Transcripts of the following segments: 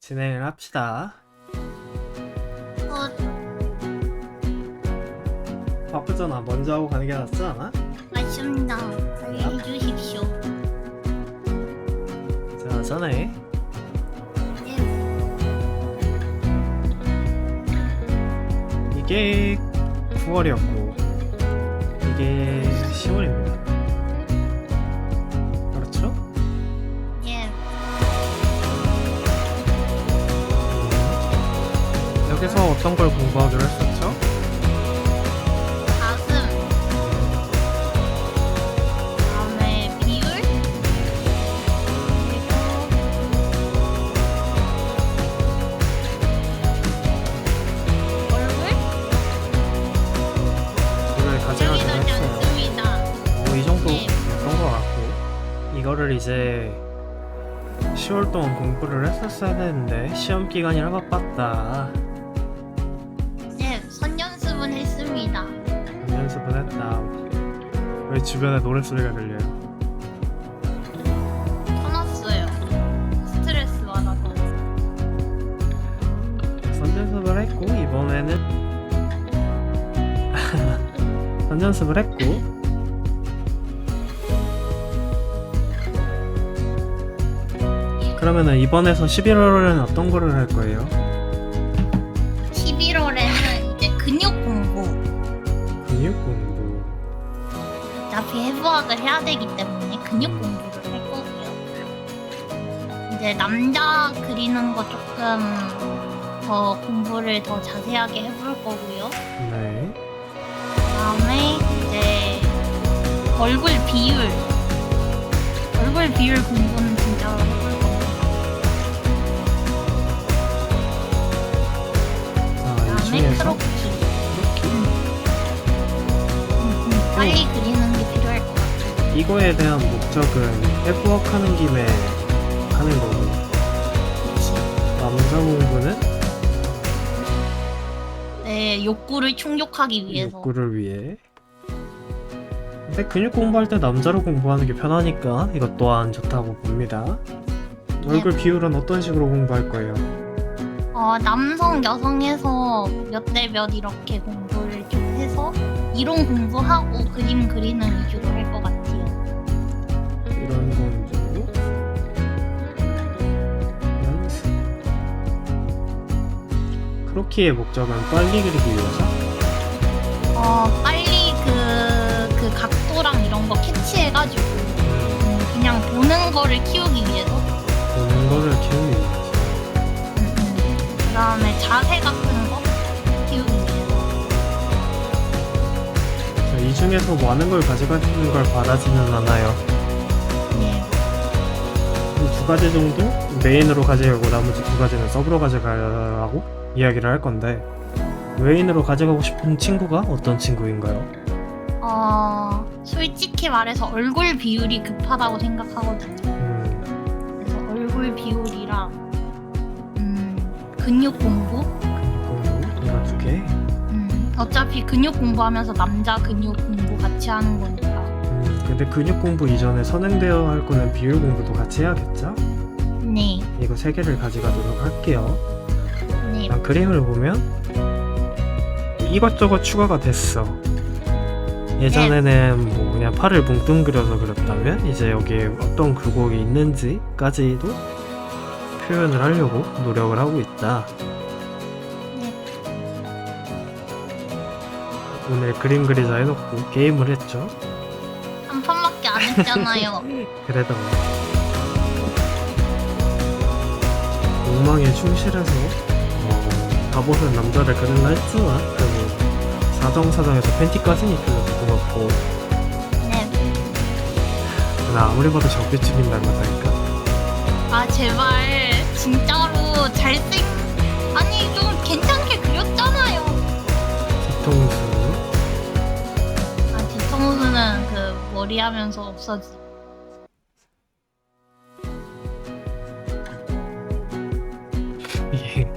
진행을 합시다. 어, 바쁘잖아. 먼저 하고 가는 게 낫지 않아? 맞습니다. 빨리 해주십시오. 자, 전에 네, 이게 9월이었고 이게 10월입니다. 그렇죠? 네. 여기서 어떤 걸 공부하기로 했었죠? 가슴. 다음에 비율. 그리고 얼굴. 이걸 가져가기로 기억이 나지 했어요. 않습니다. 뭐 이 정도 네. 됐던 것 같고 이거를 이제 10월 동안 공부를 했었어야 되는데 시험 기간이라 바빴다. 네, 선연습은 했습니다. 연습은 했다. 왜 주변에 노랫소리가 들려요? 쳐놨어요. 스트레스 받아서. 선연습을 했고 이번에는 선연습을 했고 그러면은 이번에서 11월에는 어떤 거를 할 거예요? 11월에는 이제 근육 공부. 근육 공부. 어차피 해부학을 해야 되기 때문에 근육 공부를 할 거고요. 이제 남자 그리는 거 조금 더 공부를 더 자세하게 해볼 거고요. 네. 그다음에 이제 얼굴 비율 공부는 진짜로 해볼 겁니다. 자, 이 그다음에 중에서 크롭키. 이렇게 빨리 그리는 게 필요할 것 같아요. 이거에 대한 목적은 해부학 하는 김에 하는 거고 그치? 남자 공부는 네, 욕구를 충족하기 위해서. 욕구를 위해. 근데 근육 공부할 때 남자로 공부하는 게 편하니까 이것 또한 좋다고 봅니다. 얼굴 비율은 어떤 식으로 공부할 거예요? 남성, 여성에서 몇 대 몇 이렇게 공부를 좀 해서 이론 공부하고 그림 그리는 위주로 할 것 같아요. 이런 공부 연습. 크로키의 목적은 빨리 그리기 위해서? 빨리 그 각도랑 이런 거 캐치해가지고 그냥 보는 거를 키우기 위해서. 보는 거를 키우기 위해서. 그 다음에 자세 같은 거 키우기 위해서. 자, 이 중에서 많은 걸 가져가는 걸 바라지는 않아요. 네. 이 두 가지 정도 메인으로 가져가고 나머지 두 가지는 서브로 가져가라고 이야기를 할 건데 메인으로 가져가고 싶은 친구가 어떤 친구인가요? 솔직히 말해서 얼굴 비율이 급하다고 생각하거든요. 그래서 얼굴 비율이랑 근육 공부. 공부 이거 두 개. 어차피 근육 공부하면서 남자 근육 공부 같이 하는 거니까. 근데 근육 공부 이전에 선행되어 할 거는 비율 공부도 같이 해야겠죠? 네, 이거 세 개를 가져가도록 할게요. 네. 난 그림을 보면 이것저것 추가가 됐어. 예전에는 뭐 그냥 팔을 뭉뚱그려서 그렸다면 이제 여기에 어떤 굴곡이 있는지까지도 표현을 하려고 노력을 하고 있다. 네. 오늘 그림 그리자 해놓고 게임을 했죠. 한 판밖에 안 했잖아요. 그래도 욕망에 충실해서 갑옷은 남자를 그릴라 했지만 그래도 사정사정해서 팬티까지는 입혀줘서 고맙고 네. 나 아무리 봐도 정비집인 닮았다니까. 아 제발 진짜로 아니 좀 괜찮게 그렸잖아요. 뒤통수 뒤통수는 그 머리 하면서 없어지. 이게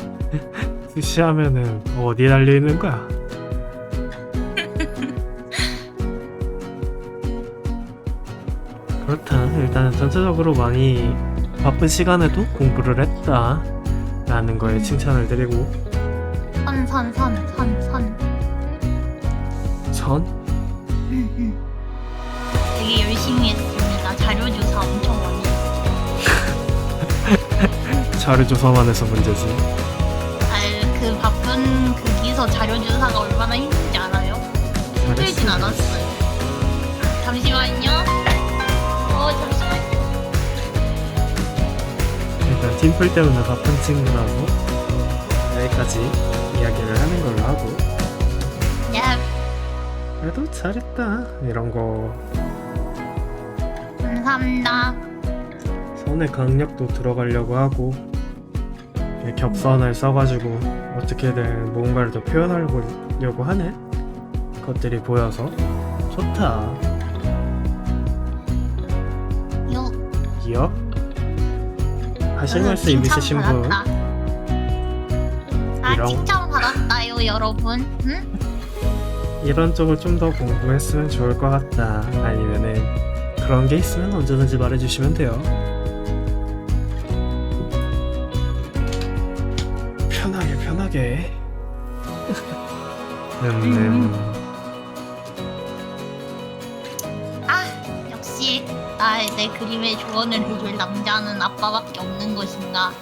푸시하면은 어디에 달려있는 거야? 그렇다. 일단은 전체적으로 많이 바쁜 시간에도 공부를 했다 라는 거에 칭찬을 드리고 선. 선? 되게 열심히 했습니다. 자료조사 엄청 많이 했어요. 자료조사만 해서 문제지. 그 바쁜 그 기서 자료조사가 얼마나 힘든지 알아요? 힘들진 않았어요. 잠시만요. 잠시만요. 일단 팀플 때문에 바쁜 친구라서 여기까지 이야기를 하는 걸로 하고 야, 그래도 잘했다 이런 거. 감사합니다. 선의 강력도 들어가려고 하고 겹선을 써가지고 어떻게든 뭔가를 더 표현하려고 하는 것들이 보여서 좋다. 기억? 하실 말씀 있으신 분? 이런- 칭찬 받았다요, 여러분. 응? 이런 쪽을 좀 더 공부했으면 좋을 것 같다 아니면은 그런 게 있으면 언제든지 말해주시면 돼요. 편하게 역시 내 그림에 조언을 해줄 남자는 아빠밖에 없는 것인가.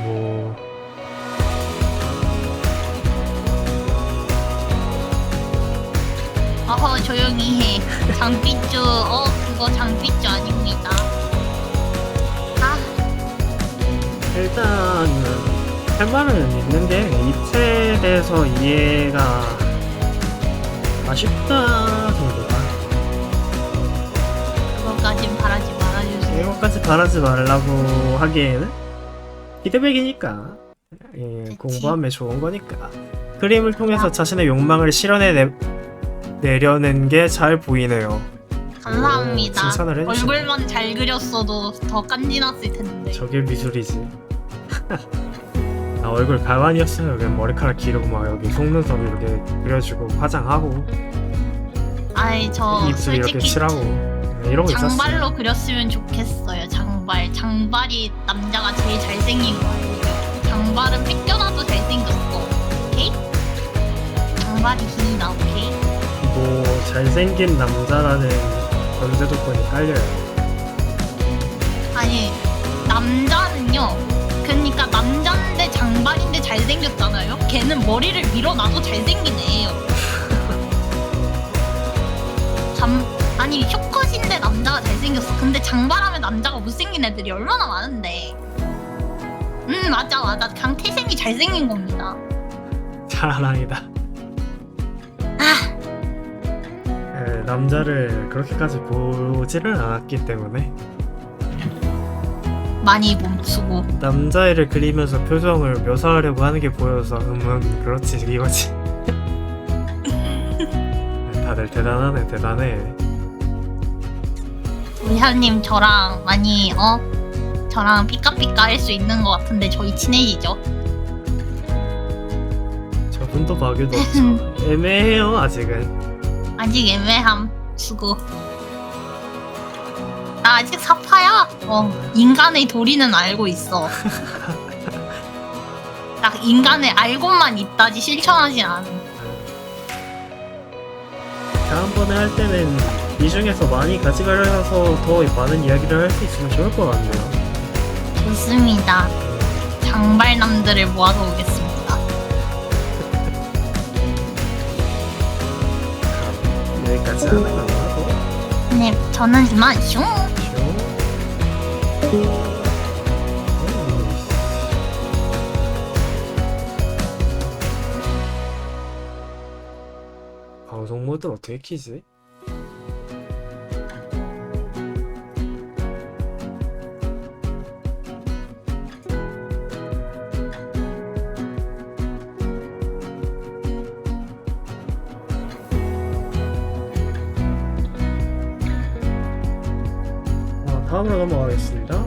뭐 조용히 해. 장삐쭈. 그거 장삐쭈 아닙니다. 일단 할 말은 있는 게 입체에 대해서 이해가 아쉽다 정도가. 그것까진 바라지 말아주세요. 이것까지 바라지 말라고 하기에는 피드백이니까 공부하면 좋은 거니까 그림을 통해서 자신의 욕망을 실현해내려는 게 잘 보이네요. 감사합니다. 칭찬을 해주시네. 얼굴만 잘 그렸어도 더 깐지났을 텐데. 저게 미술이지. 나 얼굴 가만이었어요. 그냥 머리카락 기르고 막 여기 속눈썹 이렇게 그려주고 화장하고 저 입술 이렇게 솔직히 칠하고 이러고 있었어. 장발로 그렸으면 좋겠어요. 장발이 남자가 제일 잘생긴 거 알죠? 장발은 뺏겨놔도 잘생겼어. 오케이? 장발이 길이나 오케이? 뭐 잘생긴 남자라는 전제 조건이 깔려요. 아니 남자는요. 그러니까 남자인데 장발인데 잘생겼잖아요. 걔는 머리를 밀어놔도 잘생긴 애예요. 아니 쇼컷인데 남자가 잘생겼어. 근데 장발하면 남자가 못생긴 애들이 얼마나 많은데. 맞아. 그냥 태생이 잘생긴 겁니다. 자랑이다. 남자를 그렇게까지 보지를 않았기 때문에 많이 멈추고. 남자애를 그리면서 표정을 묘사하려고 하는 게 보여서 그렇지 이거지. 다들 대단해. 우리사님 저랑 많이 저랑 삐까삐까 할 수 있는 것 같은데 저희 친해지죠? 저분도 마귀도 없죠. 애매해요 아직은. 아직 애매함. 수고. 나 아직 사파야. 인간의 도리는 알고 있어. 딱 인간의 알고만 있다지 실천하진 않음. 다음번에 할 때는 이 중에서 많이 가져가려서 더 많은 이야기를 할 수 있으면 좋을 것 같네요. 좋습니다. 장발남들을 모아서 오겠습니다. 여기까지 하는 걸로 하고. 네, 저는 이만 슝. 방송 모드를 어떻게 키지? 다음으로 넘어가겠습니다.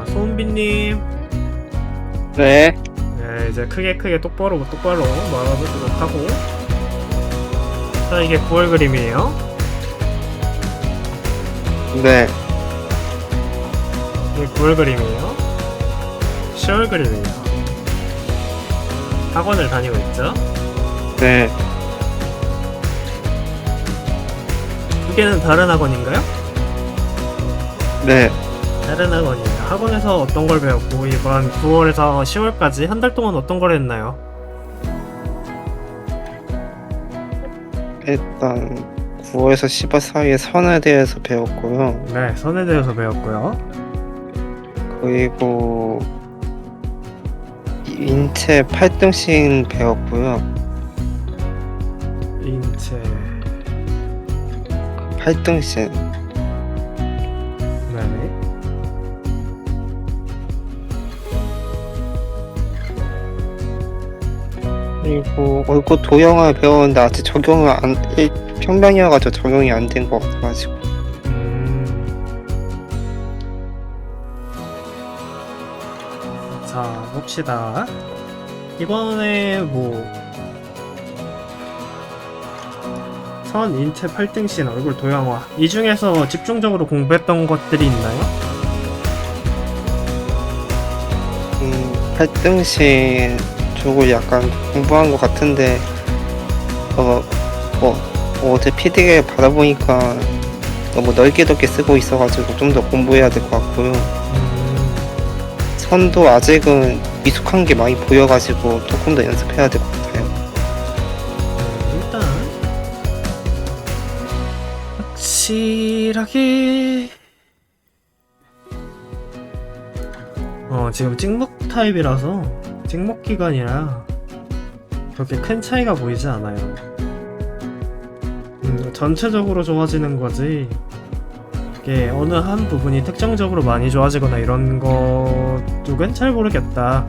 소은비님. 네. 네, 이제 크게 똑바로 말아보도록 하고. 자, 이게 9월 그림이에요. 네. 이게 9월 그림이에요. 10월 그림이에요. 학원을 다니고 있죠? 네. 두 개는 다른 학원인가요? 네. 다른 학원이에요. 학원에서 어떤 걸 배웠고 이번 9월에서 10월까지 한 달 동안 어떤 걸 했나요? 일단 9월에서 10월 사이에 선에 대해서 배웠고요. 네, 선에 대해서 배웠고요. 그리고 인체 8등신 배웠고요. 인체 8등신. 네. 그리고 얼굴 도형을 배웠는데 아직 적용을 평명이어가지고 적용이 안 된 것 같아가지고. 자, 봅시다. 이번에 선, 인체 8등신, 얼굴 도형화 이 중에서 집중적으로 공부했던 것들이 있나요? 8등신 쪽을 약간 공부한 것 같은데 어제 PD가 받아보니까 너무 넓게 쓰고 있어가지고 좀 더 공부해야 될 것 같고요. 선도 아직은 미숙한 게 많이 보여가지고 조금 더 연습해야 될 것 같아요. 일단 확실하게 지금 찍먹 타입이라서 찍먹 기간이라 그렇게 큰 차이가 보이지 않아요. 전체적으로 좋아지는 거지 이게 어느 한 부분이 특정적으로 많이 좋아지거나 이런 것 쪽은 잘 모르겠다.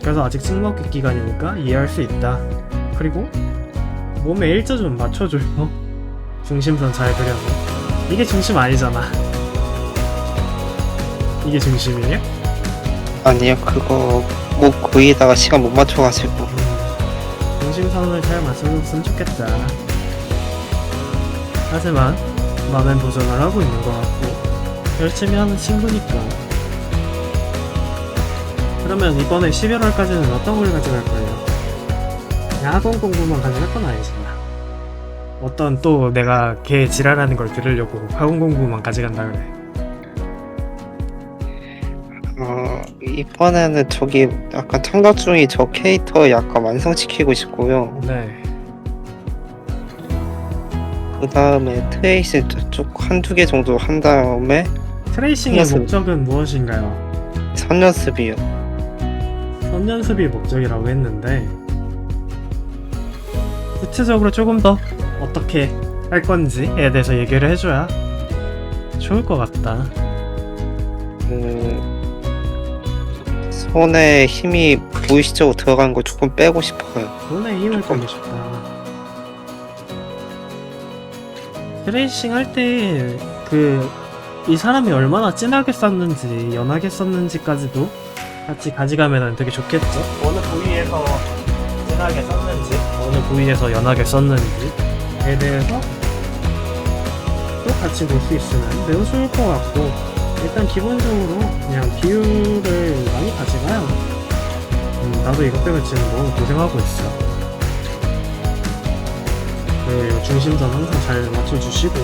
그래서 아직 찍먹 기간이니까 이해할 수 있다. 그리고 몸에 일자 좀 맞춰줘요. 중심선 잘 그려고. 이게 중심 아니잖아. 이게 중심이에요? 아니요, 그거 목 V에다가 시간 못 맞춰가지고. 중심선을 잘 맞춰줬으면 좋겠다. 하지만 많은 도전을 하고 있는 것 같고 열심히 하는 친구니까. 그러면 이번에 11월까지는 어떤 걸 가져갈 거예요? 그냥 학원 공부만 가져갈 건 아니잖아. 어떤 또 내가 걔 지랄하는 걸 들으려고 학원 공부만 가져간다 그래. 이번에는 저기 약간 참가 중이 저 캐릭터 약간 완성시키고 싶고요. 네. 그 다음에 트레이싱 쪽 한두 개 정도 한 다음에 트레이싱의 연습. 목적은 무엇인가요? 선연습이요. 선연습이 목적이라고 했는데 구체적으로 조금 더 어떻게 할 건지에 대해서 얘기를 해줘야 좋을 것 같다. 손에 힘이 무의식적으로 들어가는 거 조금 빼고 싶어요. 손에 힘을 빼고 싶다. 트레이싱 할 때 이 사람이 얼마나 진하게 썼는지 연하게 썼는지까지도 같이 가져가면 되게 좋겠죠? 어느 부위에서 진하게 썼는지 어느 부위에서 연하게 썼는지에 대해서 또 같이 볼 수 있으면 매우 좋을 것 같고, 일단 기본적으로 그냥 비율을 많이 가져가요. 나도 이것 때문에 지금 너무 고생하고 있어. 그리고 중심선 항상 잘 맞춰주시고,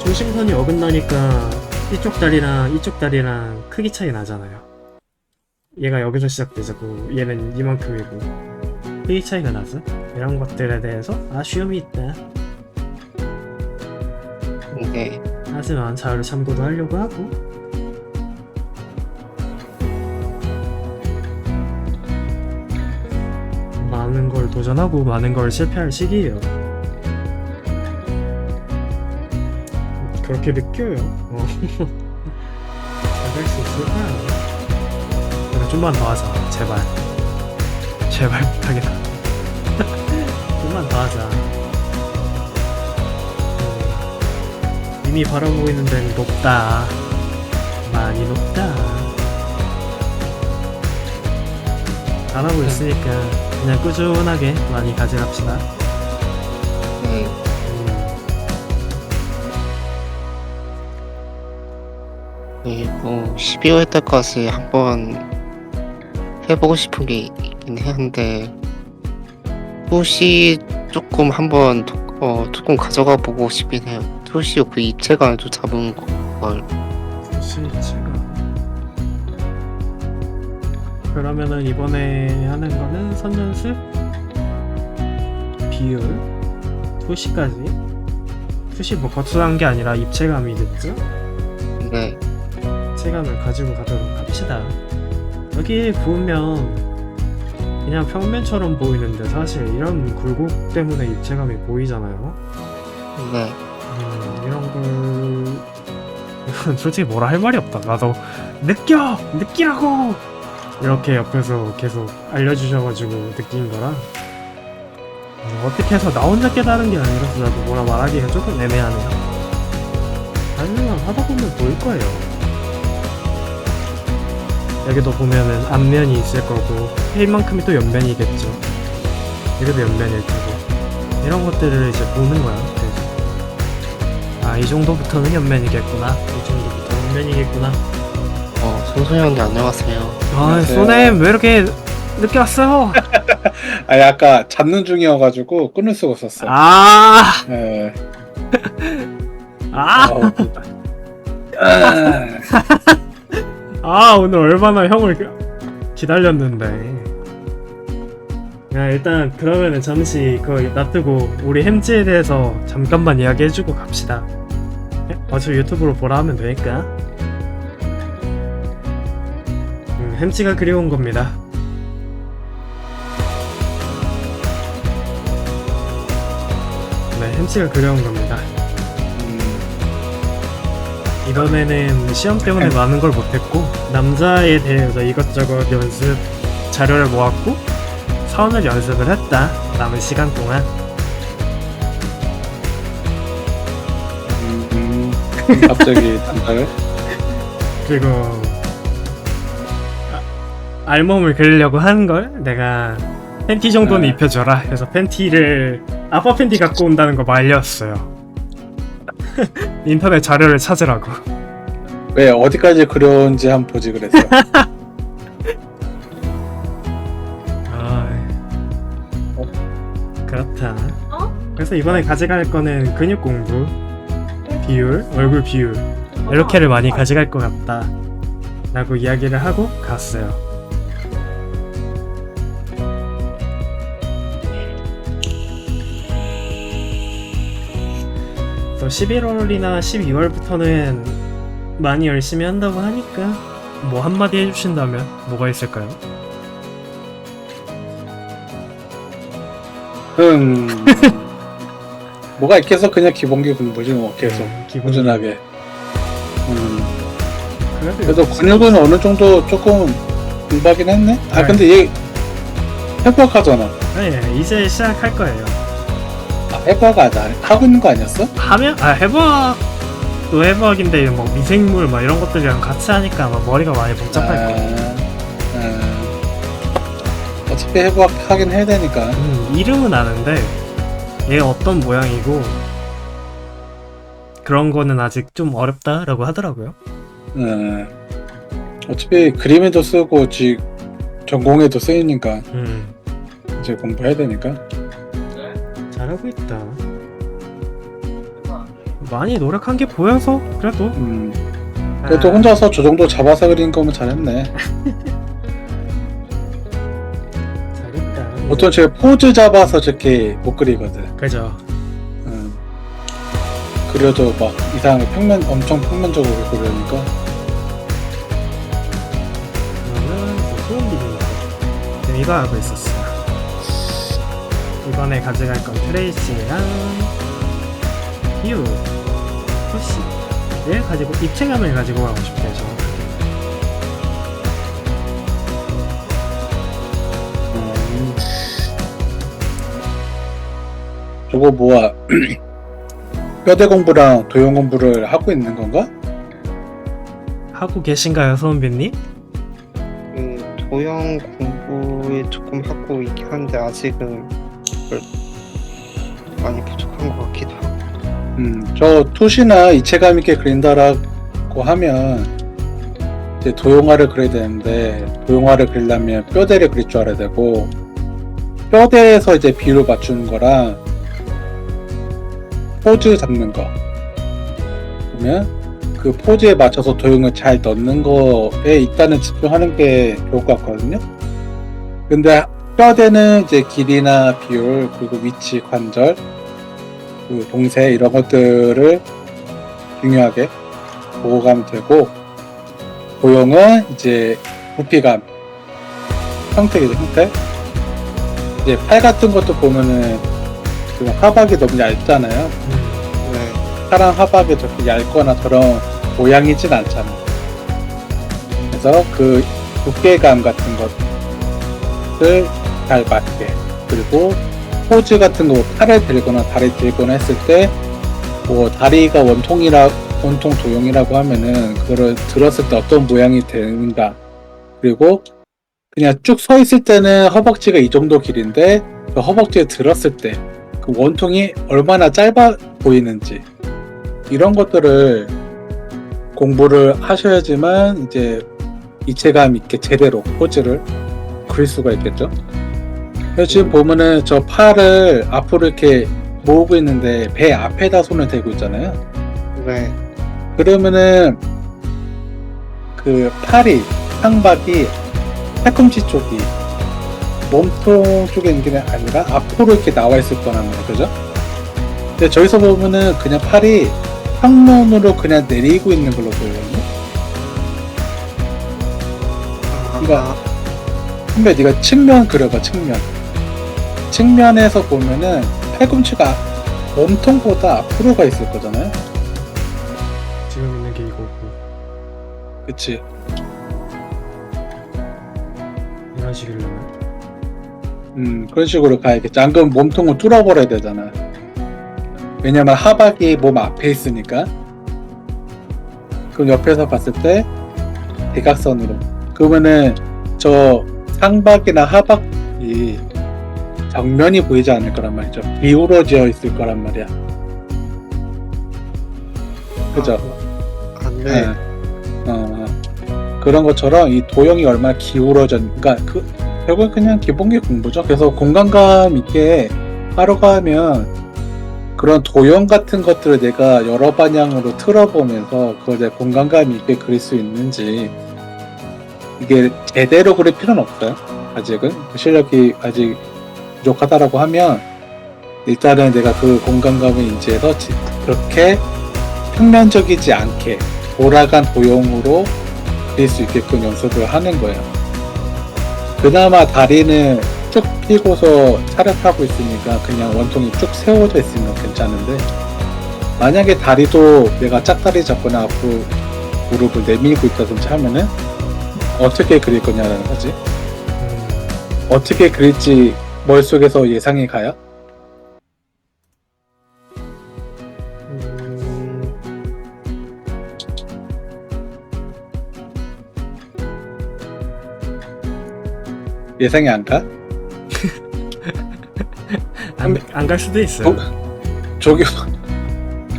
중심선이 어긋나니까 이쪽 다리랑 크기 차이 나잖아요. 얘가 여기서 시작되고 얘는 이만큼이고 크기 차이가 나죠. 이런 것들에 대해서 아쉬움이 있다. 네. 하지만 자료를 참고도 하려고 하고, 많은 걸 도전하고 많은 걸 실패할 시기예요. 그렇게 느껴요. 잘할 수 있을까? 그래, 좀만 더 하자. 제발. 제발 부탁이다. 좀만 더 하자. 이미 바라보고 있는 데는 높다. 많이 높다. 바라보고 있으니까 그냥 꾸준하게 많이 가져갑시다. 그리고 12월 때까지 한번 해보고 싶은 게 있긴 한데 토시 조금 한번 조금 가져가 보고 싶긴 해요. 토시 그 입체감을 좀 잡은 걸. 실체가. 그러면은 이번에 하는 거는 선연습, 비율, 투시까지. 투시 뭐 거쳐한 게 아니라 입체감이겠죠? 네. 입체감을 가지고 가도록 합시다. 여기 보면 그냥 평면처럼 보이는데 사실 이런 굴곡 때문에 입체감이 보이잖아요. 네. 이런 걸 이건 솔직히 뭐라 할 말이 없다. 나도 느끼라고 이렇게 옆에서 계속 알려주셔가지고 느낀 거라 어떻게 해서 나 혼자 깨달은 게 아니라서 나도 뭐라 말하기가 조금 애매하네요. 하지만 하다 보면 보일 거예요. 여기도 보면은 앞면이 있을 거고 페인만큼이 또 옆면이겠죠. 여기도 옆면일 거고 이런 것들을 이제 보는 거야. 그래서 이 정도부터는 옆면이겠구나. 이 정도부터 옆면이겠구나. 손소영님 안녕하세요. 소냄 왜 이렇게 늦게 왔어요? 아니 아까 잡는 중이어가지고 끊을 수가 없었어. 예. 오늘 얼마나 형을 기다렸는데. 야, 일단 그러면은 잠시 그거 놔두고 우리 햄찌에 대해서 잠깐만 이야기해주고 갑시다. 어차피 유튜브로 보라 하면 되니까. 햄찌가 그리운 겁니다. 네, 햄찌가 그려온 겁니다. 이번에는 시험 때문에 많은 걸 못했고 남자에 대해서 이것저것 연습 자료를 모았고 사원을 연습을 했다. 남은 시간 동안. 갑자기 단타를? 그리고 알몸을 그리려고 하는 걸 내가 팬티 정도는 입혀줘라. 그래서 팬티를 아빠 팬티 갖고 온다는 거 말렸어요. 인터넷 자료를 찾으라고. 왜 어디까지 그려온지 한번 보지 그랬어. 그렇다. 그래서 이번에 가져갈 거는 근육 공부, 비율, 얼굴 비율 이렇게를 많이 가져갈 것 같다 라고 이야기를 하고 갔어요. 또 11월이나 12월부터는 많이 열심히 한다고 하니까 뭐 한마디 해주신다면 뭐가 있을까요? 뭐가 있겠어? 그냥 기본기 공부지 뭐 계속 꾸준하게. 그래도 근육은 어느 정도 조금 공부하긴 했네? 근데 얘 해부학하잖아. 네, 이제 시작할 거예요. 해부학 하고 있는 거 아니었어? 하면? 해부학도 해부학인데 뭐 미생물 막 이런 것들이랑 같이 하니까 아마 머리가 많이 복잡할 거예요. 어차피 해부학 하긴 해야 되니까. 이름은 아는데 얘 어떤 모양이고 그런 거는 아직 좀 어렵다라고 하더라고요. 어차피 그림에도 쓰고 전공에도 쓰이니까 이제 공부해야 되니까. 잘하고 있다. 많이 노력한 게 보여서 그래도 그래도 혼자서 저 정도 잡아서 그린 거면 잘했네. 잘했다. 보통 제가 포즈 잡아서 저렇게 못 그리거든. 그죠. 그려도 막 이상하게 엄청 평면적으로 그리니까. 그러면 소음 비빔밥. 이거 알고 있었어요. 이번에 가져갈 건 트레이싱이랑 비율, 푸시를 가지고 입체감을 가지고 가고 싶대요. 정확하게. 저거 뭐야? 뼈대 공부랑 도형 공부를 하고 있는 건가? 하고 계신가요, 소은빈님? 도형 공부에 조금 하고 있긴 한데 아직은 많이 부족한 것 같기도 하고. 저 투시나 입체감 있게 그린다라고 하면 이제 도형화를 그려야 되는데 도형화를 그리려면 뼈대를 그릴 줄 알아야 되고 뼈대에서 이제 비율을 맞추는 거랑 포즈 잡는 거 그러면 그 포즈에 맞춰서 도형을 잘 넣는 거에 일단은 집중하는 게 좋을 것 같거든요. 근데 뼈대는 이제 길이나 비율 그리고 위치, 관절, 그 동세 이런 것들을 중요하게 보고 가면 되고 도형은 이제 부피감, 형태이죠, 형태. 이제 팔 같은 것도 보면은 그 하박이 너무 얇잖아요. 네. 사람 하박이 저렇게 얇거나 저런 모양이진 않잖아. 그래서 그 두께감 같은 것을 잘 맞게 그리고 포즈 같은 거 팔을 들거나 다리 들거나 했을 때 뭐 다리가 원통 도형이라고 하면은 그거를 들었을 때 어떤 모양이 되는가 그리고 그냥 쭉 서 있을 때는 허벅지가 이 정도 길인데 그 허벅지에 들었을 때 그 원통이 얼마나 짧아 보이는지 이런 것들을 공부를 하셔야지만 이제 입체감 있게 제대로 포즈를 그릴 수가 있겠죠. 그래서 지금 보면은 저 팔을 앞으로 이렇게 모으고 있는데 배 앞에다 손을 대고 있잖아요. 네. 그러면은 그 팔이 상박이 팔꿈치 쪽이 몸통 쪽에 있는 게 아니라 앞으로 이렇게 나와 있을 거란 말이에요. 그죠? 근데 저기서 보면은 그냥 팔이 항문으로 그냥 내리고 있는 걸로 보이거든요. 그러니까 근데 네가 측면 그려봐. 측면에서 보면은 팔꿈치가 몸통보다 앞으로 가 있을 거잖아요. 지금 있는 게 이거고 그치? 이런 식이려면 그런 식으로 가야겠지. 안 그러면 몸통을 뚫어버려야 되잖아. 왜냐면 하박이 몸 앞에 있으니까. 그럼 옆에서 봤을 때 대각선으로. 그러면은 저 상박이나 하박이 정면이 보이지 않을 거란 말이죠. 기울어져 있을 거란 말이야. 그죠? 네. 그런 것처럼 이 도형이 얼마나 기울어져, 그러니까 결국 그냥 기본기 공부죠. 그래서 공간감 있게 하려고 하면 그런 도형 같은 것들을 내가 여러 방향으로 틀어보면서 그걸 내 공간감 있게 그릴 수 있는지 이게 제대로 그릴 필요는 없어요. 아직은 실력이 아직 부족하다라고 하면 일단은 내가 그 공간감을 인지해서 그렇게 평면적이지 않게 돌아간 도형으로 그릴 수 있게끔 연습을 하는 거예요. 그나마 다리는 쭉 펴고서 차렷하고 있으니까 그냥 원통이 쭉 세워져 있으면 괜찮은데 만약에 다리도 내가 짝다리 잡거나 앞으로 무릎을 내밀고 있다든지 하면은 어떻게 그릴 거냐라는 거지. 어떻게 그릴지 머릿속에서 예상이 가요? 예상이 안 가? 안 갈 수도 있어요.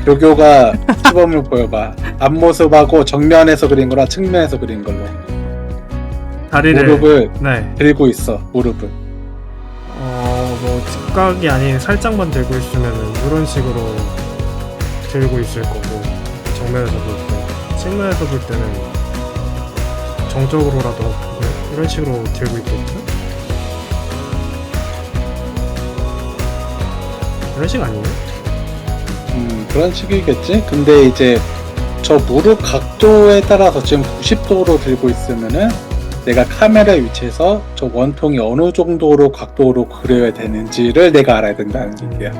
조교가 시범을 보여봐. 앞모습하고 정면에서 그린 거랑 측면에서 그린 걸로. 다리를 무릎을 네. 들고 있어. 무릎을. 뭐 직각이 아닌 살짝만 들고 있으면은 이런 식으로 들고 있을 거고 정면에서 볼 때, 측면에서 볼 때는 정적으로라도 이런 식으로 들고 있거든요. 이런 식 아니에요? 그런 식이겠지? 근데 이제 저 무릎 각도에 따라서 지금 90도로 들고 있으면은 내가 카메라 위치에서 저 원통이 어느 정도로 각도로 그려야 되는지를 내가 알아야 된다는 얘기야.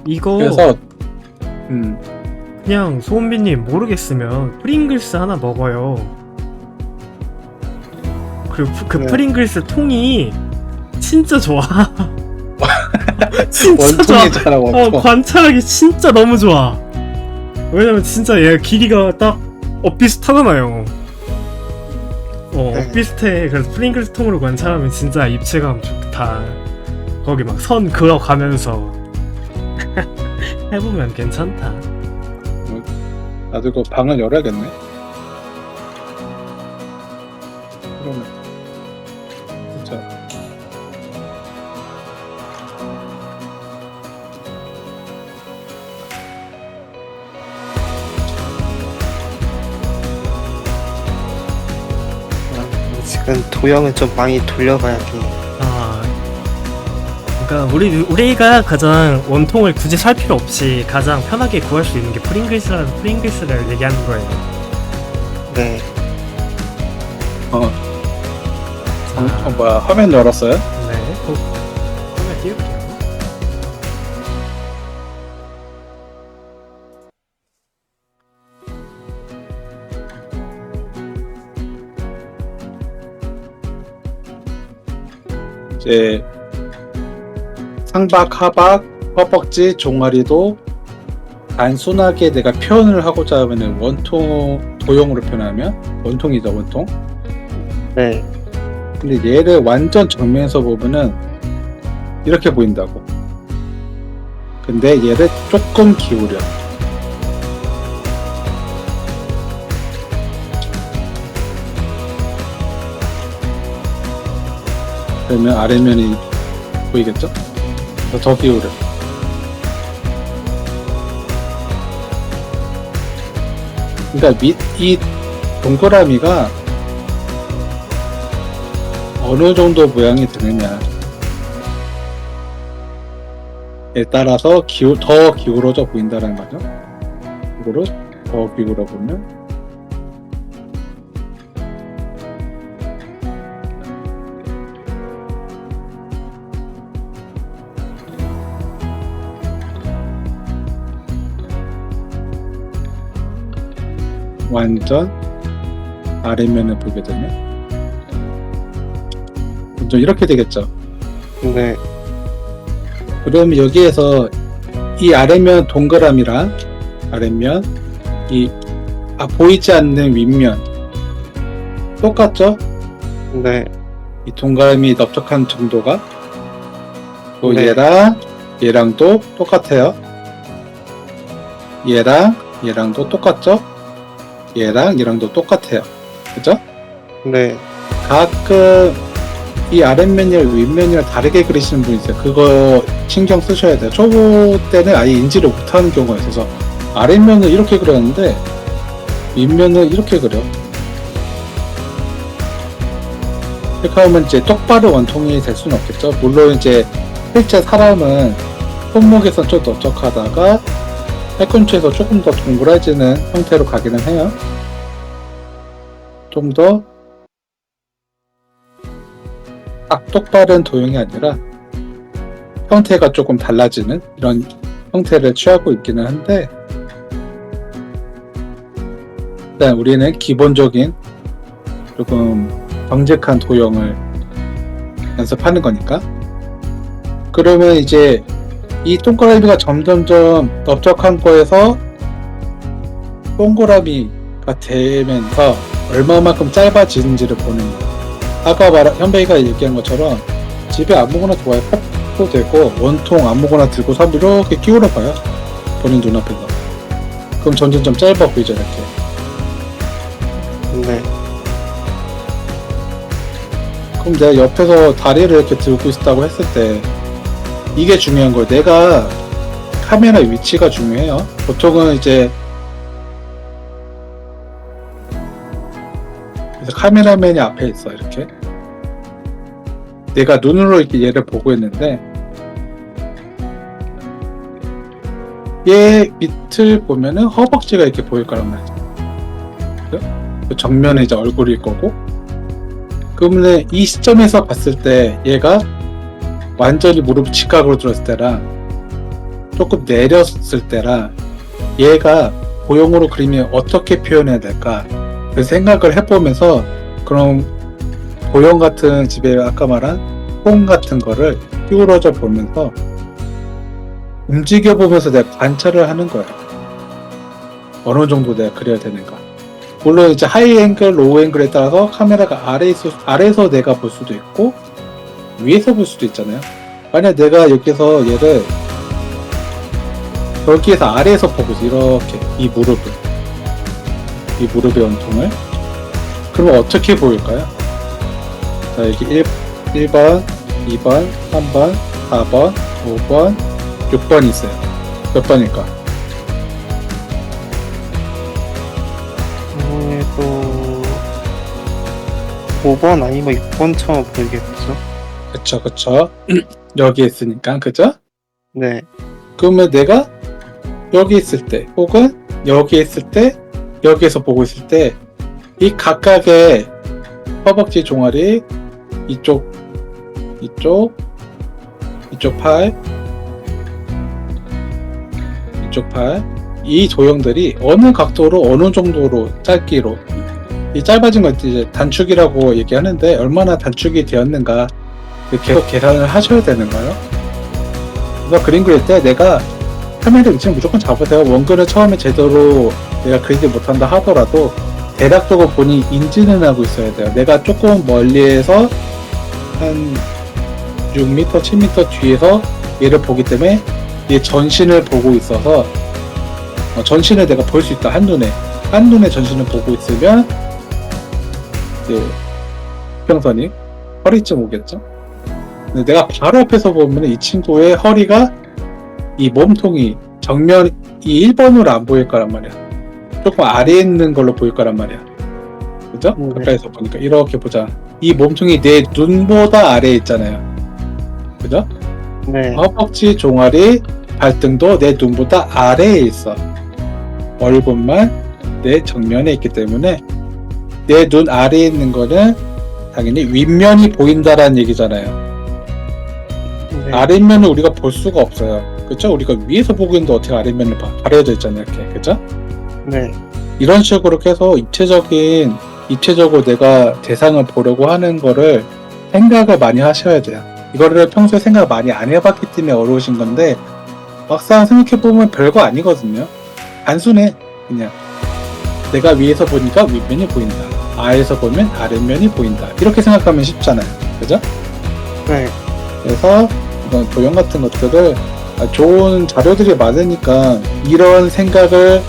이거 그래서 그냥 소은비님 모르겠으면 프링글스 하나 먹어요. 그 네. 프링글스 통이 진짜 좋아. 진짜 좋아. 원통이잖아 원통. 관찰하기 진짜 너무 좋아. 왜냐면 진짜 얘 길이가 딱 비슷하잖아요. 네. 비슷해. 그래서 프링글스 통으로 관찰하면 진짜 입체감 좋다. 거기 막 선 그어가면서 해보면 괜찮다. 나도 이거 방을 열어야겠네. 그러면 진짜 지금 도형을 좀 많이 돌려봐야겠네. 아, 그러니까 우리가 가장 원통을 굳이 살 필요 없이 가장 편하게 구할 수 있는 게 프링글스라는 프링글스를 얘기하는 거예요. 네. 뭐야 화면 열었어요? 네, 화면 띄울게요. 이제 상박, 하박, 허벅지, 종아리도 단순하게 내가 표현을 하고자 하면은 원통 도형으로 표현하면 원통이죠, 원통. 네. 근데 얘를 완전 정면에서 보면은 이렇게 보인다고. 근데 얘를 조금 기울여. 그러면 아래면이 보이겠죠? 더 기울여. 그러니까 이 동그라미가 어느 정도 모양이 되느냐에 따라서 더 기울어져 보인다는 거죠. 이거로 더 기울어 보면 완전 아래면을 보게 되면 좀 이렇게 되겠죠. 네. 그러면 여기에서 이 아래면 동그라미랑 아래면 이 보이지 않는 윗면 똑같죠? 네. 이 동그라미 넓적한 정도가 또 네. 얘랑도 똑같아요. 얘랑도 똑같죠? 얘랑도 똑같아요. 그죠? 네. 가끔 이 아랫면이랑 윗면이랑 다르게 그리시는 분이 있어요. 그거 신경 쓰셔야 돼요. 초보 때는 아예 인지를 못하는 경우가 있어서 아랫면은 이렇게 그렸는데 윗면은 이렇게 그려. 이렇게 하면 이제 똑바로 원통이 될 수는 없겠죠. 물론 이제 실제 사람은 손목에서 좀 넓적하다가 팔꿈치에서 조금 더 동그라지는 형태로 가기는 해요. 좀 더 딱 똑바른 도형이 아니라 형태가 조금 달라지는 이런 형태를 취하고 있기는 한데 일단 우리는 기본적인 조금 정직한 도형을 연습하는 거니까. 그러면 이제 이 동그라미가 점점점 넓적한 거에서 동그라미가 되면서 얼마만큼 짧아지는지를 보는 거예요. 아까 현배이가 얘기한 것처럼 집에 아무거나 좋아요. 컵도 되고 원통 아무거나 들고서 이렇게 끼우러 봐요. 본인 눈앞에서. 그럼 점점점 짧아 보이죠, 이렇게. 네. 그럼 내가 옆에서 다리를 이렇게 들고 있다고 했을 때 이게 중요한 거예요. 내가 카메라 위치가 중요해요. 보통은 이제 그래서 카메라맨이 앞에 있어. 이렇게 내가 눈으로 이렇게 얘를 보고 있는데 얘 밑을 보면은 허벅지가 이렇게 보일 거란 말이죠. 그 정면에 이제 얼굴일 거고, 그러면 이 시점에서 봤을 때 얘가 완전히 무릎 직각으로 들었을 때랑 조금 내렸을 때랑 얘가 고용으로 그리면 어떻게 표현해야 될까 그 생각을 해보면서 그럼 도형 같은 집에 아까 말한 홈 같은 거를 끼우러져 보면서 움직여 보면서 내가 관찰을 하는 거야. 어느 정도 내가 그려야 되는가. 물론 이제 하이 앵글, 로우 앵글에 따라서 카메라가 아래에서 내가 볼 수도 있고 위에서 볼 수도 있잖아요. 만약 내가 여기서 얘를 여기에서 아래에서 보고 있어. 이렇게 이 무릎을 이 무릎의 원통을. 그러면 어떻게 보일까요? 자, 여기 1번, 2번, 3번, 4번, 5번, 6번 있어요. 몇 번일까? 아무래도 5번 아니면 6번처럼 보이겠죠? 그쵸. 여기 있으니까, 그죠? 네. 그러면 내가 여기 있을 때, 혹은 여기 있을 때, 여기에서 보고 있을 때, 이 각각의 허벅지 종아리, 이쪽 팔, 이쪽 팔, 이 조형들이 어느 각도로 어느 정도로 짧기로, 이 짧아진 걸 이제 단축이라고 얘기하는데 얼마나 단축이 되었는가 계속 계산을 하셔야 되는 거예요. 그래서 그림 그릴 때 내가 카메라 위치는 무조건 잡으세요. 원근을 처음에 제대로 내가 그리지 못한다 하더라도 대략적으로 본인이 인지는 하고 있어야 돼요. 내가 조금 멀리에서 한 6m, 7m 뒤에서 얘를 보기 때문에 얘 전신을 보고 있어서 전신을 내가 볼 수 있다. 한눈에 전신을 보고 있으면 이제 수평선이 허리쯤 오겠죠. 근데 내가 바로 앞에서 보면 이 친구의 허리가 이 몸통이 정면 이 1번으로 안 보일 거란 말이야. 조금 아래에 있는 걸로 보일 거란 말이야. 그죠? 네. 가까이서 보니까 이렇게 보자. 이 몸통이 내 눈보다 아래에 있잖아요. 그죠? 네. 허벅지, 종아리, 발등도 내 눈보다 아래에 있어. 얼굴만 내 정면에 있기 때문에 내 눈 아래에 있는 거는 당연히 윗면이 보인다라는 얘기잖아요. 네. 아랫면을 우리가 볼 수가 없어요. 그쵸? 우리가 위에서 보고 있는데 어떻게 아랫면을 봐? 가려져 있잖아요. 이렇게. 그죠? 네. 이런 식으로 해서 입체적으로 내가 대상을 보려고 하는 거를 생각을 많이 하셔야 돼요. 이거를 평소에 생각을 많이 안 해봤기 때문에 어려우신 건데 막상 생각해보면 별거 아니거든요. 단순해. 그냥 내가 위에서 보니까 윗면이 보인다. 아래에서 보면 아랫면이 보인다. 이렇게 생각하면 쉽잖아요. 그죠? 네. 그래서 이런 도형 같은 것들을 좋은 자료들이 많으니까 이런 생각을,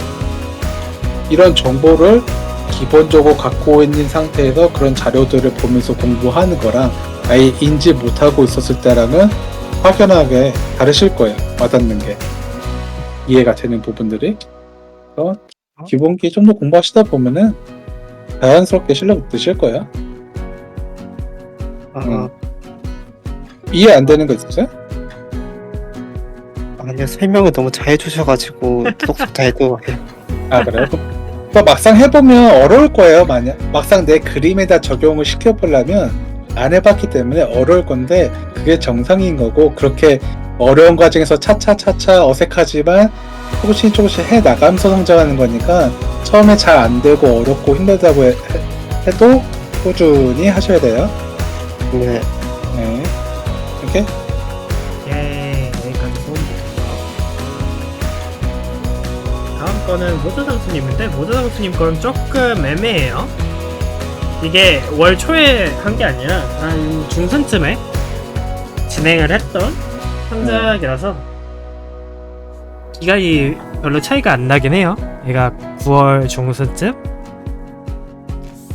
이런 정보를 기본적으로 갖고 있는 상태에서 그런 자료들을 보면서 공부하는 거랑 아예 인지 못하고 있었을 때랑은 확연하게 다르실 거예요. 와닿는 게. 이해가 되는 부분들이. 그래서 기본기 좀 더 공부하시다 보면은 자연스럽게 실력 드실 거예요. 이해 안 되는 거 있으세요? 아니요, 설명을 너무 잘 해주셔가지고 쏙쏙 다 해도 아, 그래요? 그러니까 막상 해보면 어려울 거예요. 막상 내 그림에다 적용을 시켜보려면 안 해봤기 때문에 어려울 건데 그게 정상인 거고, 그렇게 어려운 과정에서 차차차차 어색하지만 조금씩 해나가면서 성장하는 거니까 처음에 잘 안 되고 어렵고 힘들다고 해도 꾸준히 하셔야 돼요. 네. 네. 이렇게 예, 여기까지 소음부터. 다음 거는 모드상수님인데 모드상수님 건 조금 애매해요. 이게 월 초에 한 게 아니라 한 중순쯤에 진행을 했던 상작이라서 기간이 별로 차이가 안 나긴 해요. 얘가 9월 중순쯤,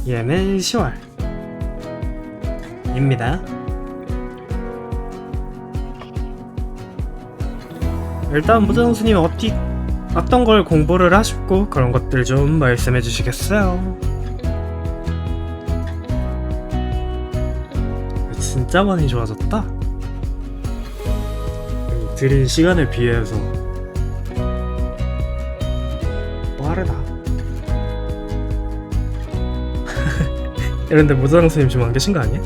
얘는 10월 입니다. 일단 모드상수님 어떤 걸 공부를 하셨고 그런 것들 좀 말씀해 주시겠어요? 진짜 많이 좋아졌다. 들인 시간에 비해서 빠르다. 이런데 모드상수님 지금 안 계신 거 아니에요?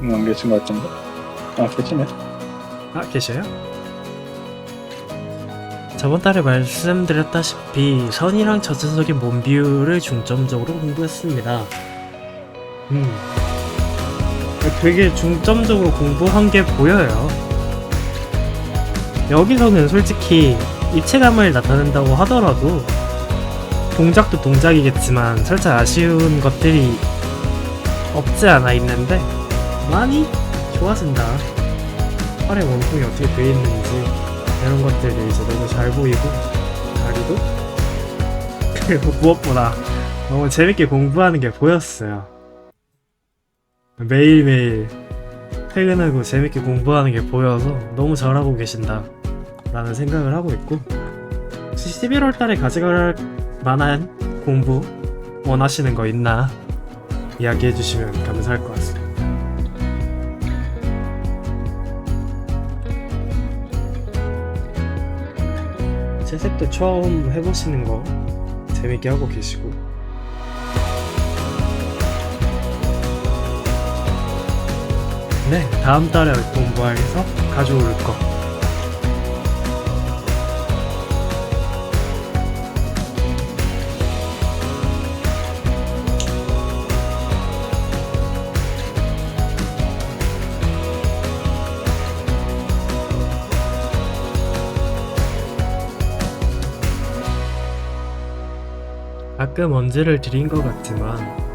안 계신 것 같은데. 아, 계시네. 아, 계셔요? 저번 달에 말씀드렸다시피 선이랑 전체적인 몸 비율을 중점적으로 공부했습니다. 되게 중점적으로 공부한 게 보여요. 여기서는 솔직히 입체감을 나타낸다고 하더라도 동작도 동작이겠지만 살짝 아쉬운 것들이 없지 않아 있는데 많이 좋아진다. 팔의 원통이 어떻게 되어 있는지 이런 것들이 이제 너무 잘 보이고, 다리도 그리고 무엇보다 너무 재밌게 공부하는 게 보였어요. 매일매일 퇴근하고 재밌게 공부하는 게 보여서 너무 잘하고 계신다 라는 생각을 하고 있고, 혹시 11월 달에 가져갈 만한 공부 원하시는 거 있나 이야기해 주시면 감사할 것 같습니다. 채색도 처음 해보시는 거 재밌게 하고 계시고, 네, 다음 달에 공부해서 가져올 거 가끔 언제를 드린 것 같지만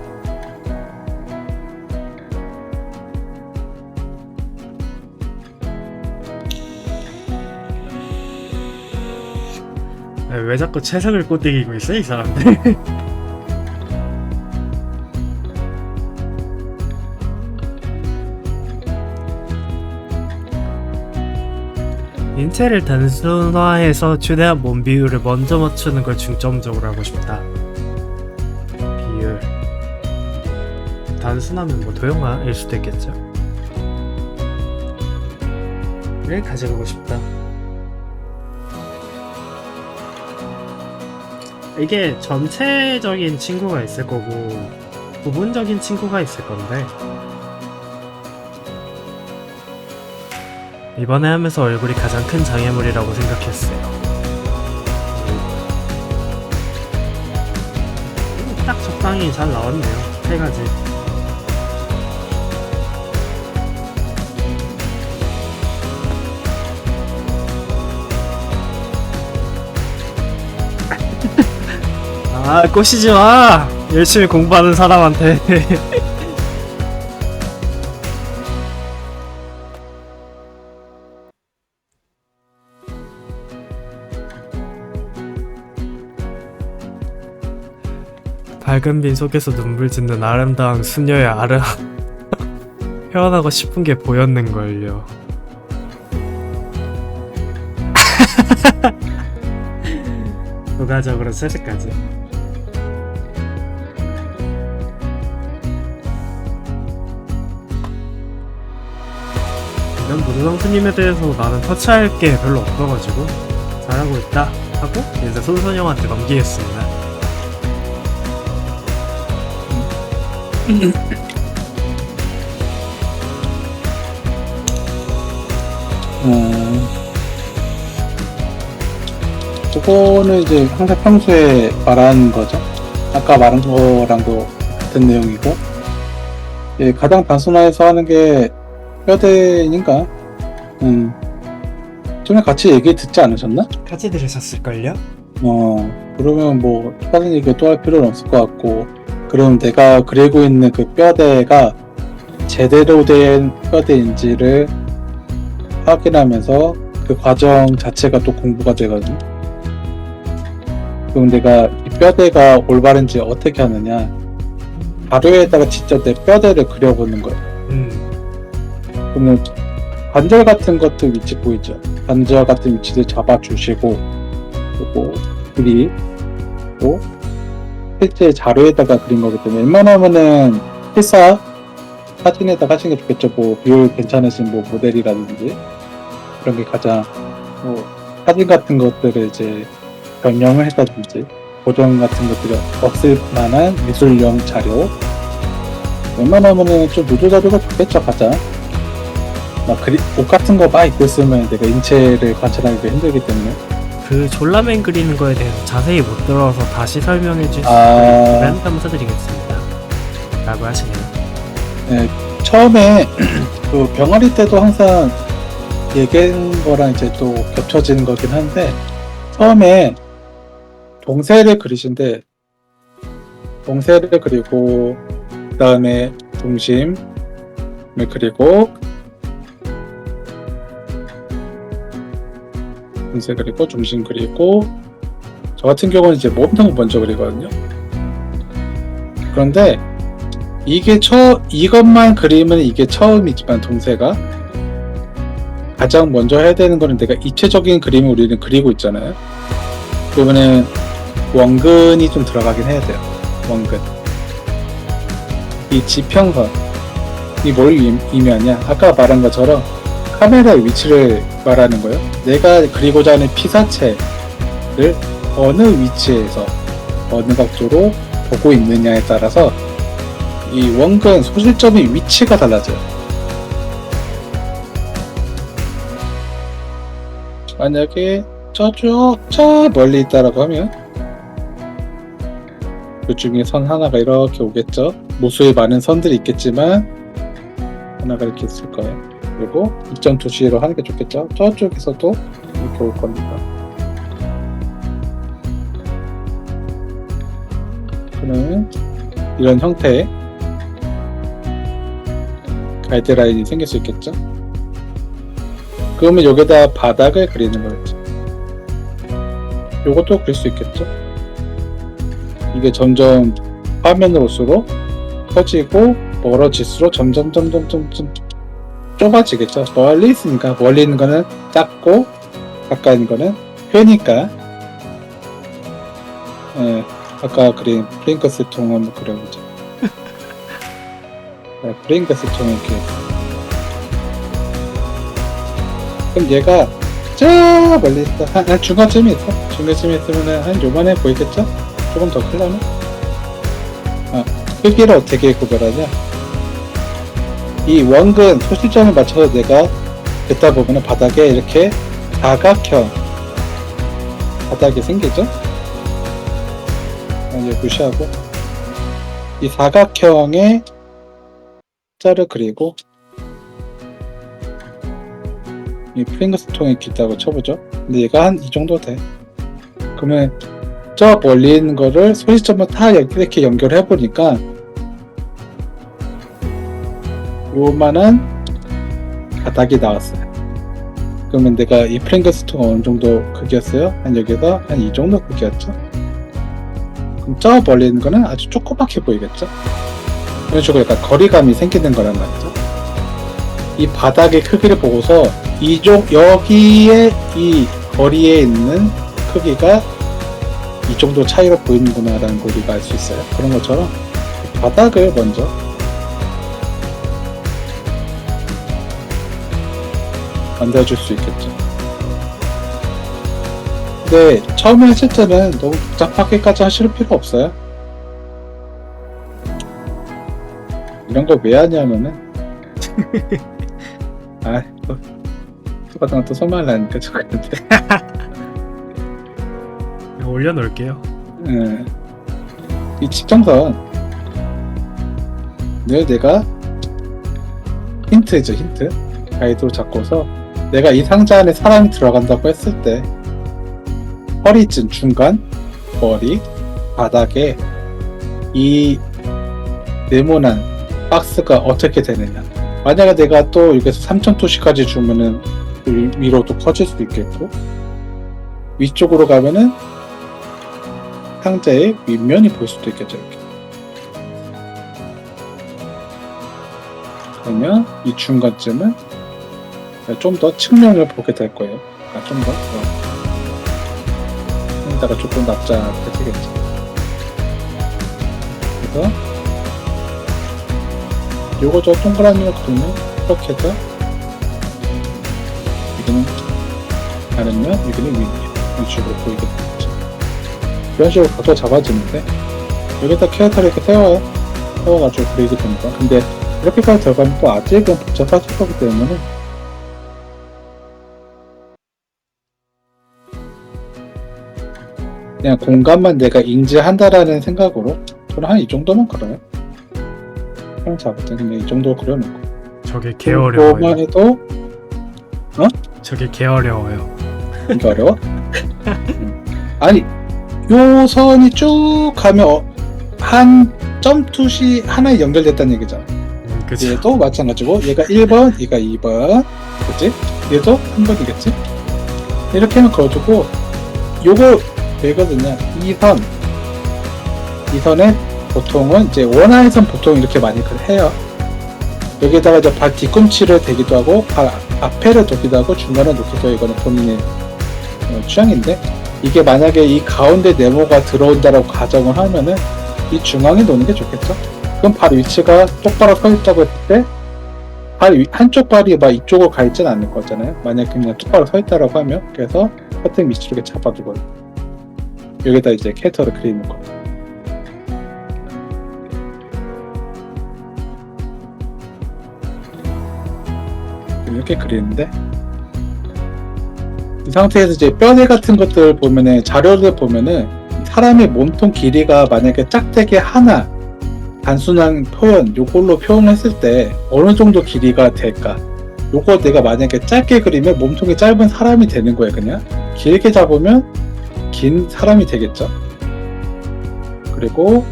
왜 자꾸 채색을 꼬드기고 있어 이 사람들. 인체를 단순화해서 최대한 몸 비율을 먼저 맞추는 걸 중점적으로 하고 싶다. 비율 단순하면 뭐 도형화일 수도 있겠죠. 를 가져가고 싶다. 이게 전체적인 친구가 있을 거고 부분적인 친구가 있을 건데, 이번에 하면서 얼굴이 가장 큰 장애물이라고 생각했어요. 딱 적당히 잘 나왔네요. 세 가지. 아, 꼬시지 마! 열심히 공부하는 사람한테. 밝은 빛 속에서 눈물 짓는 아름다운 수녀의 표현하고 싶은 게 보였는걸요. 부가적으로 세세까지. 이런 무드성수님에 대해서 나는 터치할 게 별로 없어가지고 잘하고 있다 하고 이제 손선영한테 넘기겠습니다. 그거는 이제 항상 평소에 말하는 거죠. 아까 말한 거랑도 같은 내용이고, 예, 가장 단순화해서 하는 게 뼈대인가? 전에 같이 얘기 듣지 않으셨나? 같이 들으셨을걸요? 그러면 뭐 다른 얘기 또 할 필요는 없을 것 같고, 그럼 내가 그리고 있는 그 뼈대가 제대로 된 뼈대인지를 확인하면서 그 과정 자체가 또 공부가 되거든. 그럼 내가 이 뼈대가 올바른지 어떻게 하느냐, 자료에다가 직접 내 뼈대를 그려보는 거야. 그러면 관절 같은 것도 위치 보이죠. 관절 같은 위치를 잡아주시고, 그리고 그리고 실제 자료에다가 그린 거기 때문에 웬만하면은 필사 사진에다가 하시는 게 좋겠죠. 뭐 비율 괜찮으신 뭐 모델이라든지 그런 게 가장, 뭐 사진 같은 것들을 이제 변형을 했다든지 보정 같은 것들이 없을 만한 미술용 자료, 웬만하면은 좀 노조 자료가 좋겠죠. 가장 막 옷 같은 거 막 입고 있으면 내가 인체를 관찰하기가 힘들기 때문에. 그 졸라맨 그리는 거에 대해서 자세히 못 들어서 다시 설명해 주실 수 있으면 감사드리겠습니다. 라고 하시네요. 네, 처음에 그 병아리 때도 항상 얘기한 거랑 이제 또 겹쳐지는 거긴 한데, 처음에 동새를 그리신데, 동새를 그리고 그 다음에 중심을 그리고 동새 그리고 중심 그리고 저 같은 경우는 이제 몸통을 먼저 그리거든요. 그런데 이것만 그리면 이게 처음이지만 동세가 가장 먼저 해야 되는 거는 내가 입체적인 그림을 우리는 그리고 있잖아요. 그러면은 원근이 좀 들어가긴 해야 돼요. 원근. 이 지평선 이 뭘 의미하냐? 아까 말한 것처럼 카메라의 위치를 말하는 거예요. 내가 그리고자 하는 피사체를 어느 위치에서 어느 각도로 보고 있느냐에 따라서 이 원근 소실점의 위치가 달라져요. 만약에 저 멀리 있다라고 하면 그 중에 선 하나가 이렇게 오겠죠. 무수히 많은 선들이 있겠지만 하나가 이렇게 있을 거예요. 그리고 2.2C로 하는 게 좋겠죠. 저쪽에서도 이렇게 올 겁니다. 그러면 이런 형태의 가이드라인이 생길 수 있겠죠. 그러면 여기다 바닥을 그리는 거겠죠. 요것도 그릴 수 있겠죠. 이게 점점 화면으로 올수록 커지고 멀어질수록 점점 좁아지겠죠. 멀리 있으니까 멀리 있는 거는 작고 가까이 있는 거는 크니까 아까 그린 프링크스 통 한번 그려보자. 프링크스 통이 이렇게 그럼 얘가 저 멀리 있다. 한 중간쯤에 있어. 중간쯤에 있으면은 한 요만해 보이겠죠? 조금 더 크려면? 크기를 어떻게 구별하냐? 이 원근 소실점을 맞춰서 내가 뱉다 보면은 바닥에 이렇게 사각형 바닥이 생기죠? 이제 무시하고 이 사각형에 자를 그리고 이 프링글스 통이 길다고 쳐보죠. 근데 얘가 한 이 정도 돼. 그러면 저 멀리 있는 거를 소실점을 다 이렇게 연결해 보니까 요만한 바닥이 나왔어요. 그러면 내가 이 프링글스 통 어느 정도 크기였어요? 한 여기서 한 이 정도 크기였죠. 그럼 저 멀리 있는 거는 아주 조그맣게 보이겠죠. 이런 식으로 약간 거리감이 생기는 거란 말이죠. 이 바닥의 크기를 보고서 여기에 이 거리에 있는 크기가 이 정도 차이로 보이는구나 라는 걸 우리가 알 수 있어요. 그런 것처럼 바닥을 먼저 만들어줄 수 있겠죠. 근데 처음에 하실 때는 너무 복잡하게까지 하실 필요 없어요. 이런 걸 왜 하냐면은 똑같은 것도 손말라니까 저건데 올려놓을게요. 이 직정선 내가 힌트죠. 힌트 가이드로 잡고서 내가 이 상자 안에 사람이 들어간다고 했을 때 허리쯤 중간 머리 바닥에 이 네모난 박스가 어떻게 되느냐. 만약에 내가 또 여기서 3000도씨까지 주면은 위로 또 커질 수도 있겠고 위쪽으로 가면은 상자의 윗면이 보일 수도 있겠죠. 이렇게. 그러면 이 중간쯤은 좀 더 측면을 보게 될 거예요. 좀 더 여기다가 조금 납작하게 되겠죠. 그래서 요거 저 동그라미로 그리면 이렇게 해서 여기는 아랫면, 여기는 윗면 이런 식으로 보이게 되겠죠. 이런 식으로 각도 잡아주는데 여기다 캐릭터를 이렇게 세워가지고 그리게 됩니다. 근데 이렇게까지 들어가면 또 아직은 복잡하실 거기 때문에 그냥 공간만 내가 인지한다라는 생각으로 저는 한 이 정도만 걸어요. 형 잡을 때 그냥 이 정도 그려놓고 저게 개 어려워요. 그거만 해도 저게 개 어려워요. 이게 어려워? 아니 요 선이 쭉 가면 한 점투시 하나에 연결됐다는 얘기잖아. 그치. 얘도 마찬가지고 얘가 1번 얘가 2번 그치? 얘도 한 번이겠지? 이렇게 하면 그어주고 요거 되거든요. 이 선에 보통은 이제 원화에선 보통 이렇게 많이 해요. 여기다가 이제 발 뒤꿈치를 대기도 하고 발 앞에를 놓기도 하고 중간에 놓기도 하고 이거는 본인의 취향인데 이게 만약에 이 가운데 네모가 들어온다라고 가정을 하면은 이 중앙에 놓는 게 좋겠죠. 그럼 발 위치가 똑바로 서 있다고 했을 때 한쪽 발이 막 이쪽으로 가 있지는 않을 거잖아요. 만약에 그냥 똑바로 서 있다라고 하면 그래서 커튼 밑으로 이렇게 잡아두고 여기다 이제 캐릭터를 그리는 거. 이렇게 그리는데 이 상태에서 이제 뼈대 같은 것들 보면은 자료를 보면은 사람의 몸통 길이가 만약에 짝대기 하나 단순한 표현 요걸로 표현했을 때 어느 정도 길이가 될까? 요거 내가 만약에 짧게 그리면 몸통이 짧은 사람이 되는 거예요. 그냥 길게 잡으면 긴 사람이 되겠죠. 그리고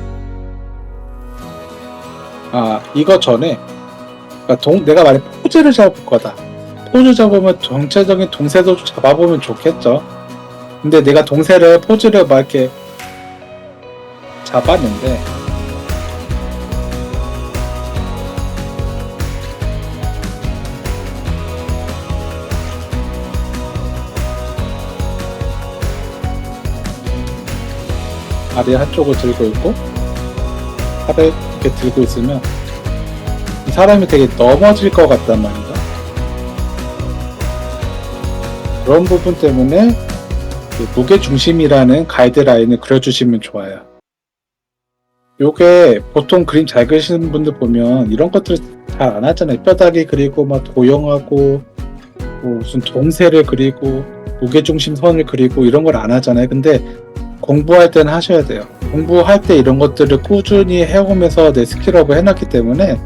이거 전에 내가 만약 포즈를 잡을 거다. 포즈 잡으면 전체적인 동세도 잡아보면 좋겠죠. 근데 내가 포즈를 막 이렇게 잡았는데 아래 한쪽을 들고 있고 팔을 이렇게 들고 있으면 이 사람이 되게 넘어질 것 같단 말이죠. 그런 부분 때문에 무게중심이라는 가이드라인을 그려주시면 좋아요. 요게 보통 그림 잘 그리시는 분들 보면 이런 것들 잘 안 하잖아요. 뼈다귀 그리고 막 도형하고 무슨 동세를 그리고 무게중심 선을 그리고 이런 걸 안 하잖아요. 근데 공부할 때는 하셔야 돼요. 공부할 때 이런 것들을 꾸준히 해오면서 내 스킬업을 해놨기 때문에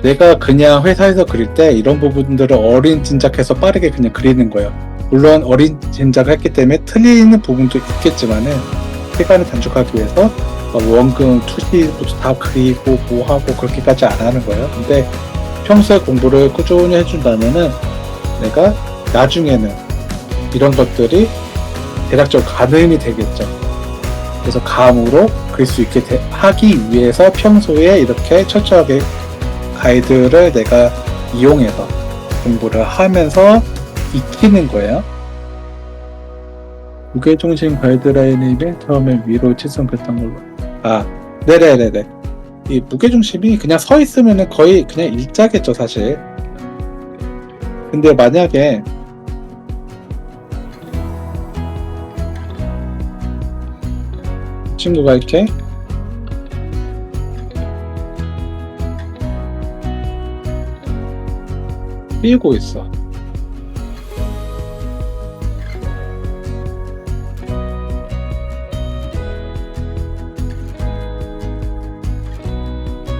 내가 그냥 회사에서 그릴 때 이런 부분들을 어림짐작해서 빠르게 그냥 그리는 거예요. 물론 어림짐작을 했기 때문에 틀리는 부분도 있겠지만은 시간을 단축하기 위해서 원금, 투시부터 다 그리고 뭐하고 그렇게까지 안 하는 거예요. 근데 평소에 공부를 꾸준히 해준다면은 내가 나중에는 이런 것들이 대략적으로 가늠이 되겠죠. 그래서 감으로 그릴 수 있게 하기 위해서 평소에 이렇게 철저하게 가이드를 내가 이용해서 공부를 하면서 익히는 거예요. 무게중심 가이드라인이 맨 처음에 위로 지정했던 걸로. 네네네네. 이 무게중심이 그냥 서 있으면은 거의 그냥 일자겠죠, 사실. 근데 만약에 친구가 이렇게 뛰고 있어.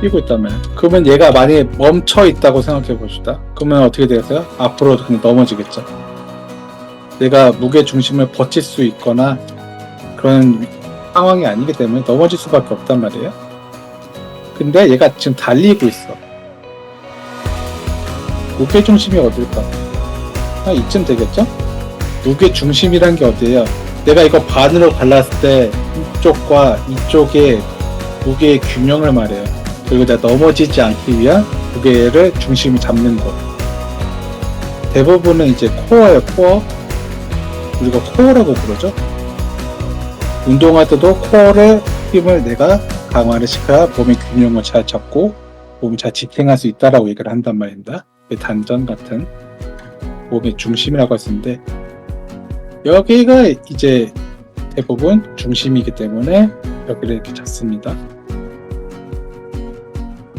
뛰고 있다면 그러면 얘가 만약에 멈춰 있다고 생각해 봅시다. 그러면 어떻게 되겠어요? 앞으로 그냥 넘어지겠죠. 내가 무게 중심을 버틸 수 있거나 그런 상황이 아니기 때문에 넘어질 수밖에 없단 말이에요. 근데 얘가 지금 달리고 있어. 무게 중심이 어딜까? 이쯤 되겠죠? 무게 중심이란 게 어디예요? 내가 이거 반으로 갈랐을 때 이쪽과 이쪽의 무게의 균형을 말해요. 그리고 내가 넘어지지 않기 위한 무게를 중심이 잡는 거. 대부분은 이제 코어예요, 코어. 우리가 코어라고 부르죠. 운동할 때도 코어를 힘을 내가 강화를 시켜야 몸의 균형을 잘 잡고 몸이 잘 지탱할 수 있다라고 얘기를 한단 말입니다. 단전 같은 몸의 중심이라고 할 수 있는데 여기가 이제 대부분 중심이기 때문에 여기를 이렇게 잡습니다.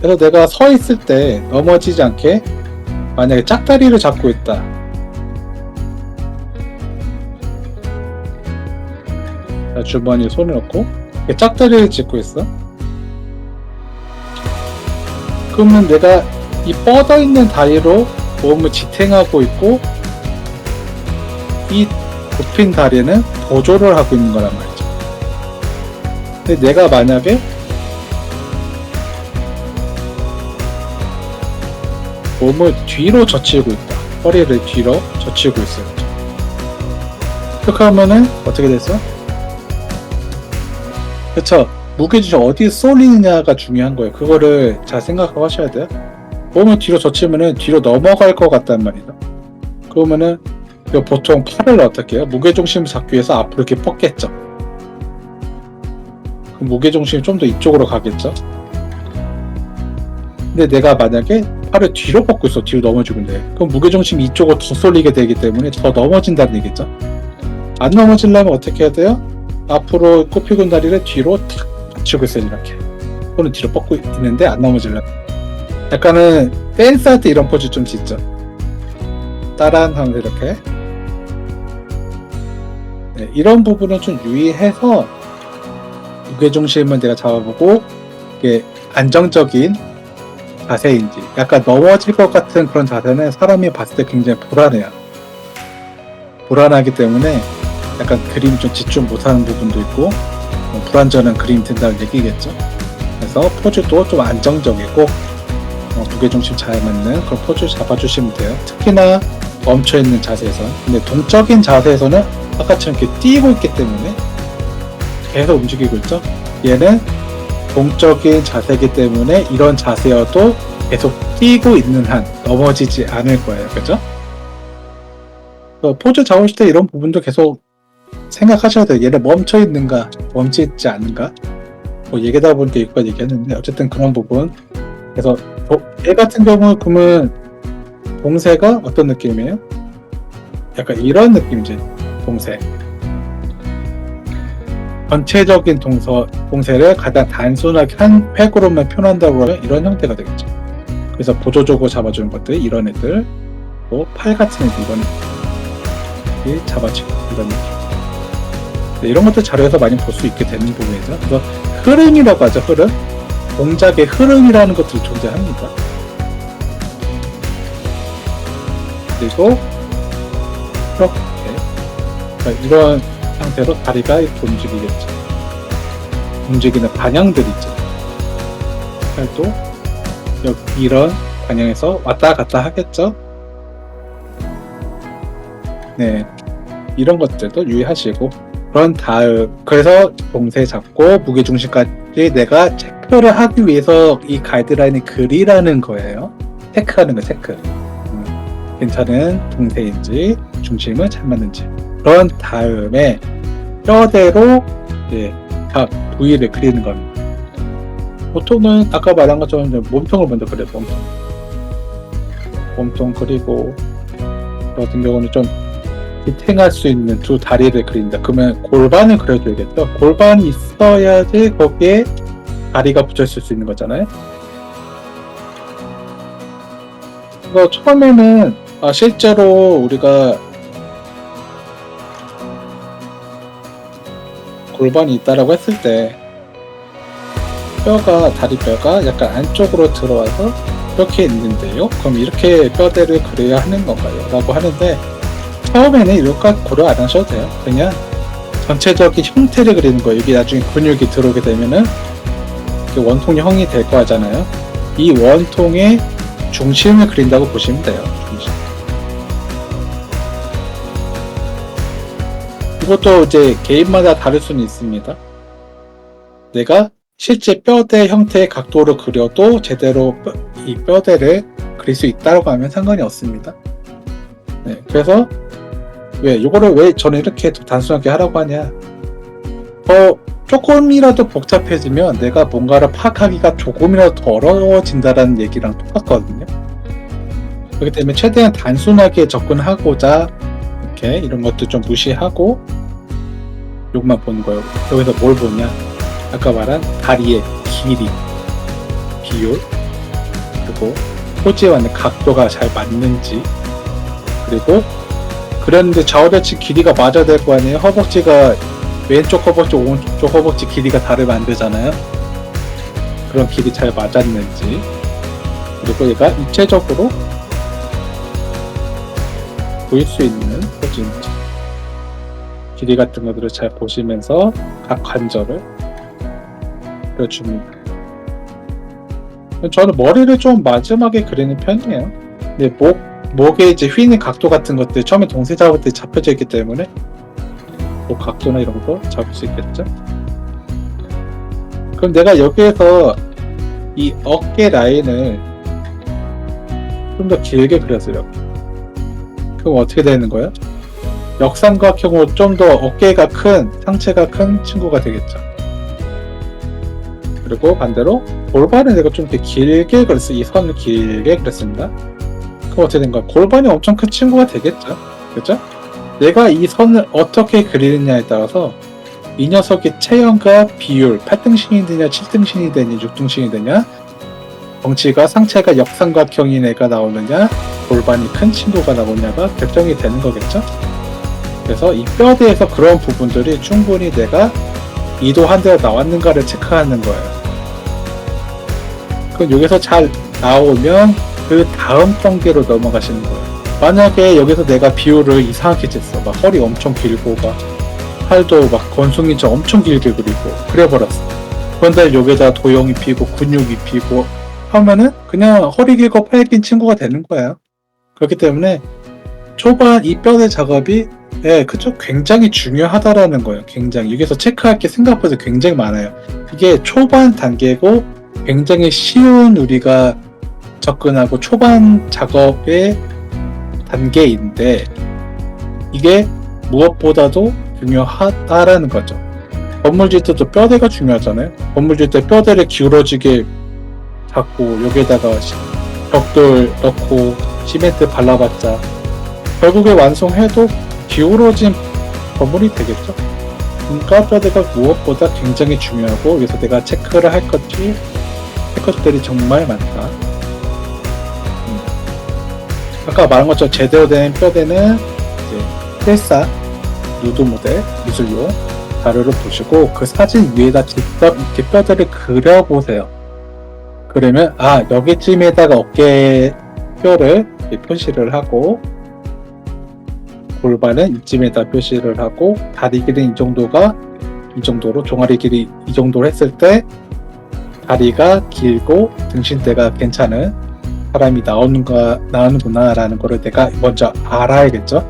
그래서 내가 서 있을 때 넘어지지 않게 만약에 짝다리를 잡고 있다. 주머니에 손을 넣고 짝다리를 짚고 있어. 그러면 내가 이 뻗어 있는 다리로 몸을 지탱하고 있고 이 굽힌 다리는 보조를 하고 있는 거란 말이죠. 근데 내가 만약에 몸을 뒤로 젖히고 있다. 허리를 뒤로 젖히고 있어요. 그렇게 하면은 어떻게 됐어? 그쵸. 무게중심 어디에 쏠리느냐가 중요한 거예요. 그거를 잘 생각하고 하셔야 돼요. 몸을 뒤로 젖히면은 뒤로 넘어갈 것 같단 말이죠. 그러면은 보통 팔을 어떻게 해요? 무게중심을 잡기 위해서 앞으로 이렇게 뻗겠죠. 그럼 무게중심이 좀 더 이쪽으로 가겠죠. 근데 내가 만약에 팔을 뒤로 뻗고 있어. 뒤로 넘어지고 있는데 그럼 무게중심이 이쪽으로 더 쏠리게 되기 때문에 더 넘어진다는 얘기죠. 안 넘어지려면 어떻게 해야 돼요? 앞으로 꼽히고 다리를 뒤로 탁 받치고 있어요. 이렇게 손을 뒤로 뻗고 있는데 안 넘어지려면 약간은 댄스할 때 이런 포즈 좀 짓죠. 따란 하면서 이렇게 네, 이런 부분은 좀 유의해서 무게중심은 내가 잡아보고 이게 안정적인 자세인지 약간 넘어질 것 같은 그런 자세는 사람이 봤을 때 굉장히 불안해요. 불안하기 때문에 약간 그림 좀 집중 못하는 부분도 있고 불안전한 그림 든다는 얘기겠죠. 그래서 포즈도 좀 안정적이고 무게중심 잘 맞는 그런 포즈 잡아주시면 돼요. 특히나 멈춰있는 자세에서. 근데 동적인 자세에서는 아까처럼 이렇게 뛰고 있기 때문에 계속 움직이고 있죠. 얘는 동적인 자세이기 때문에 이런 자세여도 계속 뛰고 있는 한 넘어지지 않을 거예요. 그죠? 포즈 잡으실 때 이런 부분도 계속 생각하셔야 돼요. 얘는 멈춰있는가 멈춰있지 않은가 얘기하다 보니까 여기까지 얘기했는데 어쨌든 그런 부분. 그래서 얘 같은 경우 그러면 봉쇄가 어떤 느낌이에요? 약간 이런 느낌이지. 봉쇄 전체적인 봉쇄를 가장 단순하게 한 획으로만 표현한다고 하면 이런 형태가 되겠죠. 그래서 보조적으로 잡아주는 것들 이런 애들 또 팔 같은 애들 이런 애들 잡아주고 이런 느낌. 네, 이런 것들 자료에서 많이 볼 수 있게 되는 부분이죠. 그래서 흐름이라고 하죠. 흐름. 동작의 흐름이라는 것들이 존재합니다. 그리고 이렇게 그러니까 이런 상태로 다리가 이렇게 움직이겠죠. 움직이는 방향들이 있죠. 팔도 여기 이런 방향에서 왔다 갔다 하겠죠. 네, 이런 것들도 유의하시고 그런 다음 그래서 봉쇄 잡고 무게중심까지 내가 체크를 하기 위해서 이 가이드라인을 그리라는 거예요. 체크하는 거 체크. 괜찮은 봉쇄인지 중심을 잘 맞는지. 그런 다음에 뼈대로 각 부위를 그리는 겁니다. 보통은 아까 말한 것처럼 몸통을 먼저 그려요. 몸통 그리고 같은 경우는 좀 디탱할 수 있는 두 다리를 그린다. 그러면 골반을 그려줘야겠죠. 골반이 있어야지 거기에 다리가 붙여있을 수 있는 거잖아요. 그래서 처음에는 실제로 우리가 골반이 있다라고 했을 때 다리뼈가 약간 안쪽으로 들어와서 이렇게 있는데요. 그럼 이렇게 뼈대를 그려야 하는 건가요? 라고 하는데 처음에는 이렇게 고려 안 하셔도 돼요. 그냥 전체적인 형태를 그리는 거예요. 여기 나중에 근육이 들어오게 되면은 원통형이 될 거 하잖아요. 이 원통의 중심을 그린다고 보시면 돼요. 중심. 이것도 이제 개인마다 다를 수는 있습니다. 내가 실제 뼈대 형태의 각도로 그려도 제대로 이 뼈대를 그릴 수 있다고 하면 상관이 없습니다. 네, 그래서 이거를 왜 저는 이렇게 단순하게 하라고 하냐? 조금이라도 복잡해지면 내가 뭔가를 파악하기가 조금이라도 더 어려워진다는 얘기랑 똑같거든요. 그렇기 때문에 최대한 단순하게 접근하고자 이렇게 이런 것도 좀 무시하고 요것만 보는 거예요. 여기서 뭘 보냐? 아까 말한 다리의 길이, 비율, 그리고 포즈에 맞는 각도가 잘 맞는지, 그리고 그랬는데 좌우대칭 길이가 맞아야 될 거 아니에요? 허벅지가 왼쪽 허벅지, 오른쪽 허벅지 길이가 다르면 안 되잖아요. 그런 길이 잘 맞았는지, 그리고 얘가 입체적으로 보일 수 있는 포즈인지, 길이 같은 것들을 잘 보시면서 각 관절을 그려줍니다. 저는 머리를 좀 마지막에 그리는 편이에요. 근데 목에 이제 휘는 각도 같은 것들 처음에 동생 잡을 때 잡혀져 있기 때문에 목 각도나 이런 거 잡을 수 있겠죠. 그럼 내가 여기에서 이 어깨 라인을 좀 더 길게 그렸어요. 그럼 어떻게 되는 거야? 역삼각형으로 좀 더 어깨가 큰, 상체가 큰 친구가 되겠죠. 그리고 반대로 골반을 내가 좀 이렇게 길게 그렸어요. 이 선을 길게 그렸습니다. 그럼 어떻게 된 거야? 골반이 엄청 큰 친구가 되겠죠. 그렇죠? 내가 이 선을 어떻게 그리느냐에 따라서 이 녀석의 체형과 비율, 8등신이 되냐, 7등신이 되냐, 6등신이 되냐, 덩치가 상체가 역삼각형인 애가 나오느냐, 골반이 큰 친구가 나오냐가 결정이 되는 거겠죠. 그래서 이 뼈대에서 그런 부분들이 충분히 내가 이도한 대로 나왔는가를 체크하는 거예요. 그럼 여기서 잘 나오면 그 다음 단계로 넘어가시는 거예요. 만약에 여기서 내가 비율을 이상하게 쟀어. 막 허리 엄청 길고 막 팔도 막 건숭이처럼 엄청 길게 그리고 그래버렸어. 그런데 여기다 도형 입히고 근육 입히고 하면은 그냥 허리 길고 팔 긴 친구가 되는 거예요. 그렇기 때문에 초반 이 뼈대 작업이 그쪽 굉장히 중요하다라는 거예요. 굉장히 여기서 체크할 게 생각보다 굉장히 많아요. 이게 초반 단계고 굉장히 쉬운 우리가 접근하고 초반 작업의 단계인데 이게 무엇보다도 중요하다라는 거죠. 건물 질 때도 뼈대가 중요하잖아요. 건물 질 때 뼈대를 기울어지게 잡고 여기에다가 벽돌 넣고 시멘트 발라봤자 결국에 완성해도 기울어진 건물이 되겠죠. 그러니까 뼈대가 무엇보다 굉장히 중요하고 그래서 내가 체크를 할 것들이 정말 많다. 아까 말한 것처럼 제대로 된 뼈대는 이제 필사 누드 모델 미술용 자료를 보시고 그 사진 위에다 직접 이렇게 뼈대를 그려보세요. 그러면 여기쯤에다가 어깨 뼈를 표시를 하고 골반은 이쯤에다 표시를 하고 다리 길이는 이 정도가 이 정도로 종아리 길이 이 정도로 했을 때 다리가 길고 등신대가 괜찮은 사람이 나오는구나 라는 거를 내가 먼저 알아야겠죠.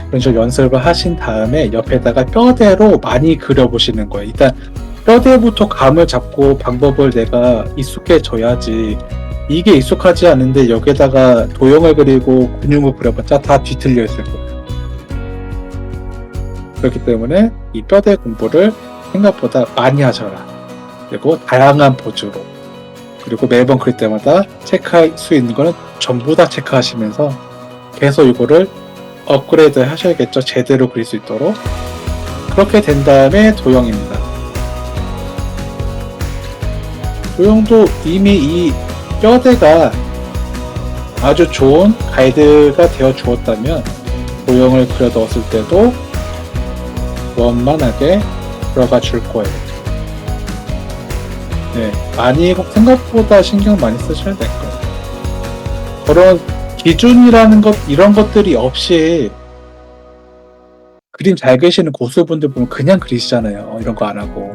그런 식으로 연습을 하신 다음에 옆에다가 뼈대로 많이 그려보시는 거예요. 일단 뼈대부터 감을 잡고 방법을 내가 익숙해져야지 이게 익숙하지 않은데 여기에다가 도형을 그리고 근육을 그려봤자 다 뒤틀려 있을 거예요. 그렇기 때문에 이 뼈대 공부를 생각보다 많이 하셔라. 그리고 다양한 포즈로 그리고 매번 그릴 때마다 체크할 수 있는 거는 전부 다 체크하시면서 계속 이거를 업그레이드 하셔야겠죠. 제대로 그릴 수 있도록. 그렇게 된 다음에 도형입니다. 도형도 이미 이 뼈대가 아주 좋은 가이드가 되어 주었다면 도형을 그려 넣었을 때도 원만하게 들어가 줄 거예요. 많이 생각보다 신경 많이 쓰셔야 될 거예요. 그런 기준이라는 것 이런 것들이 없이 그림 잘 그리시는 고수분들 보면 그냥 그리시잖아요. 이런 거 안 하고.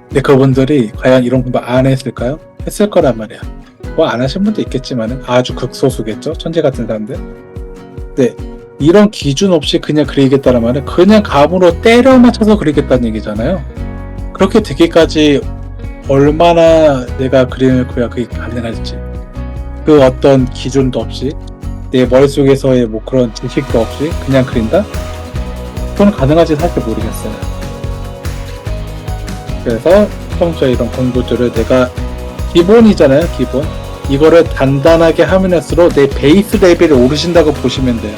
근데 그분들이 과연 이런 공부 안 했을까요? 했을 거란 말이야. 뭐 안 하신 분도 있겠지만 아주 극소수겠죠. 천재 같은 사람들. 네, 이런 기준 없이 그냥 그리겠다는 말은 그냥 감으로 때려 맞춰서 그리겠다는 얘기잖아요. 그렇게 되기까지 얼마나 내가 그림을 그려야 그게 가능할지 그 어떤 기준도 없이 내 머릿속에서의 뭐 그런 지식도 없이 그냥 그린다? 그건 가능할지 사실 모르겠어요. 그래서 평소에 이런 공부들을 내가 기본이잖아요. 기본 이거를 단단하게 하면 할수록 내 베이스 레벨이 오르신다고 보시면 돼요.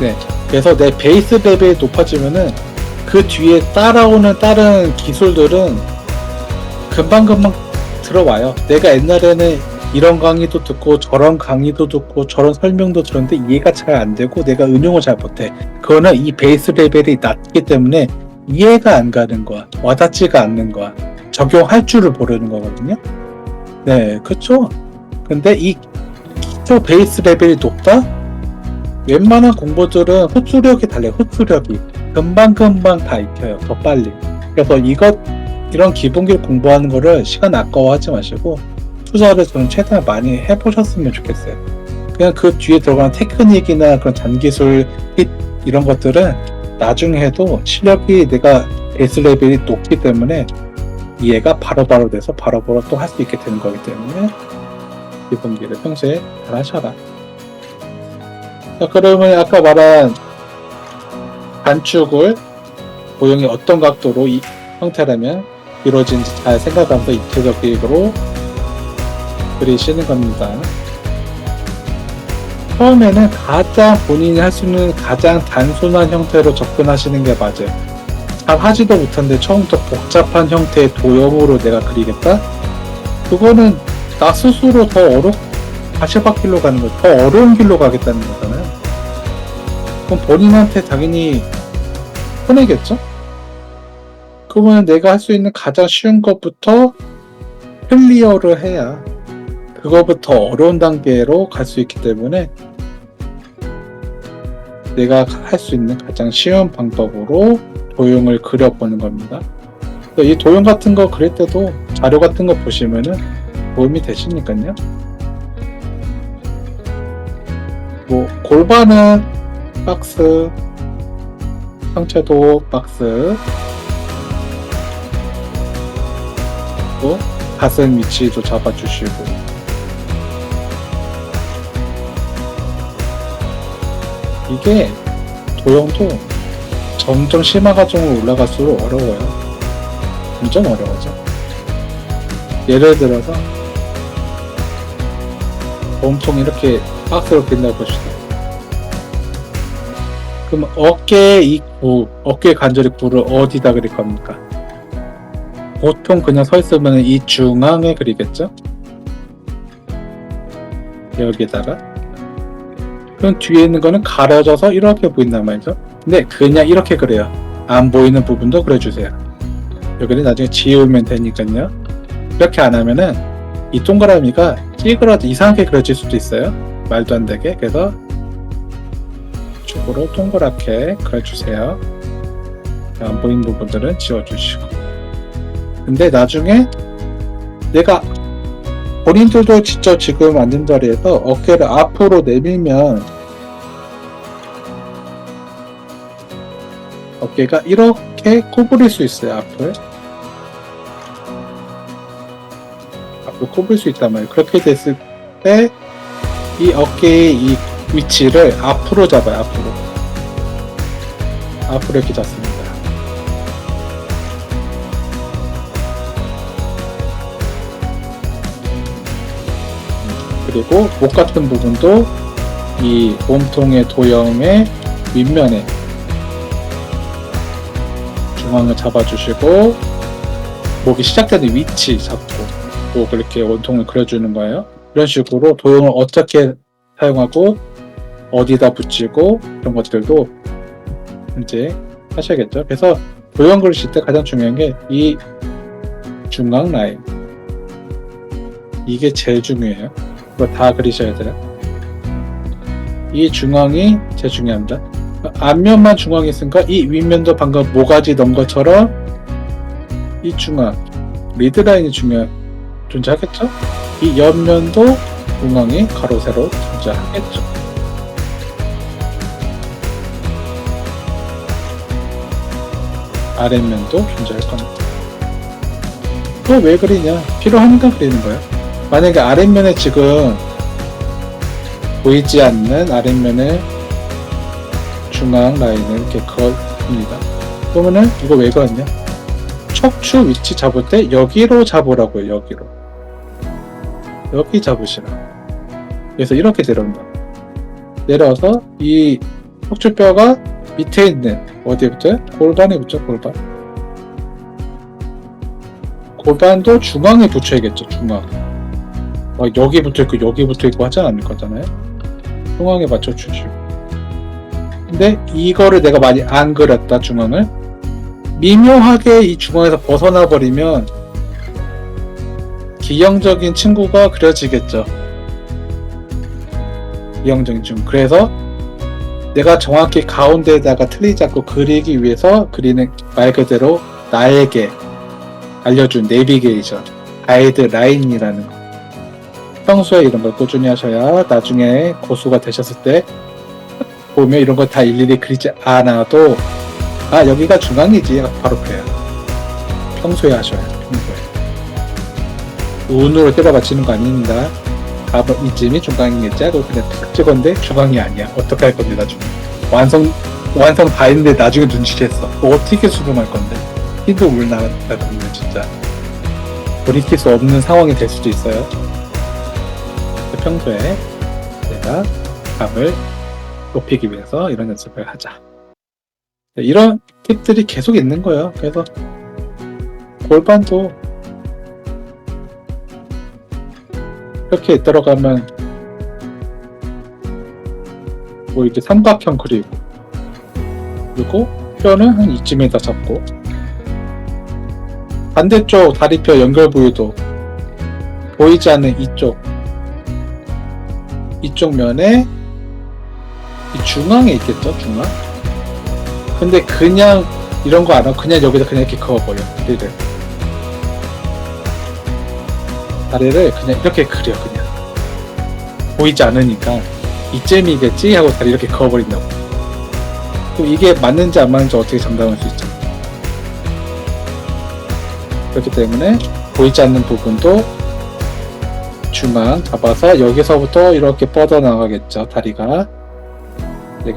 네, 그래서 내 베이스 레벨이 높아지면은 그 뒤에 따라오는 다른 기술들은 금방금방 들어와요. 내가 옛날에는 이런 강의도 듣고 저런 강의도 듣고 저런 설명도 들었는데 이해가 잘 안 되고 내가 응용을 잘 못해. 그거는 이 베이스 레벨이 낮기 때문에 이해가 안 가는 거야. 와닿지가 않는 거야. 적용할 줄을 모르는 거거든요. 네, 그렇죠. 근데 이 기초 베이스 레벨이 높다? 웬만한 공부들은 흡수력이 달라요. 흡수력이. 금방금방 다 익혀요. 더 빨리. 그래서 이런 기본기 공부하는 거를 시간 아까워하지 마시고 투자를 저는 최대한 많이 해보셨으면 좋겠어요. 그냥 그 뒤에 들어가는 테크닉이나 그런 잔기술 팁 이런 것들은 나중에 해도 실력이 내가 베이스 레벨이 높기 때문에 이해가 바로바로 돼서 바로바로 또 할 수 있게 되는 거기 때문에 기본기를 평소에 잘 하셔라. 자, 그러면 아까 말한 단축을 도형이 어떤 각도로 이 형태라면 이루어진지 잘 생각하면서 입체적으로 그리시는 겁니다. 처음에는 가장 본인이 할 수 있는 가장 단순한 형태로 접근하시는 게 맞아요. 잘 하지도 못한데 처음부터 복잡한 형태의 도형으로 내가 그리겠다? 그거는 나 스스로 더 가시밭 길로 가는 거예요. 더 어려운 길로 가겠다는 거잖아요. 그럼 본인한테 당연히 손해겠죠? 그러면 내가 할 수 있는 가장 쉬운 것부터 클리어를 해야 그거부터 어려운 단계로 갈 수 있기 때문에 내가 할 수 있는 가장 쉬운 방법으로 도형을 그려보는 겁니다. 이 도형 같은 거 그릴 때도 자료 같은 거 보시면은 도움이 되시니까요. 뭐 골반은 박스, 상체도 박스, 또 가슴 위치도 잡아주시고, 이게 도형도 점점 심화 과정으로 올라갈수록 어려워요. 점점 어려워져. 예를 들어서 몸통 이렇게 박스로 그린다고 봅시다. 그럼 어깨의 어깨 관절의 구를 어디다 그릴 겁니까? 보통 그냥 서 있으면 이 중앙에 그리겠죠? 여기다가. 그럼 뒤에 있는 거는 가려져서 이렇게 보인단 말이죠. 근데 그냥 이렇게 그려요. 안 보이는 부분도 그려주세요. 여기는 나중에 지우면 되니까요. 이렇게 안 하면은 이 동그라미가 찌그러져 이상하게 그려질 수도 있어요. 말도 안 되게. 그래서 쪽으로 동그랗게 그려주세요. 안 보이는 부분들은 지워주시고. 근데 나중에 내가 본인들도 직접 지금 앉은 자리에서 어깨를 앞으로 내밀면 어깨가 이렇게 구부릴 수 있어요. 앞을 구부릴 수 있단 말이에요. 그렇게 됐을 때 이 어깨의 이 위치를 앞으로 잡아요. 앞으로 이렇게 잡습니다. 그리고 목 같은 부분도 이 몸통의 도형의 윗면에 중앙을 잡아주시고 목이 시작되는 위치 잡고 또 그렇게 원통을 그려주는 거예요. 이런 식으로 도형을 어떻게 사용하고 어디다 붙이고 이런 것들도 이제 하셔야겠죠. 그래서 도형 그리실 때 가장 중요한 게 이 중앙 라인, 이게 제일 중요해요. 이거 다 그리셔야 돼요. 이 중앙이 제일 중요합니다. 앞면만 중앙이 있으니까 이 윗면도 방금 모가지 넣은 것처럼 이 중앙 리드라인이 존재하겠죠? 이 옆면도 중앙이 가로 세로 존재하겠죠. 아랫면도 존재할 겁니다. 그거 왜 그리냐? 필요하니까 그리는 거예요. 만약에 아랫면에 지금 보이지 않는 아랫면에 중앙 라인을 이렇게 그어줍니다. 그러면은 이거 왜 그었냐? 척추 위치 잡을 때 여기로 잡으라고요. 여기 잡으시라. 그래서 이렇게 내려온다. 내려와서 이 척추뼈가 밑에 있는 어디에 붙어요? 골반에 붙죠. 골반도 중앙에 붙여야겠죠. 중앙. 여기 붙어있고 여기 붙어있고 하지 않을 거잖아요. 중앙에 맞춰주시고. 근데 이거를 내가 많이 안 그렸다. 중앙을 미묘하게 이 중앙에서 벗어나 버리면 기형적인 친구가 그려지겠죠. 기형적인 친구. 그래서 내가 정확히 가운데에다가 틀리지 않고 그리기 위해서 그리는 말 그대로 나에게 알려준 내비게이션, 가이드라인이라는 거. 평소에 이런 걸 꾸준히 하셔야 나중에 고수가 되셨을 때 보면 이런 거 다 일일이 그리지 않아도 아 여기가 중앙이지 바로 그래요. 평소에 하셔야 돼요. 평소에 운으로 때려봐 치는 거 아닙니다. 답은 이쯤이 중앙이겠지 하고 그냥 탁 찍었는데 중앙이 아니야. 어떻게 할 건데 나중에 완성 다 했는데 나중에 눈치챘어. 어떻게 수긍할 건데 힌트 올라가면 진짜 돌이킬 수 없는 상황이 될 수도 있어요. 평소에 내가 감을 높이기 위해서 이런 연습을 하자. 이런 팁들이 계속 있는 거예요. 그래서 골반도 이렇게 들어가면 뭐 이렇게 삼각형 그리고 뼈는 한 이쯤에다 잡고 반대쪽 다리뼈 연결 부위도 보이지 않는 이쪽 면에 이 중앙에 있겠죠, 중앙. 근데 그냥 이런 거 안 하고 그냥 여기다 그냥 이렇게 그어버려. 다리를 그냥 이렇게 그려. 그냥 보이지 않으니까 이쯤이겠지 하고 다리 이렇게 그어버린다고. 그럼 이게 맞는지 안 맞는지 어떻게 장담할 수 있죠? 그렇기 때문에 보이지 않는 부분도 중앙 잡아서 여기서부터 이렇게 뻗어나가겠죠. 다리가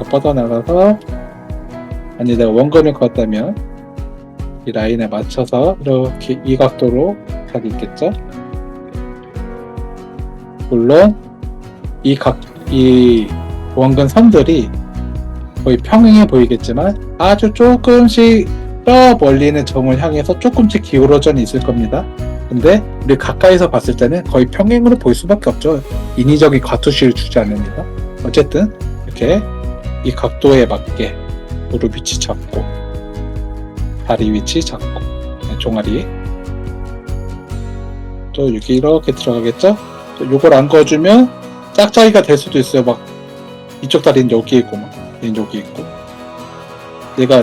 뻗어나가서 아니 내가 원근을 그었다면 이 라인에 맞춰서 이렇게 이 각도로 딱 있겠죠. 물론 이 원근 선들이 거의 평행해 보이겠지만 아주 조금씩 저 멀리는 정을 향해서 조금씩 기울어져 있을 겁니다. 근데 우리 가까이서 봤을 때는 거의 평행으로 보일 수밖에 없죠. 인위적인 과투시를 주지 않습니다. 어쨌든 이렇게 이 각도에 맞게 무릎 위치 잡고 다리 위치 잡고 종아리 또 여기 이렇게 들어가겠죠. 또 요걸 안 그어주면 짝짝이가 될 수도 있어요. 막 이쪽 다리는 여기 있고 막 얘는 여기 있고 얘가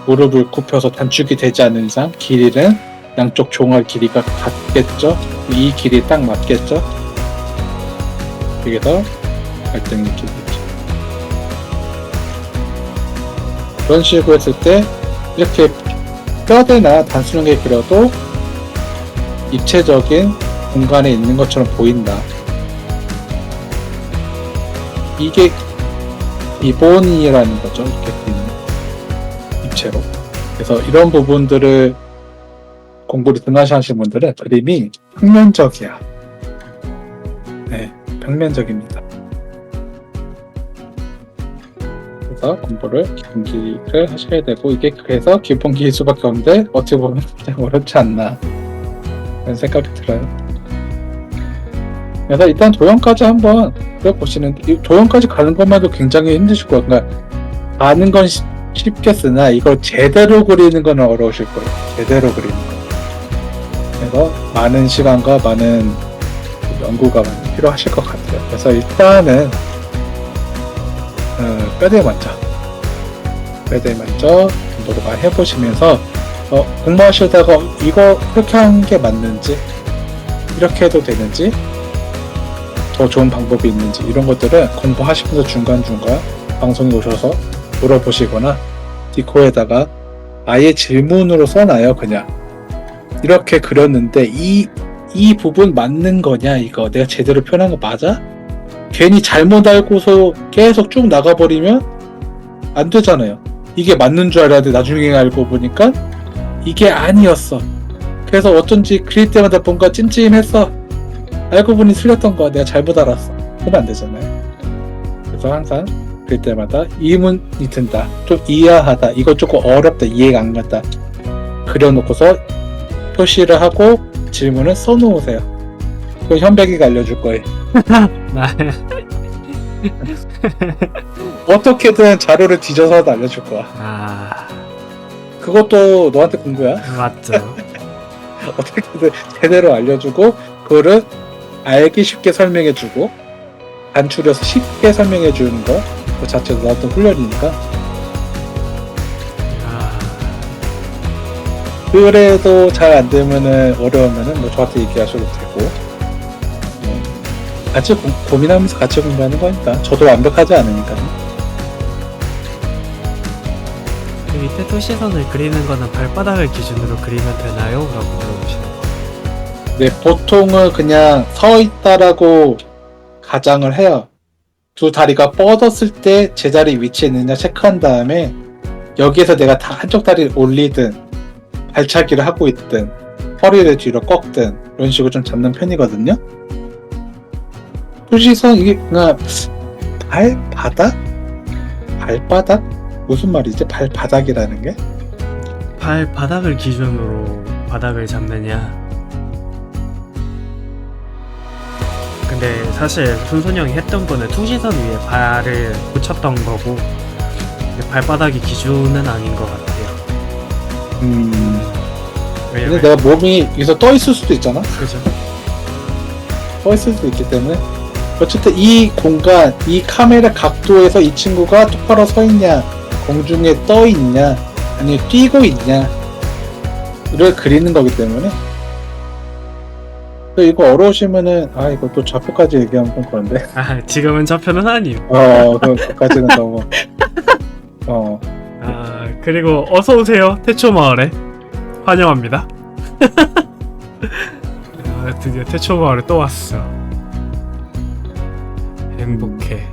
무릎을 굽혀서 단축이 되지 않는 이상 길이는 양쪽 종아리 길이가 같겠죠. 이 길이 딱 맞겠죠. 여기서 갈등이 있겠죠. 그런 식으로 했을 때 이렇게 뼈대나 단순하게 그려도 입체적인 공간에 있는 것처럼 보인다. 이게 기본이라는 거죠. 이렇게 그리는 입체로. 그래서 이런 부분들을 공부를 등하시는 분들은 그림이 평면적이야. 네, 평면적입니다. 그래서 공부를 기본기를 하셔야 되고 이게 그래서 기본기일 수밖에 없는데 어떻게 보면 그냥 어렵지 않나 그런 생각이 들어요. 그래서 일단 도형까지 한번 그려보시는데 도형까지 가는 것만도 굉장히 힘드실 거예요. 그러니까 가는 건 쉽겠으나 이걸 제대로 그리는 건 어려우실 거예요. 제대로 그리는 거. 그래서 많은 시간과 많은 연구가 많이 필요하실 것 같아요. 그래서 일단은 뼈대 먼저 공부를 많이 해보시면서 공부하시다가 이거 이렇게 하는 게 맞는지 이렇게 해도 되는지 더 좋은 방법이 있는지 이런 것들은 공부하시면서 중간중간 방송에 오셔서 물어보시거나 디코에다가 아예 질문으로 써놔요. 그냥 이렇게 그렸는데 이 부분 맞는 거냐, 이거 내가 제대로 표현한 거 맞아? 괜히 잘못 알고서 계속 쭉 나가버리면 안 되잖아요. 이게 맞는 줄 알았는데 나중에 알고 보니까 이게 아니었어. 그래서 어쩐지 그릴 때마다 뭔가 찜찜했어. 알고 보니 틀렸던 거야. 내가 잘못 알았어. 그러면 안 되잖아요. 그래서 항상 그릴 때마다 이문이 든다. 좀 이해하다. 이거 조금 어렵다. 이해가 안 간다. 그려놓고서 표시를 하고 질문을 써놓으세요. 그거 현백이가 알려줄 거예요. 어떻게든 자료를 뒤져서도 알려줄 거야. 그것도 너한테 공부야. 맞죠. 어떻게든 제대로 알려주고 그거를 알기 쉽게 설명해주고 단추려서 쉽게 설명해주는 거 그 자체도 나왔던 훈련이니까. 그래도 잘 안되면은 어려우면은 뭐 저한테 얘기하셔도 되고 같이 고민하면서 같이 공부하는 거니까 저도 완벽하지 않으니까요. 밑에 토시선을 그리는 거는 발바닥을 기준으로 그리면 되나요? 라고 물어보시는 거. 네, 보통은 그냥 서 있다라고 가정을 해요. 두 다리가 뻗었을 때 제자리 위치에 있느냐 체크한 다음에 여기에서 내가 다 한쪽 다리를 올리든 발차기를 하고 있든 허리를 뒤로 꺾든 이런 식으로 좀 잡는 편이거든요. 토시선 이게 그냥 발바닥? 발바닥? 무슨 말이지? 발바닥이라는 게? 발바닥을 기준으로 바닥을 잡느냐. 근데 사실 순순형이 했던 거는 투시선 위에 발을 붙였던 거고 발바닥이 기준은 아닌 것 같아요. 근데 왜냐면 내가 몸이 여기서 떠 있을 수도 있잖아? 그죠? 떠 있을 수도 있기 때문에 어쨌든 이 공간, 이 카메라 각도에서 이 친구가 똑바로 서 있냐, 공중에 떠 있냐, 아니면 뛰고 있냐, 를 그리는 거기 때문에. 이거 어려우시면은, 이거 또 좌표까지 얘기하면 좀 그런데. 아 지금은 좌표는 아님. 그까지는 너무. 아 그리고 어서 오세요 태초 마을에 환영합니다. 드디어 태초 마을에 또 왔어. 행복해.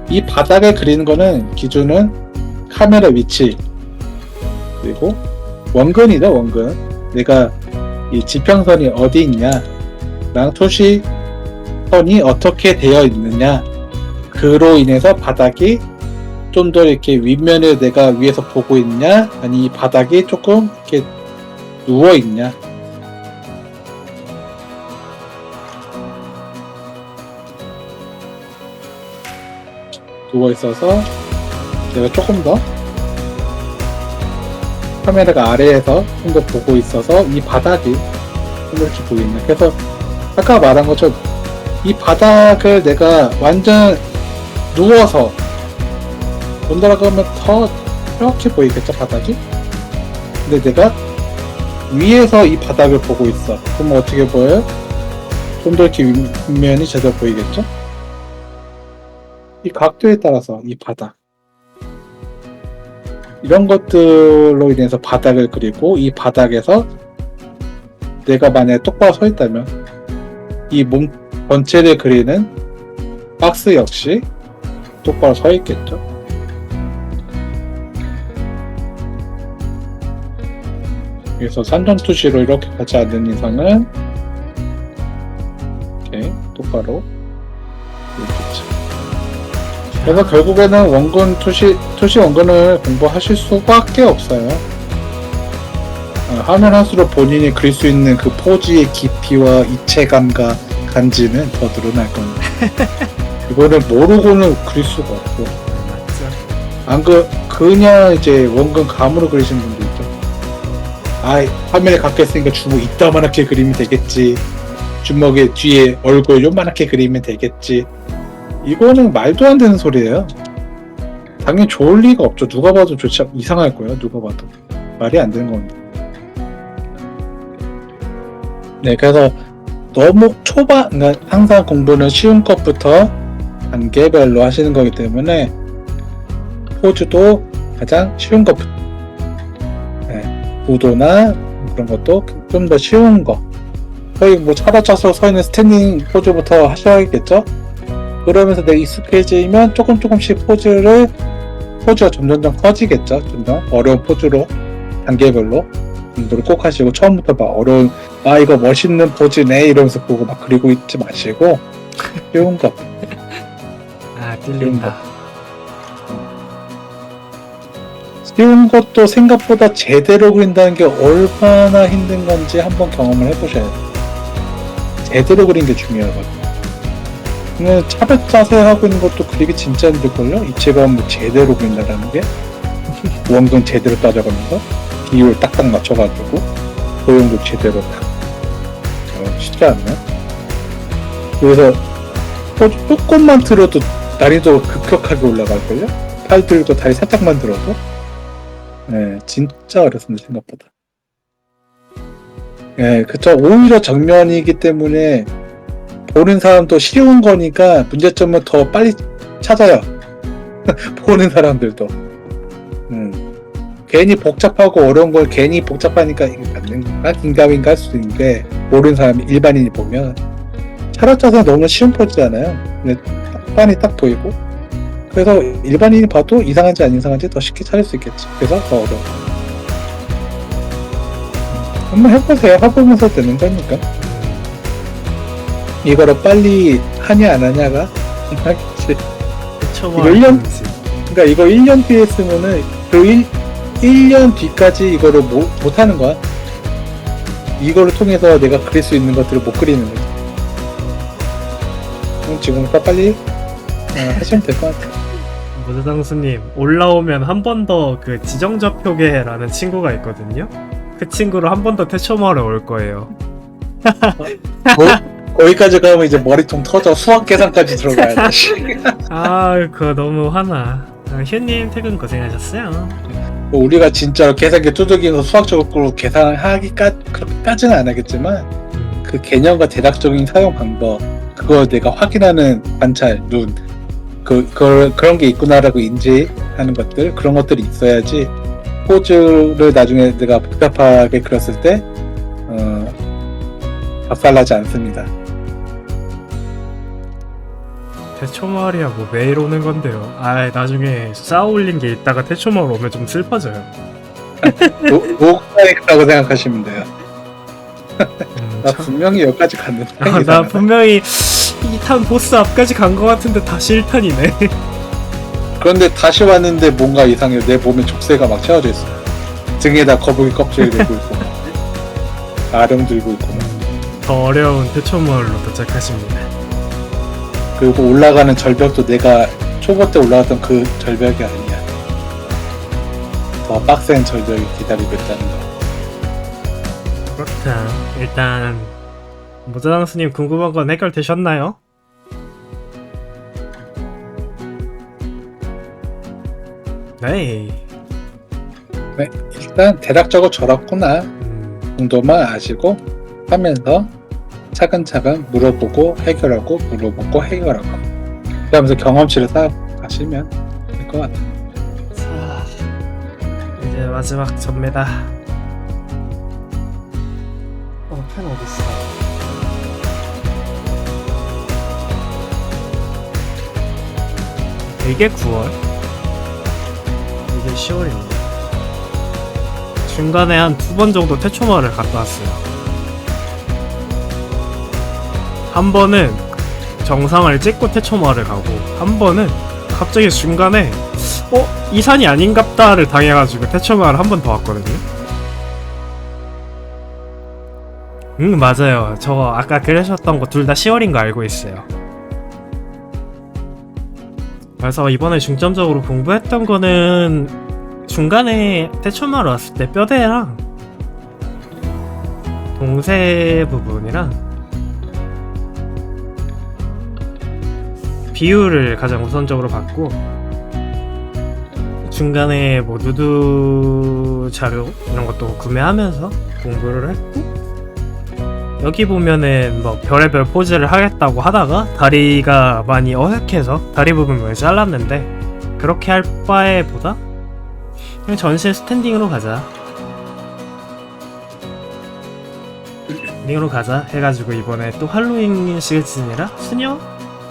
이 바닥에 그리는 거는 기준은 카메라 위치, 그리고 원근이죠, 원근. 내가 이 지평선이 어디 있냐, 랑 토시선이 어떻게 되어 있느냐, 그로 인해서 바닥이 좀 더 이렇게 윗면에 내가 위에서 보고 있냐, 아니 이 바닥이 조금 이렇게 누워 있냐. 누워 있어서 제가 조금 더 카메라가 아래에서 좀 더 보고 있어서 이 바닥이 좀 이렇게 보이네. 그래서 아까 말한 것처럼 이 바닥을 내가 완전 누워서 본다라고 하면 더 이렇게 보이겠죠, 바닥이? 근데 내가 위에서 이 바닥을 보고 있어. 그러면 어떻게 보여요? 좀 더 이렇게 윗면이 제대로 보이겠죠? 이 각도에 따라서 이 바닥, 이런 것들로 인해서 바닥을 그리고, 이 바닥에서 내가 만약에 똑바로 서 있다면 이 몸 전체를 그리는 박스 역시 똑바로 서 있겠죠. 그래서 산전투시로 이렇게 가지 않는 이상은 이렇게 똑바로 있겠죠. 그래서 결국에는 원근 투시 원근을 공부하실 수밖에 없어요. 하면 할수록 본인이 그릴 수 있는 그 포즈의 깊이와 입체감과 간지는 더 늘어날 겁니다. 이거는 모르고는 그릴 수가 없고. 맞죠. 그냥 이제 원근 감으로 그리시는 분도 있죠. 화면에 갖고 있으니까 주먹 이따만하게 그리면 되겠지. 주먹의 뒤에 얼굴 요만하게 그리면 되겠지. 이거는 말도 안 되는 소리예요. 당연히 좋을 리가 없죠. 누가 봐도 좋지, 이상할 거예요. 누가 봐도 말이 안 되는 겁니다. 네, 그래서 너무 그러니까 항상 공부는 쉬운 것부터 단계별로 하시는 거기 때문에 포즈도 가장 쉬운 것부터, 구도나 그런 것도 좀 더 쉬운 거, 거의 뭐 차라차서 서 있는 스탠딩 포즈부터 하셔야겠죠. 그러면서 내가 익숙해지면 조금씩 포즈가 점점 커지겠죠. 좀 더 어려운 포즈로 단계별로 공부를 꼭 하시고, 처음부터 막 어려운 이거 멋있는 포즈네 이러면서 보고 막 그리고 있지 마시고 쉬운 거. 찔린다. 쉬운 것도 생각보다 제대로 그린다는 게 얼마나 힘든 건지 한번 경험을 해보셔야 돼요. 제대로 그린 게 중요하거든요. 그냥 차별 자세 하고 있는 것도 그리기 진짜 힘들걸요? 입체감 제대로 그린다는 게. 원근 제대로 따져가면서 비율 딱딱 맞춰가지고 도형도 제대로 딱. 쉽지 않나요? 그래서 조금만 들어도 다리도 급격하게 올라갈걸요? 팔 들고 다리 살짝만 들어도. 네, 진짜 어렵습니다, 생각보다. 네, 그쵸. 오히려 정면이기 때문에 보는 사람도 쉬운 거니까 문제점은 더 빨리 찾아요. 보는 사람들도. 괜히 복잡하고 어려운 걸 괜히 복잡하니까 이게 맞는가 긴가민가 할 수도 있는데 모르는 사람이 일반인이 보면 차라짜서 너무 쉬운 포즈잖아요. 근데 판이 딱 보이고 그래서 일반인이 봐도 이상한지 안 이상한지 더 쉽게 찾을 수 있겠지. 그래서 더 어려워. 한번 해보세요. 해보면서 되는 거니까. 이거를 빨리 하냐 안 하냐가 하겠지. 대처마 이거 1년 그러니까 이거 1년 뒤에 쓰면은 그 1년 뒤까지 이거를 못 하는 거야. 이거를 통해서 내가 그릴 수 있는 것들을 못 그리는 거지. 그럼 지금부터 빨리 하시면 될 것 같아. 모자장수님 올라오면 한 번 더 그 지정좌표계라는 친구가 있거든요. 그 친구로 한 번 더 태초마을에 올 거예요. 거기까지 가면 이제 머리통 터져 수학 계산까지 들어가야 돼. 아 그거 너무 화나. 휴님 퇴근 고생하셨어요. 우리가 진짜 계산기 두들기면서 수학적으로 그렇게까지는 안 하겠지만 그 개념과 대략적인 사용 방법 그거 내가 확인하는 관찰 눈 그런 게 있구나라고 인지하는 것들 그런 것들이 있어야지 포즈를 나중에 내가 복잡하게 그렸을 때 박살나지 않습니다. 태초마을이야 뭐 매일 오는 건데요. 아 나중에 쌓아올린 게 있다가 태초마을 오면 좀 슬퍼져요. 녹화에 있다고 생각하시면 돼요. 나 분명히 여기까지 갔는데 나 분명히 2탄 보스 앞까지 간 거 같은데 다시 1탄이네. 그런데 다시 왔는데 뭔가 이상해요. 내 몸에 족쇄가 막 채워져 있어. 등에다 거북이 껍질 들고 있고 아령 들고 있고 더 어려운 태초마을로 도착하십니다. 그리고 올라가는 절벽도 내가 초보 때 올라갔던 그 절벽이 아니야. 더 빡센 절벽이 기다리고 있다는 거. 그렇다. 일단 모자장수님 궁금한 건 해결되셨나요? 네. 네, 일단 대략적으로 저렇구나 정도만 아시고 하면서 차근차근 물어보고 해결하고 물어보고 해결하고 그러면서 경험치를 쌓아가시면 될 것 같아요. 자, 이제 마지막 접니다. 펜 어딨어? 이게 9월, 이게 10월입니다. 중간에 한 2번 정도 태초마을을 갔다 왔어요. 한 번은 정상을 찍고 태초마을을 가고, 한 번은 갑자기 중간에 이 산이 아닌갑다를 당해가지고 태초마을 한 번 더 왔거든요. 맞아요. 저 아까 그러셨던 거 둘 다 10월인 거 알고 있어요. 그래서 이번에 중점적으로 공부했던 거는 중간에 태초마을 왔을 때 뼈대랑 동세 부분이랑 비율을 가장 우선적으로 봤고 중간에 뭐 누드 자료 이런 것도 구매하면서 공부를 했고 여기 보면은 뭐 별의별 포즈를 하겠다고 하다가 다리가 많이 어색해서 다리 부분을 잘랐는데 그렇게 할 바에보다 그냥 전신 스탠딩으로 가자 스탠딩으로 가자 해가지고 이번에 또 할로윈 시즌이라 수녀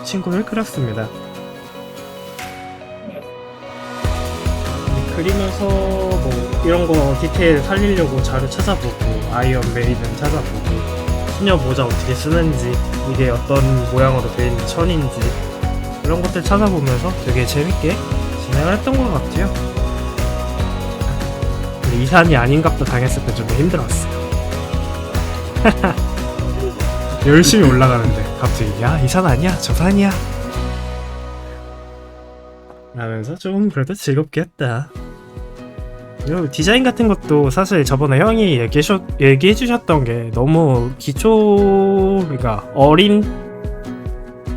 친구를 그렸습니다. 그리면서 뭐 이런 거 디테일 살리려고 자료 찾아보고 아이언 메이든 찾아보고 수녀 모자 어떻게 쓰는지 이게 어떤 모양으로 되어 있는 천인지 이런 것들 찾아보면서 되게 재밌게 진행을 했던 것 같아요. 근데 이 산이 아닌갑도 당했을 때 좀 힘들었어요. 열심히 올라가는데 갑자기 야 이 산 아니야 저 산이야 라면서 좀 그래도 즐겁게 했다. 그리고 디자인 같은 것도 사실 저번에 형이 얘기해주셨던 게 너무 그러니까 어린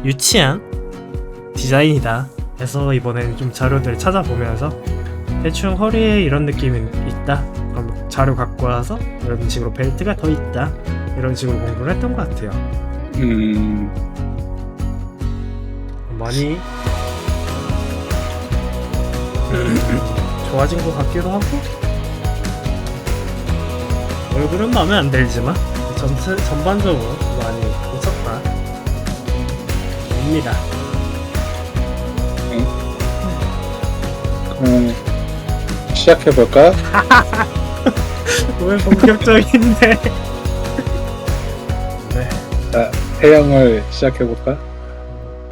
유치한 디자인이다 해서 이번엔 좀 자료들 찾아보면서 대충 허리에 이런 느낌이 있다 그럼 자료 갖고 와서 이런 식으로 벨트가 더 있다 이런 식으로 공부를 했던 것 같아요. 많이 좋아진 것 같기도 하고 얼굴은 마음에 안 들지만 전반적으로 많이 고쳤다 입니다. 그럼 시작해볼까? 왜 본격적인데? 네, 자, 태형을 시작해볼까?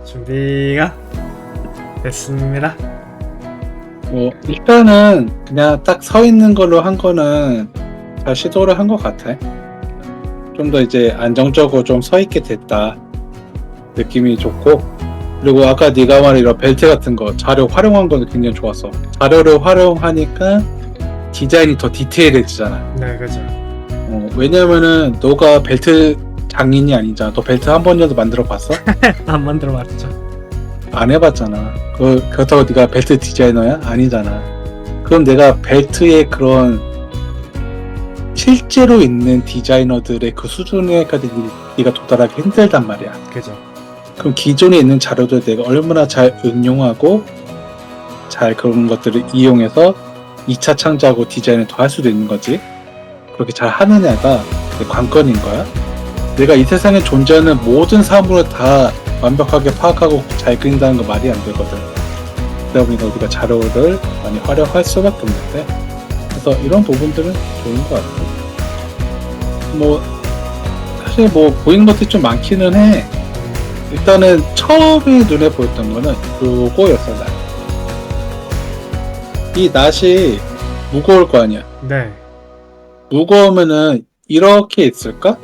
준비가 됐습니다. 뭐 일단은 그냥 딱 서 있는 걸로 한 거는 잘 시도를 한 것 같아. 좀 더 이제 안정적으로 좀 서 있게 됐다 느낌이 좋고, 그리고 아까 네가 말한 이런 벨트 같은 거 자료 활용한 건 굉장히 좋았어. 자료를 활용하니까 디자인이 더 디테일해지잖아. 네, 그죠. 왜냐면은 너가 벨트 장인이 아니잖아. 너 벨트 한 번이라도 만들어 봤어? 안 만들어봤죠. 안 해봤잖아. 그렇다고 네가 벨트 디자이너야? 아니잖아. 그럼 내가 벨트의 그런 실제로 있는 디자이너들의 그 수준에까지 네가 도달하기 힘들단 말이야. 그죠. 그럼 기존에 있는 자료들 내가 얼마나 잘 응용하고 잘 그런 것들을 이용해서 2차 창작하고 디자인을 더 할 수도 있는 거지. 그렇게 잘 하느냐가 내 관건인 거야. 내가 이 세상에 존재하는 모든 사물을 다 완벽하게 파악하고 잘 그린다는 거 말이 안 되거든. 그러다 보니까 우리가 자료를 많이 활용할 수밖에 없는데, 그래서 이런 부분들은 좋은 것 같아. 뭐 사실 뭐 보이는 것들이 좀 많기는 해. 일단은 처음에 눈에 보였던 거는 요거였어. 이 낫이 무거울 거 아니야. 네. 무거우면은 이렇게 있을까?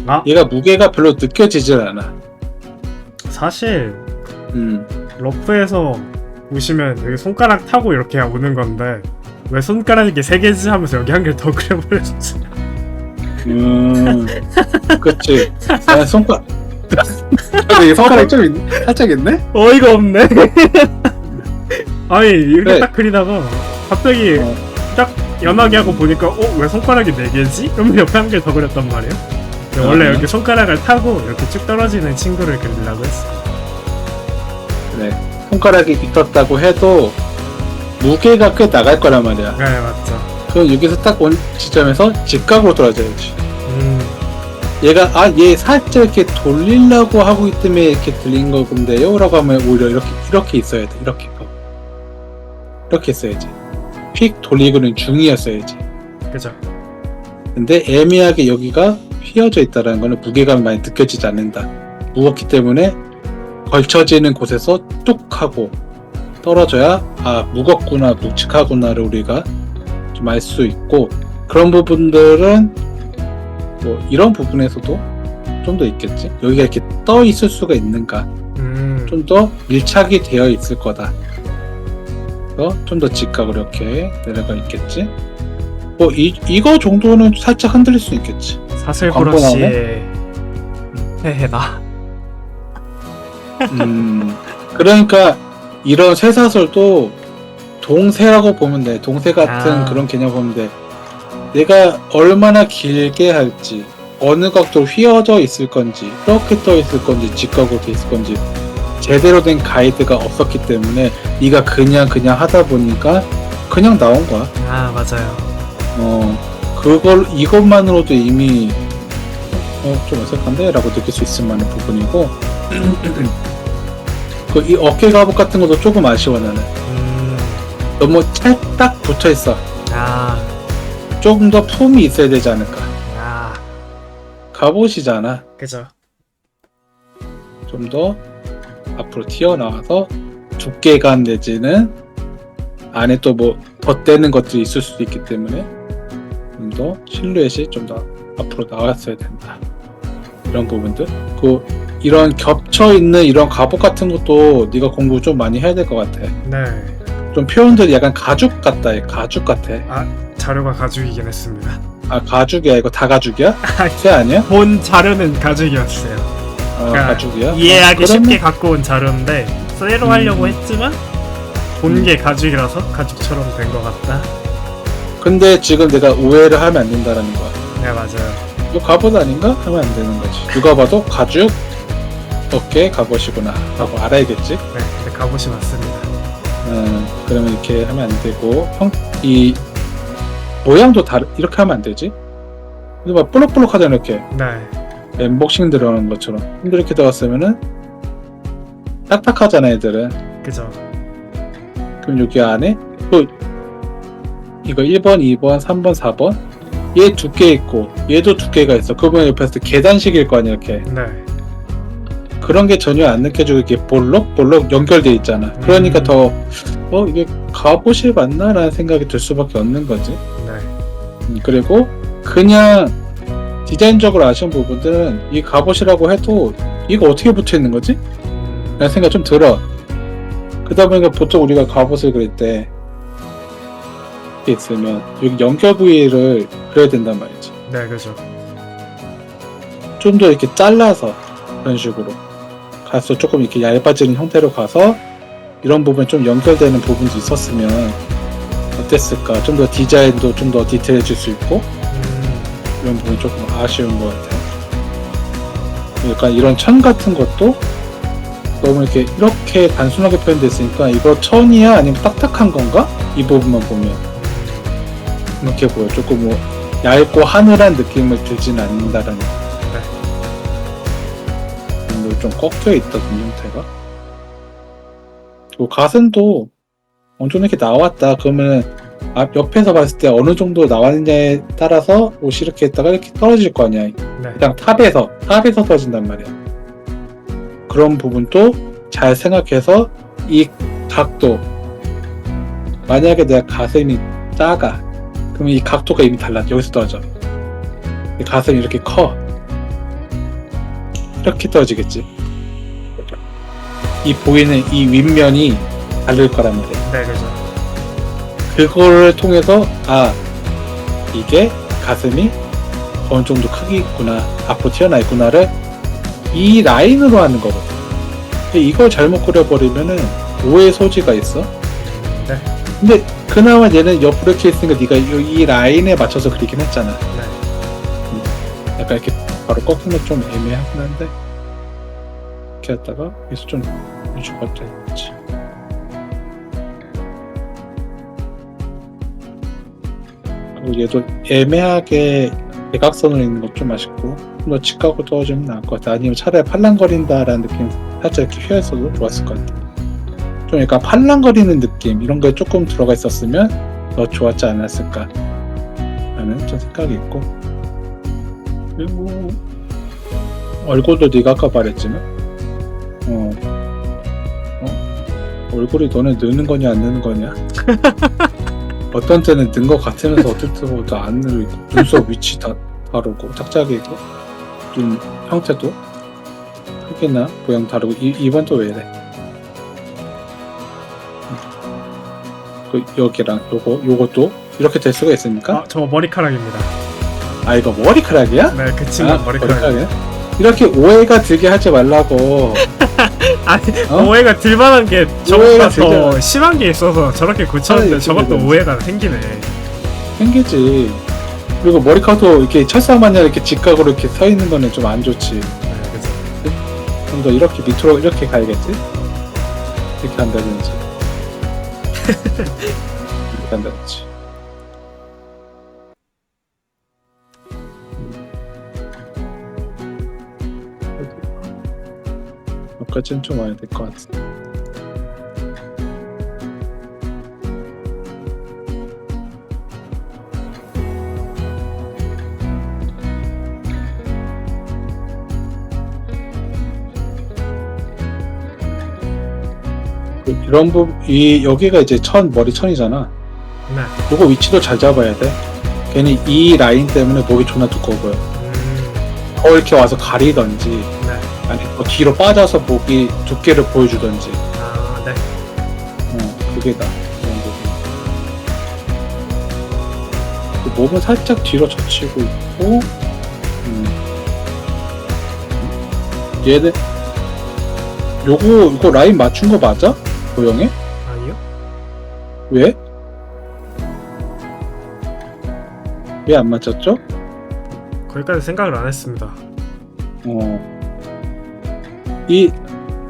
아, 얘가 무게가 별로 느껴지질 않아. 사실 러프에서 보시면 여기 손가락 타고 이렇게 오는 건데 왜 손가락이 3개지 하면서 여기 한 개 더 그려버렸지. 그치. 난 근데 이 손가락이 좀 살짝 있네? 어이가 없네. 아니 이렇게 그래. 딱 그리다가 갑자기 딱 연하게 하고 보니까 왜 손가락이 4개지? 그러면 옆에 한 개 더 그렸단 말이야. 근데 원래 여기 손가락을 타고 이렇게 쭉 떨어지는 친구를 그리려고 했어. 그래. 손가락이 있었다고 해도 무게가 꽤 나갈 거란 말이야. 네, 맞죠. 그럼 여기서 딱 온 지점에서 직각으로 떨어져야지. 음, 얘가 얘 살짝 이렇게 돌리려고 하고 있기 때문에 이렇게 들린 거군데요 라고 하면 오히려 이렇게 있어야 돼. 이렇게 있어야지. 휙 돌리고는 중이었어야지. 그죠. 근데 애매하게 여기가 휘어져 있다는 거는 무게감이 많이 느껴지지 않는다. 무겁기 때문에 걸쳐지는 곳에서 뚝 하고 떨어져야 무겁구나, 묵직하구나를 우리가 좀 알 수 있고, 그런 부분들은 뭐 이런 부분에서도 좀 더 있겠지. 여기가 이렇게 떠 있을 수가 있는가, 좀 더 밀착이 되어 있을 거다. 좀 더 직각으로 이렇게 내려가 있겠지. 뭐 이거 정도는 살짝 흔들릴 수 있겠지. 사슬 광고 브러쉬의 해해다. 그러니까 이런 쇠사슬도 동새라고 보면 돼. 동새 같은 그런 개념 보면 돼. 내가 얼마나 길게 할지, 어느 각도로 휘어져 있을 건지, 이렇게 떠 있을 건지, 직각으로 돼 있을 건지 제대로 된 가이드가 없었기 때문에 네가 그냥 하다 보니까 그냥 나온 거야. 아, 맞아요. 이것만으로도 이미 좀 어색한데? 라고 느낄 수 있을 만한 부분이고, 이 어깨 갑옷 같은 것도 조금 아쉬워. 나는 너무 찰딱 붙어 있어. 조금 더 폼이 있어야 되지 않을까. 갑옷이잖아. 그죠. 좀 더 앞으로 튀어나와서 두께감 내지는 안에 또 뭐 덧대는 것들이 있을 수도 있기 때문에 좀 더 실루엣이 좀 더 앞으로 나왔어야 된다. 이런 부분들. 이런 겹쳐 있는 이런 갑옷 같은 것도 네가 공부 좀 많이 해야 될 것 같아. 네. 좀 표현들이 약간 가죽 같다. 가죽 같아. 자료가 가죽이긴 했습니다. 가죽이야? 이거 다 가죽이야? 쇠 아니야? 본 자료는 가죽이었어요. 가죽이야? 이해하기 쉽게 갖고 온 자료인데 쇠로 하려고 했지만 본 게 가죽이라서 가죽처럼 된 것 같다. 근데 지금 내가 오해를 하면 안 된다라는 거야. 네, 맞아요. 이거 갑옷 아닌가? 하면 안 되는 거지. 누가 봐도 가죽 어깨 갑옷이구나 라고 알아야겠지. 네, 근데 갑옷이 맞습니다. 그러면 이렇게 하면 안 되고 이 모양도 이렇게 하면 안 되지. 근데 막 볼록볼록하잖아 이렇게 네. 엠복싱 들어가는 것처럼. 근데 이렇게 들어갔으면은 딱딱하잖아 애들은. 그죠. 그럼 여기 안에 또 이거 1번, 2번, 3번, 4번 얘 두 개 있고 얘도 두 개가 있어. 그러면 옆에서 계단식일 거 아니야 이렇게. 네. 그런 게 전혀 안 느껴지고 이렇게 볼록볼록 연결돼 있잖아. 그러니까 더 이게 갑옷이 맞나? 라는 생각이 들 수밖에 없는 거지. 네. 그리고 그냥 디자인적으로 아쉬운 부분들은 이 갑옷이라고 해도 이거 어떻게 붙어 있는 거지? 라는 생각이 좀 들어. 그러다 보니까 보통 우리가 갑옷을 그릴 때 이렇게 있으면 여기 연결 부위를 그려야 된단 말이지. 네, 그죠. 좀 더 이렇게 잘라서 그런 식으로 가서 조금 이렇게 얇아지는 형태로 가서 이런 부분에 좀 연결되는 부분도 있었으면 어땠을까? 좀 더 디자인도 좀 더 디테일해질 수 있고 이런 부분이 조금 아쉬운 것 같아요. 그러니까 이런 천 같은 것도 너무 이렇게 단순하게 표현됐으니까 이거 천이야? 아니면 딱딱한 건가? 이 부분만 보면 이렇게 보여. 조금 뭐 얇고 하늘한 느낌을 들지는 않는다라는 좀 꺾여 있거든요, 형태가. 그리고 가슴도 어느 정도 이렇게 나왔다. 그러면 옆에서 봤을 때 어느 정도 나왔느냐에 따라서 옷이 이렇게 했다가 이렇게 떨어질 거 아니야. 네. 그냥 탑에서 떨어진단 말이야. 그런 부분도 잘 생각해서 이 각도, 만약에 내가 가슴이 작아 그러면 이 각도가 이미 달라. 여기서 떨어져. 이 가슴이 이렇게 커. 이렇게 떨어지겠지. 이 보이는 이 윗면이 다를 거란 말이야. 네, 그죠. 그거를 통해서 이게 가슴이 어느 정도 크기 있구나, 앞으로 튀어나 있구나를 이 라인으로 하는 거거든. 이걸 잘못 그려버리면은 오해 소지가 있어. 네. 근데 그나마 얘는 옆으로 이렇게 있으니까 네가 이 라인에 맞춰서 그리긴 했잖아. 네. 약간 이렇게 바로 꺾이면 좀 애매하긴 한데 이렇게 했다가 여기서 좀 유지가 되겠지. 그리고 얘도 애매하게 대각선으로 있는 것 좀 아쉽고 좀 더 직각으로 떨어지면 나을 것 같아. 아니면 차라리 팔랑거린다라는 느낌 살짝 이렇게 휘어있어도 좋았을 것 같아. 좀 약간 팔랑거리는 느낌 이런 게 조금 들어가 있었으면 더 좋았지 않았을까 라는 좀 생각이 있고, 그리고 얼굴도 네가 아까 말했지만 얼굴이 너네 느는 거냐 안 느는 거냐 어떤 때는 는 것 같으면서 어떨 때보다 안 느고 눈썹 위치 다 다르고 짝짝이고 눈 형태도 크기나 모양 다르고 입은 또 왜 이래. 여기랑 요것도 이렇게 될 수가 있습니까? 저 머리카락입니다. 이거 머리카락이야? 네, 그 친구 머리카락이에요. 이렇게 오해가 들게 하지 말라고. 아니, 오해가 들만한 게 저보다 더 심한 게 있어서 저렇게 고쳤는데 저것도 오해가 생기네. 생기지. 그리고 머리카락도 이렇게 철사마냥 이렇게 직각으로 이렇게 서 있는 거는 좀 안 좋지. 네, 그죠. 좀 더 이렇게 밑으로 이렇게 가야겠지? 이렇게 한다든지. 이렇게 한다든지. 여기까지는 좀 와야 될 것 같아. 이런 여기가 이제 머리 천이잖아. 네. 요거 위치도 잘 잡아야 돼. 괜히 이 라인 때문에 목이 존나 두꺼워 보여. 더 이렇게 와서 가리던지, 네. 아니 더 뒤로 빠져서 목이 두께를 보여주던지. 네. 그게 나. 몸은 살짝 뒤로 젖히고 있고, 얘는 이거 라인 맞춘 거 맞아? 도형에? 아니요? 왜? 왜 안 맞췄죠? 거기까지 생각을 안 했습니다.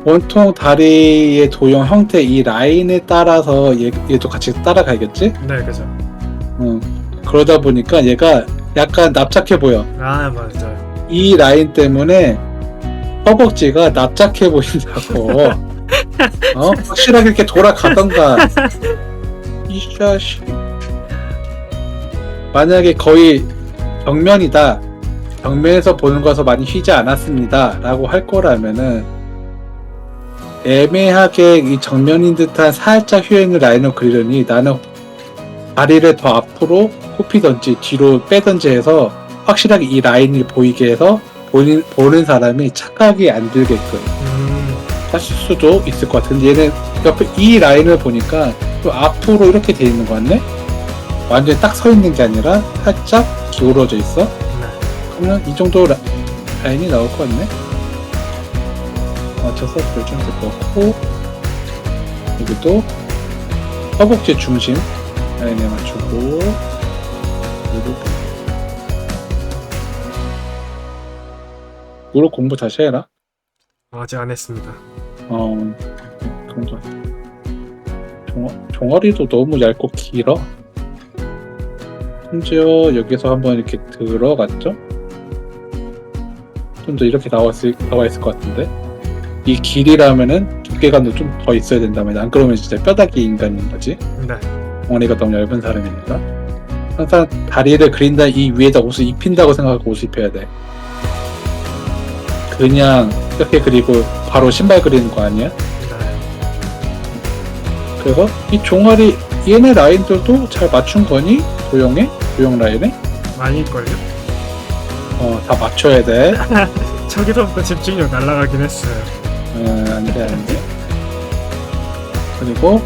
원통 다리의 도형 형태 이 라인에 따라서 얘도 같이 따라가야겠지? 네, 그죠. 그러다 보니까 얘가 약간 납작해 보여. 아, 맞아요. 이 라인 때문에 허벅지가 납작해 보인다고. 확실하게 이렇게 돌아가던가. 이 자식. 만약에 거의 정면이다. 정면에서 보는 거서 많이 휘지 않았습니다. 라고 할 거라면은 애매하게 이 정면인 듯한 살짝 휘어있는 라인을 그리려니 나는 다리를 더 앞으로 굽히던지 뒤로 빼던지 해서 확실하게 이 라인을 보이게 해서 보는 사람이 착각이 안 들게끔 할 수도 있을 것 같은데 얘는 옆에 이 라인을 보니까 또 앞으로 이렇게 돼 있는 것 같네? 완전히 딱 서 있는 게 아니라 살짝 기울어져 있어? 네. 그러면 이 정도 라인이 나올 것 같네? 맞춰서 결정될 것 같고 여기도 허벅지 중심 라인에 맞추고 무릎 공부 다시 해라. 아직 안 했습니다. 그런 거 같아. 종아리도 너무 얇고 길어. 심지어 여기서 한번 이렇게 들어갔죠? 좀 더 이렇게 나와 있을 것 같은데? 이 길이라면은 두께감도 좀 더 있어야 된다면 안 그러면 진짜 뼈다귀 인간인 거지? 네. 엉덩이가 너무 얇은 사람이니까. 항상 다리를 그린다 이 위에다 옷을 입힌다고 생각하고 옷을 입혀야 돼. 그냥 이렇게 그리고 바로 신발 그리는 거 아니야? 네. 그래서 이 종아리 얘네 라인들도 잘 맞춘 거니? 도형 라인에? 아닐걸요? 다 맞춰야 돼. 저기서부터 집중력 날아가긴 했어요. 안 돼. 그리고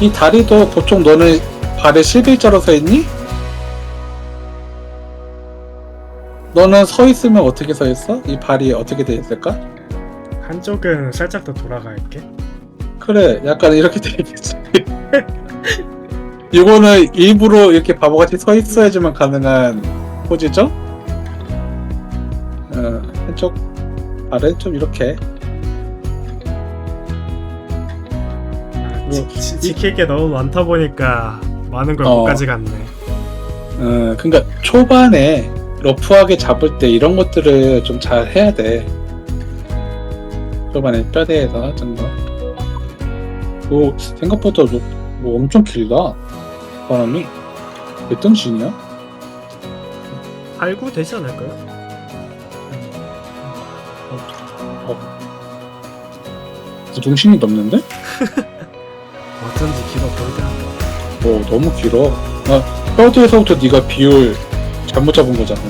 이 다리도 보통 너는 발에 11자로 서 있니? 너는 서 있으면 어떻게 서 있어? 이 발이 어떻게 돼 있을까? 한쪽은 살짝 더 돌아갈게. 그래, 약간 이렇게 돼 있겠지. 이거는 일부러 이렇게 바보같이 서 있어야지만 가능한 포즈죠? 한쪽 발은 좀 이렇게. 지킬 게 너무 많다 보니까 많은 걸 못 가져갔네. 그러니까 초반에 러프하게 잡을 때 이런 것들을 좀 잘 해야 돼. 초반에 뼈대에서 좀 더. 생각보다 뭐 엄청 길다. 사람이 몇 등신이야? 8, 9 되지 않을까요? 구등신이 넘는데? 어쩐지 길어 보이더라. 너무 길어. 뼈대에서부터 네가 비율 잘못 잡은 거잖아.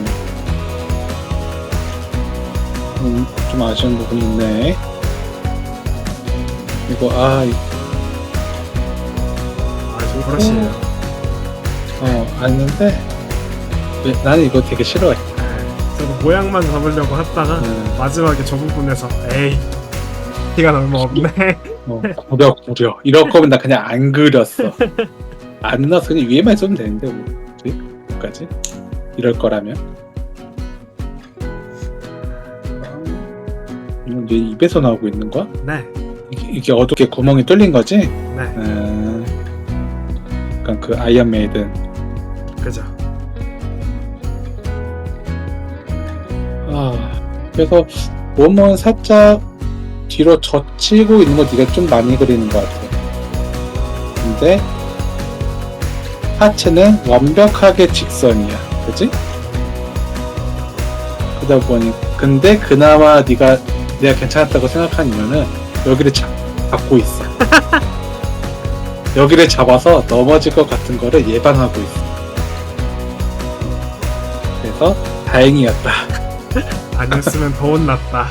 좀 아쉬운 부분이 있네. 이거 그렇지요. 아는데 나는 이거 되게 싫어해. 저도 모양만 잡으려고 했다가 마지막에 저 부분에서 에이 티가 너무 없네. 구려 이럴 거면 나 그냥 안 그렸어. 안 넣어서 그냥 위에만 있으면 되는데 뭐지? 여기까지 이럴 거라면 이제 입에서 나오고 있는 거야? 네. 이게 어둡게 구멍이 뚫린 거지? 네. 약간 그 아이언 메이든. 그죠. 그래서 몸은 살짝 뒤로 젖히고 있는 거 네가 좀 많이 그리는 것 같아. 근데 하체는 완벽하게 직선이야, 그치? 그러다 보니 근데 그나마 내가 괜찮았다고 생각한 이유는 여기를 잡고 있어. 여기를 잡아서 넘어질 것 같은 거를 예방하고 있어. 그래서 다행이었다. 아니었으면 더 혼났다.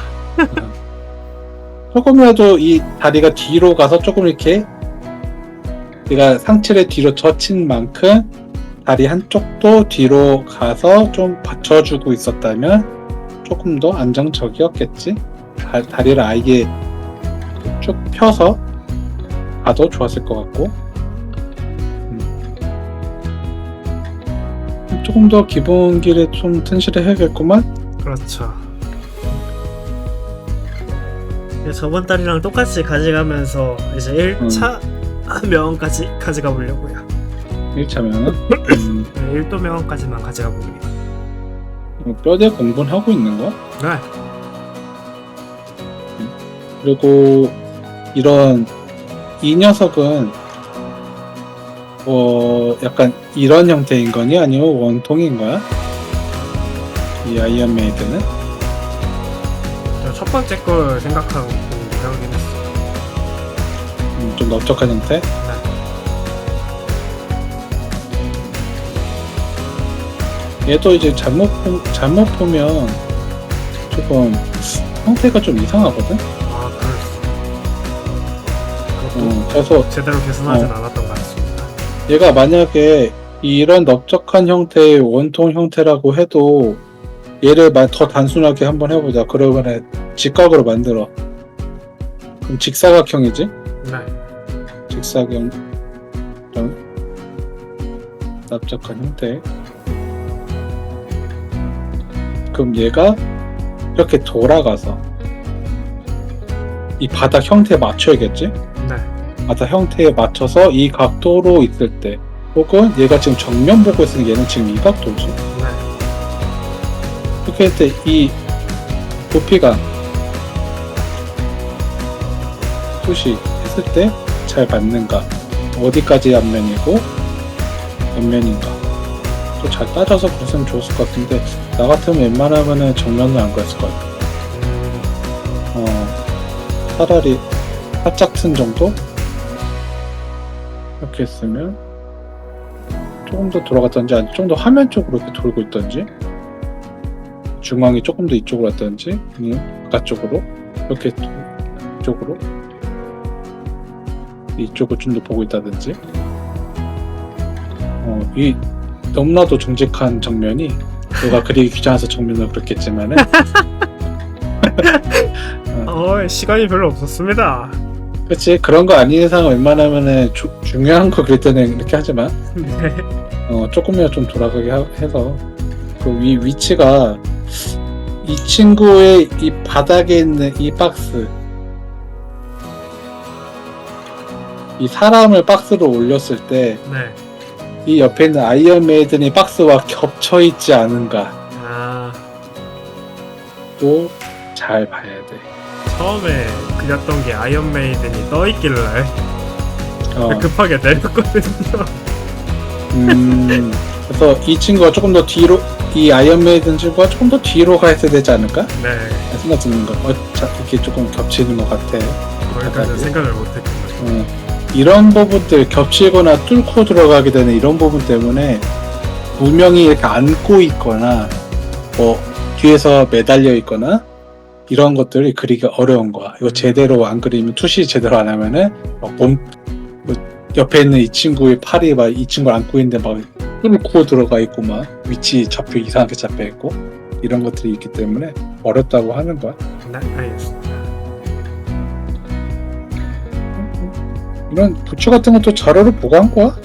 조금이라도 이 다리가 뒤로 가서 조금 이렇게 내가 상체를 뒤로 젖힌 만큼 다리 한쪽도 뒤로 가서 좀 받쳐주고 있었다면 조금 더 안정적이었겠지. 다리를 아예 쭉 펴서 가도 좋았을 것 같고, 조금 더 기본기를 좀 튼실히 해야겠구만. 그렇죠. 저번 달이랑 똑같이 가져가면서 이제 1차 명언까지 가져가 보려고요. 1차면은 1도 명언까지만 가져가 보려고요. 뼈대 공부는 하고 있는 거야? 네. 그리고 이 녀석은 약간 이런 형태인 거니? 아니면 원통인 거야? 이 아이언 메이드는? 저 첫 번째 걸 생각하고 배우긴 했어요. 좀 넓적한 형태? 네. 얘도 이제 잘못 보면 조금 형태가 좀 이상하거든? 아, 그렇소. 그것도 그래서 제대로 개선하진 않았던 것 같습니다. 얘가 만약에 이런 넓적한 형태의 원통 형태라고 해도 얘를 더 단순하게 한번 해보자. 그러면 직각으로 만들어. 그럼 직사각형이지? 네. 직사각형 이런 넓적한 형태. 그럼 얘가 이렇게 돌아가서 이 바닥 형태에 맞춰야겠지? 네. 바닥 형태에 맞춰서 이 각도로 있을 때, 혹은 얘가 지금 정면 보고 있으니 얘는 지금 이 각도지? 네. 이렇게 할 때 이 부피가 숱이 했을 때 잘 맞는가, 어디까지 앞면이고 옆면인가 또 잘 따져서 그랬으면 좋았을 것 같은데, 나 같으면 웬만하면은 정면은 안 그랬을 것 같아. 차라리 살짝 튼 정도? 이렇게 했으면 조금 더 돌아갔던지, 아니 좀 더 화면 쪽으로 이렇게 돌고 있던지, 중앙이 조금 더 이쪽으로 왔던지, 바깥쪽으로 이렇게 이쪽으로, 이쪽을 좀 더 보고 있다든지. 이 너무나도 정직한 정면이, 내가 그리기 귀찮아서 정면을 그렸겠지만은 시간이 별로 없었습니다. 그치, 그런 거 아닌 이상 웬만하면은 중요한 거 그릴 때는 이렇게 하지만 네. 조금이라도 좀 돌아가게 해서 그 위치가 이 친구의 이 바닥에 있는 이 박스, 이 사람을 박스로 올렸을 때 이 네. 옆에 있는 아이언 메이든이 박스와 겹쳐 있지 않은가 아, 또 잘 봐야 돼. 처음에 그렸던 게 아이언 메이든이 떠 있길래 어, 급하게 내렸거든요. 그래서 이 친구가 조금 더 뒤로, 이 아이언 메이든 친구가 조금 더 뒤로 가 있어야 되지 않을까? 네. 생각 드는 거. 이렇게 조금 겹치는 것 같아. 거기까지 생각을 못했군요. 이런 부분들, 겹치거나 뚫고 들어가게 되는 이런 부분 때문에 무명이 이렇게 안고 있거나 뭐 뒤에서 매달려 있거나 이런 것들이 그리기 어려운 거야. 이거 제대로 안 그리면, 투시 제대로 안 하면은 옆에 있는 이 친구의 팔이 막 이 친구를 안고 있는데 막 뚫고 들어가 있고, 막 위치 잡혀 이상하게 잡혀 있고, 이런 것들이 있기 때문에 어렵다고 하는 거야. 네, 알겠습니다. 이런 부츠 같은 것도 자료를 보고 한 거야?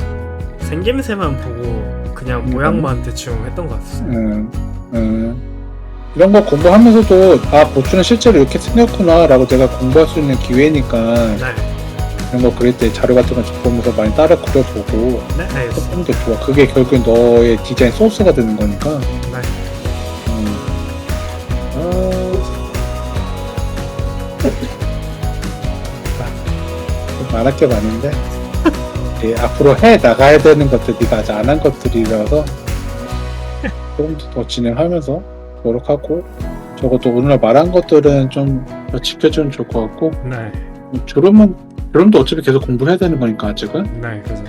생김새만 보고 그냥 모양만 대충 했던 것 같습니다. 이런 거 공부하면서도, 부츠는 실제로 이렇게 생겼구나 라고 내가 공부할 수 있는 기회니까, 네. 이런 거 그릴 때 자료 같은 거 보면서 많이 따라 그려보고 네, 알겠습니다. 하는 게 좋아. 그게 결국엔 너의 디자인 소스가 되는 거니까. 네. 말할 게 많은데 앞으로 해 나가야 되는 것들, 네가 아직 안 한 것들이라서 조금 더 진행하면서 노력하고, 적어도 오늘 말한 것들은 좀 더 지켜주면 좋을 것 같고, 네. 졸음도 어차피 계속 공부해야 되는 거니까 아직은 네, 그래서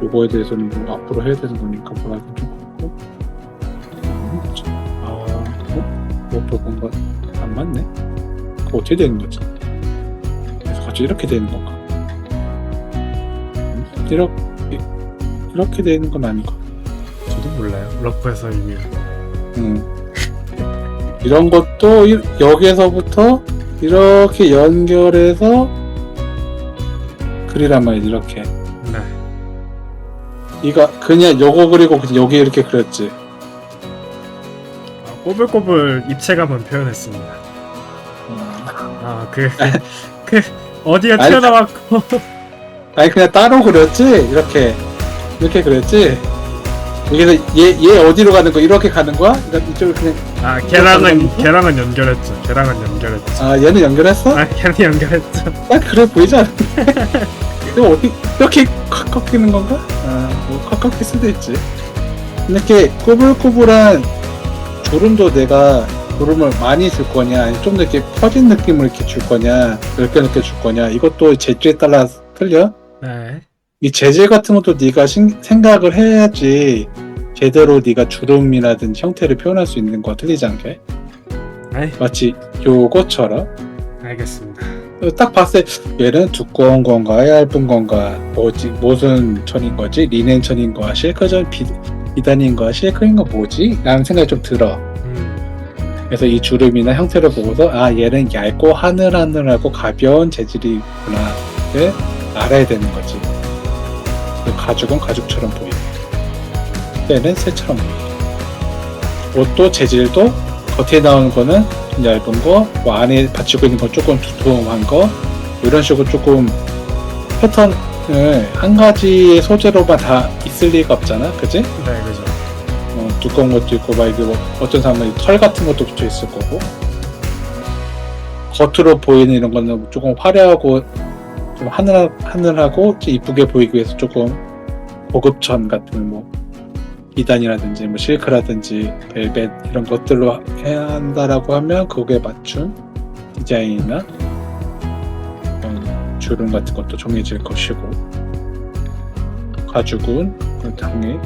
요거에 대해서는 뭐 앞으로 해야 되는 거니까 뭐라도 좀 그렇고, 그것도 뭔가 안 맞네. 그거 어떻게 되는 거지? 그래서 갑자기 이렇게 되는 건가? 이렇게 되는 건 아니고, 저도 몰라요. 러프에서 이미. 이런 것도 여기에서부터 이렇게 연결해서 그리란 말이지. 이렇게 네. 이가 그냥 요거 그리고 그냥 여기 이렇게 그렸지. 꼬불꼬불 입체감은 표현했습니다. 그 어디가 아니, 튀어나왔고 아니 그냥 따로 그렸지 이렇게 그렸지. 여기서 얘 어디로 가는 거 이렇게 가는 거야? 이쪽으로 그냥. 걔랑은 연결했죠. 아 얘는 연결했어? 걔랑 연결했죠. 딱 그래 보이지 않는데? 이거 어디 이렇게 콱 꺾이는 건가? 뭐콱 꺾일 수도 있지. 이렇게 꾸불꾸불한 주름도 내가 주름을 많이 줄 거냐, 아니면 좀 더 이렇게 퍼진 느낌을 이렇게 줄 거냐, 넓게 줄 거냐, 이것도 재질에 따라 틀려. 네. 이 재질 같은 것도 네가 생각을 해야지 제대로 네가 주름이라든지 형태를 표현할 수 있는 거 틀리지 않게. 네. 마치 요것처럼 알겠습니다. 딱 봤을 때 얘는 두꺼운 건가 얇은 건가 무슨 천인 거지, 리넨 천인 거야 실크전 비단인 거야 실크인 거 뭐지? 라는 생각이 좀 들어. 그래서 이 주름이나 형태를 보고서 아 얘는 얇고 하늘하늘하고 가벼운 재질이구나를 알아야 되는 거지. 가죽은 가죽처럼 보이고 때는 새처럼 보이고, 옷도 재질도 겉에 나오는 거는 좀 얇은 거, 뭐 안에 받치고 있는 건 조금 두툼한 거, 이런 식으로 조금 패턴을 한 가지 소재로만 다 있을 리가 없잖아, 그지? 네, 그죠. 두꺼운 것도 있고 막 이게 뭐 어떤 사람은 털 같은 것도 붙어 있을 거고, 겉으로 보이는 이런 거는 조금 화려하고 좀 하늘하고 이쁘게 보이기 위해서 조금 고급천 같은 뭐 비단이라든지 뭐 실크라든지 벨벳 이런 것들로 해야 한다라고 하면 거기에 맞춘 디자인이나 주름 같은 것도 정해질 것이고, 가죽은 당연히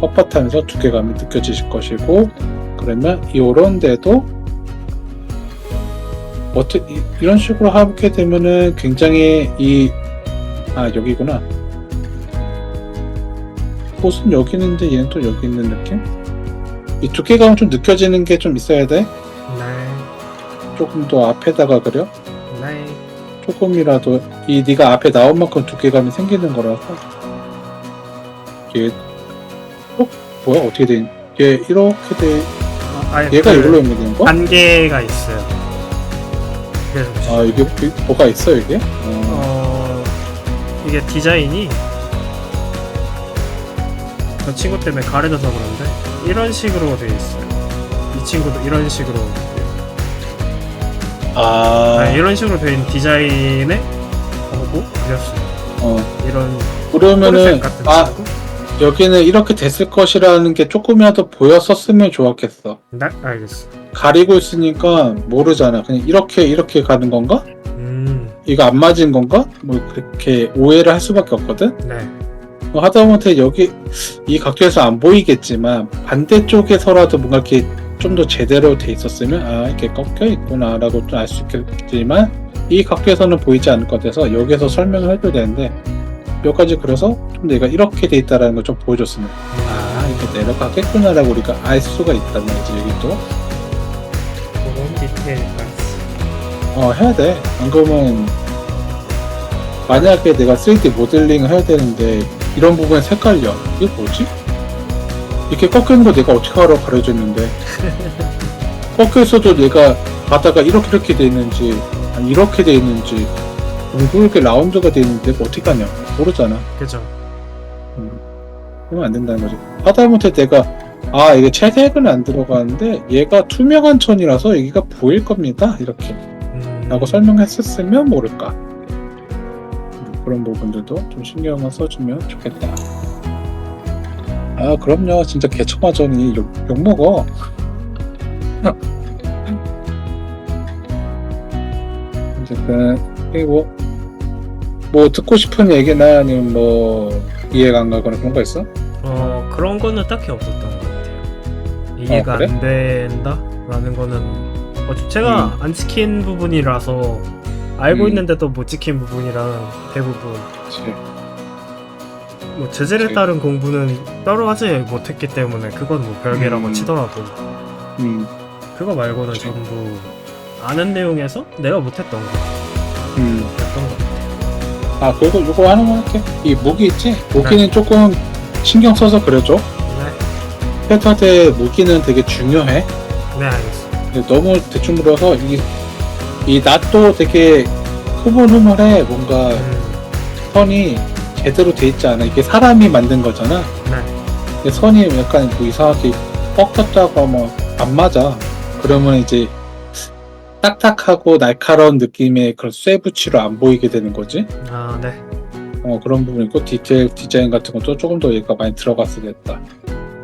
뻣뻣하면서 두께감이 느껴지실 것이고, 그러면 이런 데도 이런 식으로 하게 되면은 굉장히 여기구나. 옷은 여기 있는데 얘는 또 여기 있는 느낌? 이 두께감은 좀 느껴지는 게 좀 있어야 돼. 네. 조금 더 앞에다가 그려. 네. 조금이라도 네가 앞에 나온 만큼 두께감이 생기는 거라서. 얘 뭐야 어떻게 돼? 얘 이렇게 돼. 얘가 이걸로 연결되는 거? 한계가 있어요. 그래서 이게 뭐가 있어 이게? 이게 디자인이 저 친구 때문에 가려져서 그런데 이런 식으로 돼 있어요. 이 친구도 이런 식으로 이런 식으로 된 디자인에 보고 그렸어요. 이런 코르셋 그러면은 같은 친구? 여기는 이렇게 됐을 것이라는 게 조금이라도 보였었으면 좋았겠어. 네, 알겠어. 가리고 있으니까 모르잖아. 그냥 이렇게 가는 건가? 이거 안 맞은 건가? 뭐 그렇게 오해를 할 수밖에 없거든. 네. 하다못해 여기 이 각도에서 안 보이겠지만 반대쪽에서라도 뭔가 이렇게 좀 더 제대로 돼 있었으면 이렇게 꺾여 있구나 라고 좀 알 수 있겠지만 이 각도에서는 보이지 않을 것 같아서 여기서 설명을 해줘야 되는데, 몇 가지 그려서 좀 내가 이렇게 돼 있다라는 걸 좀 보여줬으면 이렇게 내려가겠구나 라고 우리가 알 수가 있단 말이지. 여기 또 그런 디테일까지 해야 돼. 안 그러면 만약에 내가 3D 모델링을 해야 되는데 이런 부분에 헷갈려. 이게 뭐지? 이렇게 꺾이는 거 내가 어떻게 하라고 가르쳐줬는데 꺾여있어도 내가 바다가 이렇게 돼 있는지 아니 이렇게 돼 있는지 이렇게 라운드가 돼 있는데 어떻게 하냐 모르잖아. 그죠. 그러면 안 된다는 거지. 하다못해 내가 이게 채색은 안 들어가는데 얘가 투명한 천이라서 여기가 보일 겁니다 이렇게 라고 설명했었으면 모를까. 그런 부분들도 좀 신경을 써주면 좋겠다. 그럼요. 진짜 개척마전이 욕먹어. 어쨌든 그리고 뭐 듣고 싶은 얘기나 아니면 뭐 이해가 안 가거나 그런 거 있어? 그런 거는 딱히 없었던 것 같아요. 이해가 그래? 안 된다? 라는 거는 제가 안 지킨 부분이라서 알고 있는데도 못 지킨 부분이랑 대부분 그치. 뭐 재질에 그치. 따른 공부는 따로 하지 못했기 때문에 그건 뭐 별개라고 치더라도 그거 말고는 그치. 전부 아는 내용에서 내가 못했던 거 그랬던 것 같아요. 그리고 이거 하나만 할게. 이 무기 있지? 무기는 조금 신경 써서 그려줘. 네, 패턴의 무기는 되게 중요해. 네 알겠어. 근데 너무 대충 그려서 이 이 낫도 되게 흐물흐물해. 뭔가 선이 제대로 돼 있지 않아. 이게 사람이 만든 거잖아. 네. 근데 선이 약간 뭐 이상하게 뻑뻑하고 뭐 안 맞아. 그러면 이제 딱딱하고 날카로운 느낌의 그런 쇠붙이로 안 보이게 되는 거지. 아, 네. 그런 부분이 있고 디자인 같은 것도 조금 더 얘가 많이 들어갔어야 됐다.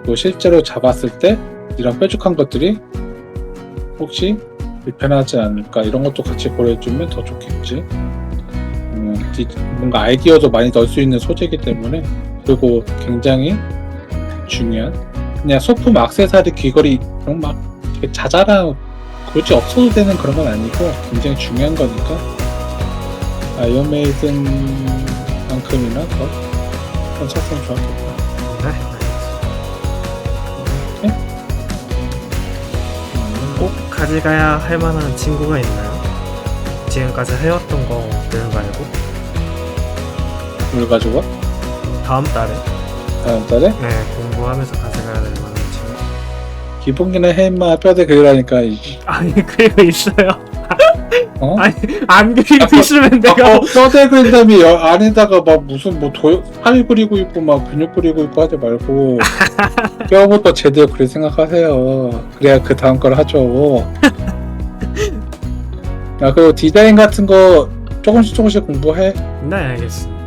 뭐 실제로 잡았을 때 이런 뾰족한 것들이 혹시 불편하지 않을까 이런 것도 같이 고려해주면 더 좋겠지. 뭔가 아이디어도 많이 넣을 수 있는 소재이기 때문에. 그리고 굉장히 중요한 그냥 소품 액세서리 귀걸이 이런 막 되게 자잘한 굳이 없어도 되는 그런 건 아니고 굉장히 중요한 거니까 아이언메이든만큼이나 더 샀으면 좋았겠다. 네. 네? 꼭 가져가야 할 만한 친구가 있나요? 지금까지 해왔던 거들 말고 뭘 가져가? 다음 달에 다음 달에? 네 공부하면서 가져가야 될 만한 친구. 기본기는 해마 뼈대 그리라니까 아니 그리고 있어요. 어? 아니 안 그리고 있으면 내가 뼈대 그린 다음에 안에다가 막 무슨 뭐 살 그리고 있고 막 근육 그리고 있고 하지 말고 뼈부터 제대로 그릴 생각하세요. 그래야 그 다음 걸 하죠. 그리고 디자인 같은 거 조금씩 공부해. 네 알겠습니다.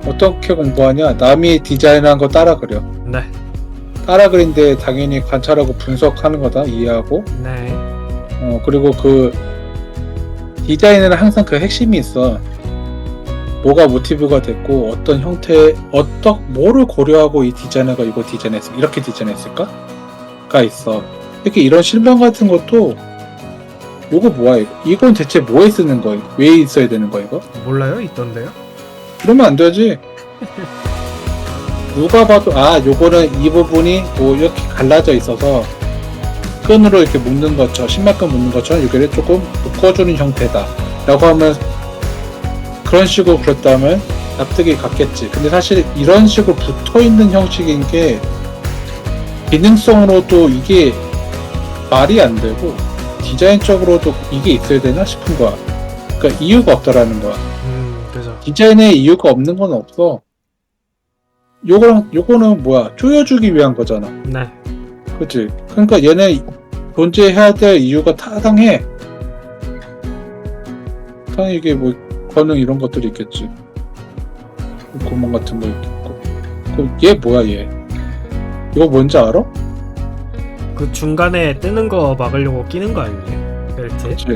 어떻게 공부하냐? 남이 디자인한 거 따라 그려. 네. 따라 그린데 당연히 관찰하고 분석하는 거다. 이해하고. 네. 그리고 그 디자인에는 항상 그 핵심이 있어. 뭐가 모티브가 됐고 어떤 형태, 뭐를 고려하고 이 디자이너가 이거 디자인했을까? 이렇게 디자인했을까?가 있어. 특히 이런 실명 같은 것도 요거 뭐야 이거? 이건 대체 뭐에 쓰는 거야? 왜 있어야 되는 거야 이거? 몰라요? 있던데요? 그러면 안 되지. 누가 봐도 요거는 이 부분이 뭐 이렇게 갈라져 있어서 끈으로 이렇게 묶는 것처럼 신발끈 묶는 것처럼 여기를 조금 묶어주는 형태다 라고 하면 그런 식으로 그렸다면 납득이 갔겠지. 근데 사실 이런 식으로 붙어있는 형식인 게 기능성으로도 이게 말이 안 되고 디자인적으로도 이게 있어야 되나 싶은 거야. 그러니까 이유가 없다라는 거야. 그죠. 디자인에 이유가 없는 건 없어. 요거는 뭐야? 조여주기 위한 거잖아. 네. 그치? 그러니까 얘네 존재해야 될 이유가 타당해. 당연히 이게 뭐 권능 이런 것들이 있겠지. 구멍 같은 거 있겠고. 그럼 얘 뭐야 얘? 이거 뭔지 알아? 그 중간에 뜨는 거 막으려고 끼는 거 아니에요? 벨트? 그치?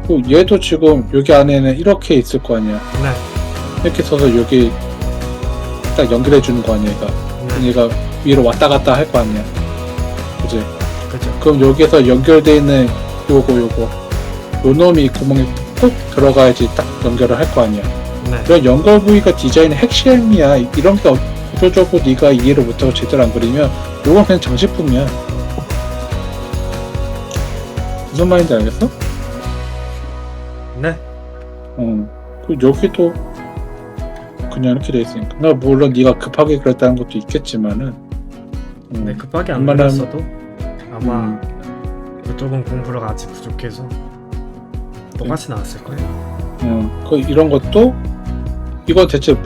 그 얘도 지금 여기 안에는 이렇게 있을 거 아니야. 네. 이렇게 써서 여기 딱 연결해 주는 거 아니야 얘가. 네. 얘가 위로 왔다 갔다 할 거 아니야. 그치? 그죠. 그럼 여기에서 연결되어 있는 요거 요 놈이 구멍에 꼭 들어가야지 딱 연결을 할 거 아니야. 네. 이런 연결 부위가 디자인의 핵심이야. 이런 게 구조적으로 네가 이해를 못하고 제대로 안 그리면 요건 그냥 장식품이야. 무슨 말인지 알겠어? 네. 그 여기도 그냥 이렇게 돼 있으니까. 물론 네가 급하게 그렸다는 것도 있겠지만은. 네, 급하게 안 웬만하면- 그렸어도 아마 그쪽은 공부를 아직 부족해서 똑같이 나왔을 거예요. 이런 것도 이건 대체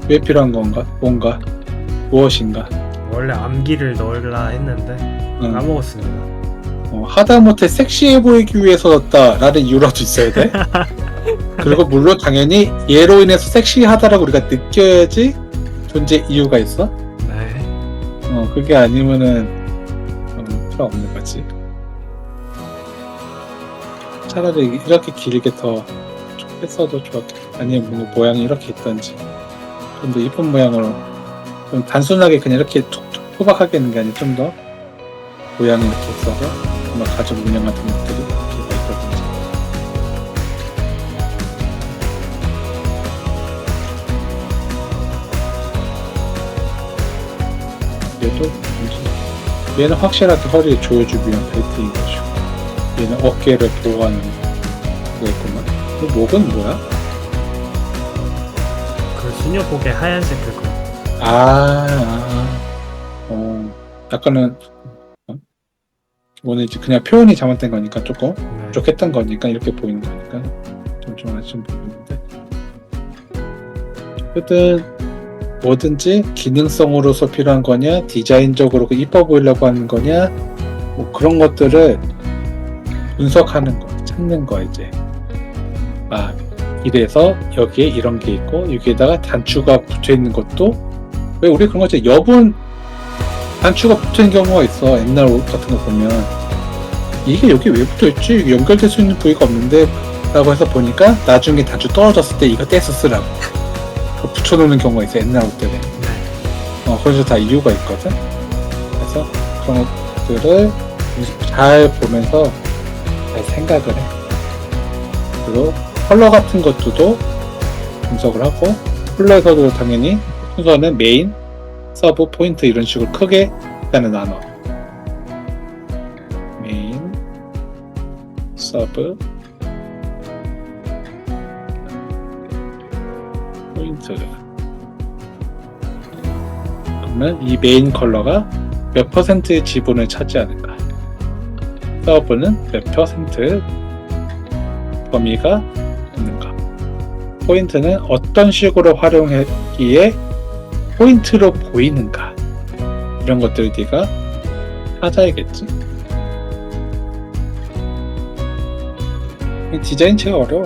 왜 필요한 건가? 무엇인가? 원래 암기를 넣으려 했는데 까먹었습니다. 하다못해 섹시해 보이기 위해서 넣었다라는 이유라도 있어야 돼. 그리고 물론 당연히 얘로 인해서 섹시하다라고 우리가 느껴야지 존재 이유가 있어. 네. 그게 아니면은 필요 없는 거지. 차라리 이렇게 길게 더 했어도 좋았겠다. 아니면 뭔가 모양이 이렇게 있던지 좀 더 이쁜 모양으로 좀 단순하게 그냥 이렇게 툭툭 토박하게 있는 게 아니라 좀 더 모양이 이렇게 있어서 정말 가죽 문양 같은 것들이 이렇게 있다든지. 얘는 확실하게 허리에 조여주기 위한 벨트인 것이고 얘는 어깨를 보호하는 거겠구만. 그 목은 뭐야? 그 수녀복의 하얀색 그거. 약간은 오늘 이제 그냥 표현이 잘못된 거니까 조금 네. 부족했던 거니까 이렇게 보이는 거니까 좀 아쉬운 부분인데 어쨌든 뭐든지 기능성으로서 필요한 거냐 디자인적으로 이뻐 보이려고 하는 거냐 뭐 그런 것들을 분석하는 거 찾는 거 이제 이래서 여기에 이런 게 있고 여기에다가 단추가 붙어 있는 것도 왜 우리 그런 거 있지 여분 단추가 붙어 있는 경우가 있어 옛날 옷 같은 거 보면 이게 여기 왜 붙어 있지 이게 연결될 수 있는 부위가 없는데 라고 해서 보니까 나중에 단추 떨어졌을 때 이거 떼서 쓰라고 붙여놓는 경우가 있어 옛날 옷들에 그래서 다 이유가 있거든 그래서 그런 것들을 잘 보면서 잘 생각을 해 그리고 컬러 같은 것도 분석을 하고 컬러에서도 당연히 순서는 메인, 서브, 포인트 이런 식으로 크게 일단은 나눠 메인, 서브, 포인트 그러면 이 메인 컬러가 몇 퍼센트의 지분을 차지하는가 서브는 몇 퍼센트 범위가 있는가 포인트는 어떤 식으로 활용했기에 포인트로 보이는가 이런 것들을 네가 찾아야겠지 디자인체가 어려워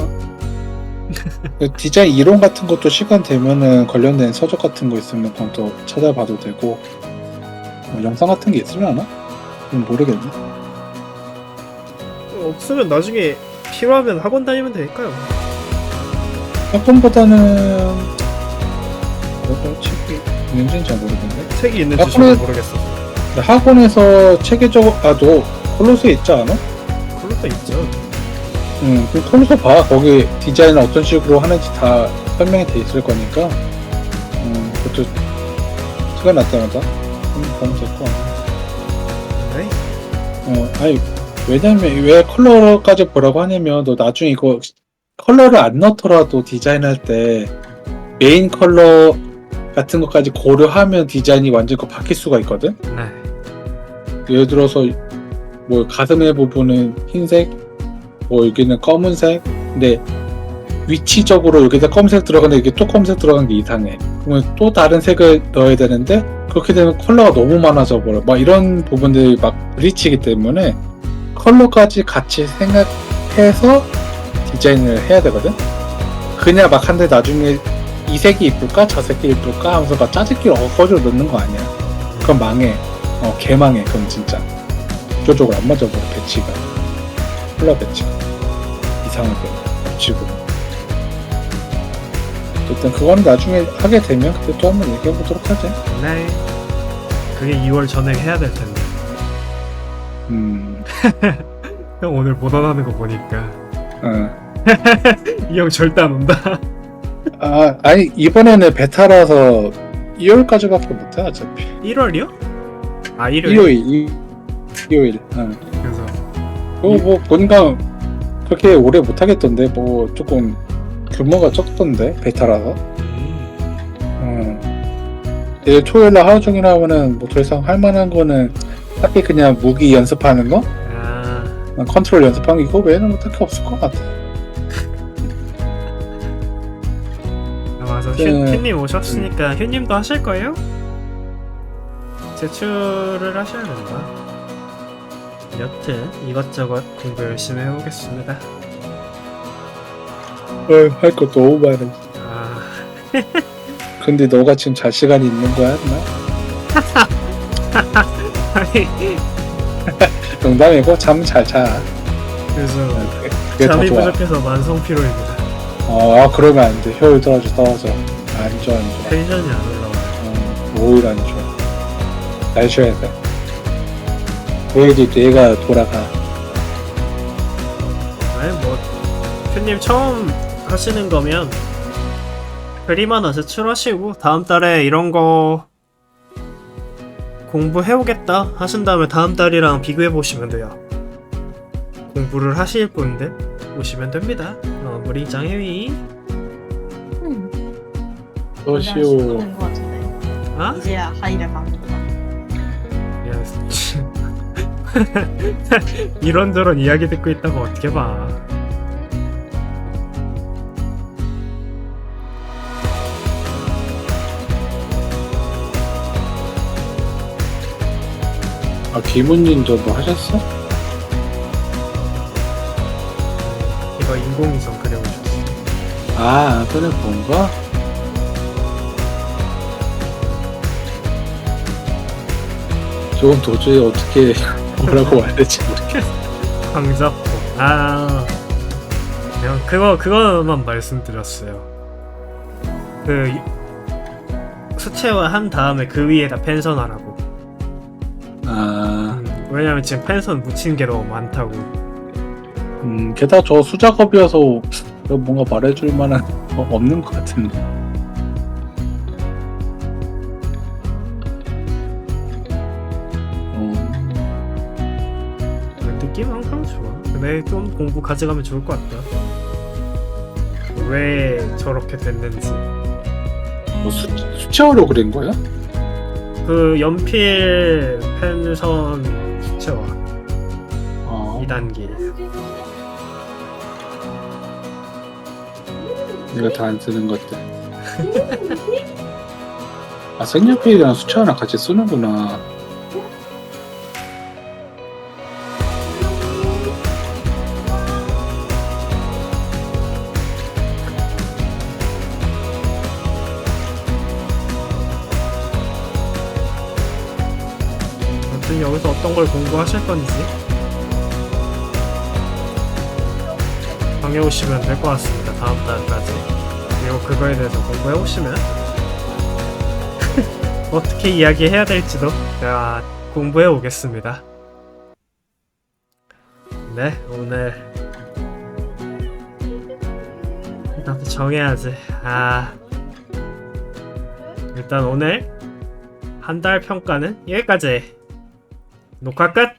디자인 이론 같은 것도 시간 되면은 관련된 서적 같은 거 있으면 그럼 또 찾아봐도 되고 영상 같은 게 있으려나? 모르겠네 없으면 나중에 필요하면 학원 다니면 되니까요. 학원보다는 책이 있는지는 잘 모르겠네 책이 있는지 학원에- 저도 모르겠어. 학원에서 체계적으로 너 콜로스에 있지 않아? 콜로도 있죠. 그럼 콜로스 봐 거기 디자인을 어떤 식으로 하는지 다 설명이 돼 있을 거니까 그것도 시간 날 때마다 보면 될 거 네. 아니 왜냐면 왜 컬러까지 보라고 하냐면 너 나중에 이거 컬러를 안 넣더라도 디자인할 때 메인 컬러 같은 것까지 고려하면 디자인이 완전 바뀔 수가 있거든. 네. 예를 들어서 뭐 가슴의 부분은 흰색, 뭐 여기는 검은색. 근데 위치적으로 여기다 검은색 들어가는데 이게 또 검은색 들어간 게 이상해. 그러면 또 다른 색을 넣어야 되는데 그렇게 되면 컬러가 너무 많아져 버려. 막 이런 부분들이 막 부딪히기 때문에 컬러까지 같이 생각해서 디자인을 해야 되거든. 그냥 막 한데 나중에 이 색이 이쁠까 저 색이 이쁠까 하면서 막 짜집기를 어거지로 넣는 거 아니야. 그럼 망해. 개망해. 그럼 진짜 구조적으로 안 맞아버려. 배치가 컬러 배치가 이상하게 겹치고. 어쨌든 그거는 나중에 하게 되면 그때 또 한번 얘기해 보도록 하지. 네. 그게 2월 전에 해야 될 텐데. 형 오늘 못 원하는 거 보니까 이 형 절대 안 온다. 아니 이번에는 베타라서 2월까지밖에 못해 어차피. 1월이요? 아 1월. 일요일. 그래서 뭐 보니까 그렇게 오래 못하겠던데 뭐 조금 규모가 적던데 베타라서. 내일 토요일날 하루 종일 하면은 뭐 더 이상 할 만한 거는 딱히 그냥 무기 연습하는 거, 컨트롤 연습하는 거 이거 외에는 뭐 딱히 없을 것 같아. 맞아. 네. 휴님 오셨으니까 휴님도 하실 거예요? 제출을 하셔야 된다. 여튼 이것저것 공부 열심히 해보겠습니다. 할 거 너무 많아. 근데 너가 지금 잘 시간이 있는 거야, 나? 아니 농담이고 잠 잘 자. 그래서 그게 더 잠이 좋아. 부족해서 만성 피로입니다. 그러면 안 돼. 효율 떨어져. 안 좋아, 안 좋아. 텐션이 안 올라와요. 오히려 안 좋아. 날 쉬어야 돼. 그래야지 뇌가 돌아가. 아니 뭐 휴님 처음 하시는 거면 그림 하나 제출하시고 다음 달에 이런 거 공부해오겠다 하신 다음에 다음 달이랑 비교해 보시면 돼요. 공부를 하실 분들 오시면 됩니다. 무리장 회의. 쉬워. 된것 같은데. 아? 이제야 하이를 막는구나. 이런저런 이야기 듣고 있다가 어떻게 봐. 아, 김은님 저도 하셨어? 이거 인공위성 그려오셨어. 아, 그래 본 거? 저건 도저히 어떻게 뭐라고 말해야 될지 모르겠어. 광자포. 아, 그냥 그거만 말씀드렸어요. 그 수채화 한 다음에 그 위에다 펜선하라고. 아, 왜냐면 지금 펜선 묻힌 게 너무 많다고. 게다가 저 수작업이어서 뭔가 말해줄 만한 거 없는 것 같은데. 느낌 항상 좋아. 근데 좀 공부 가져가면 좋을 것 같다. 왜 저렇게 됐는지. 뭐 수채화로 그린 거야? 그 연필 펜선 수채화 어, 2단계. 내가 다 안 쓰는 것들. 아, 색연필이랑 수채화랑 같이 쓰는구나. 아무튼 여기서 어떤 걸 공부하실 건지 정해 오시면 될 것 같습니다. 다음 달까지. 그리고 그거에 대해서 공부해 오시면 어떻게 이야기해야 될지도 제가 공부해 오겠습니다. 네, 오늘 나도 정해야지. 일단 오늘 한 달 평가는 여기까지. 녹화 끝!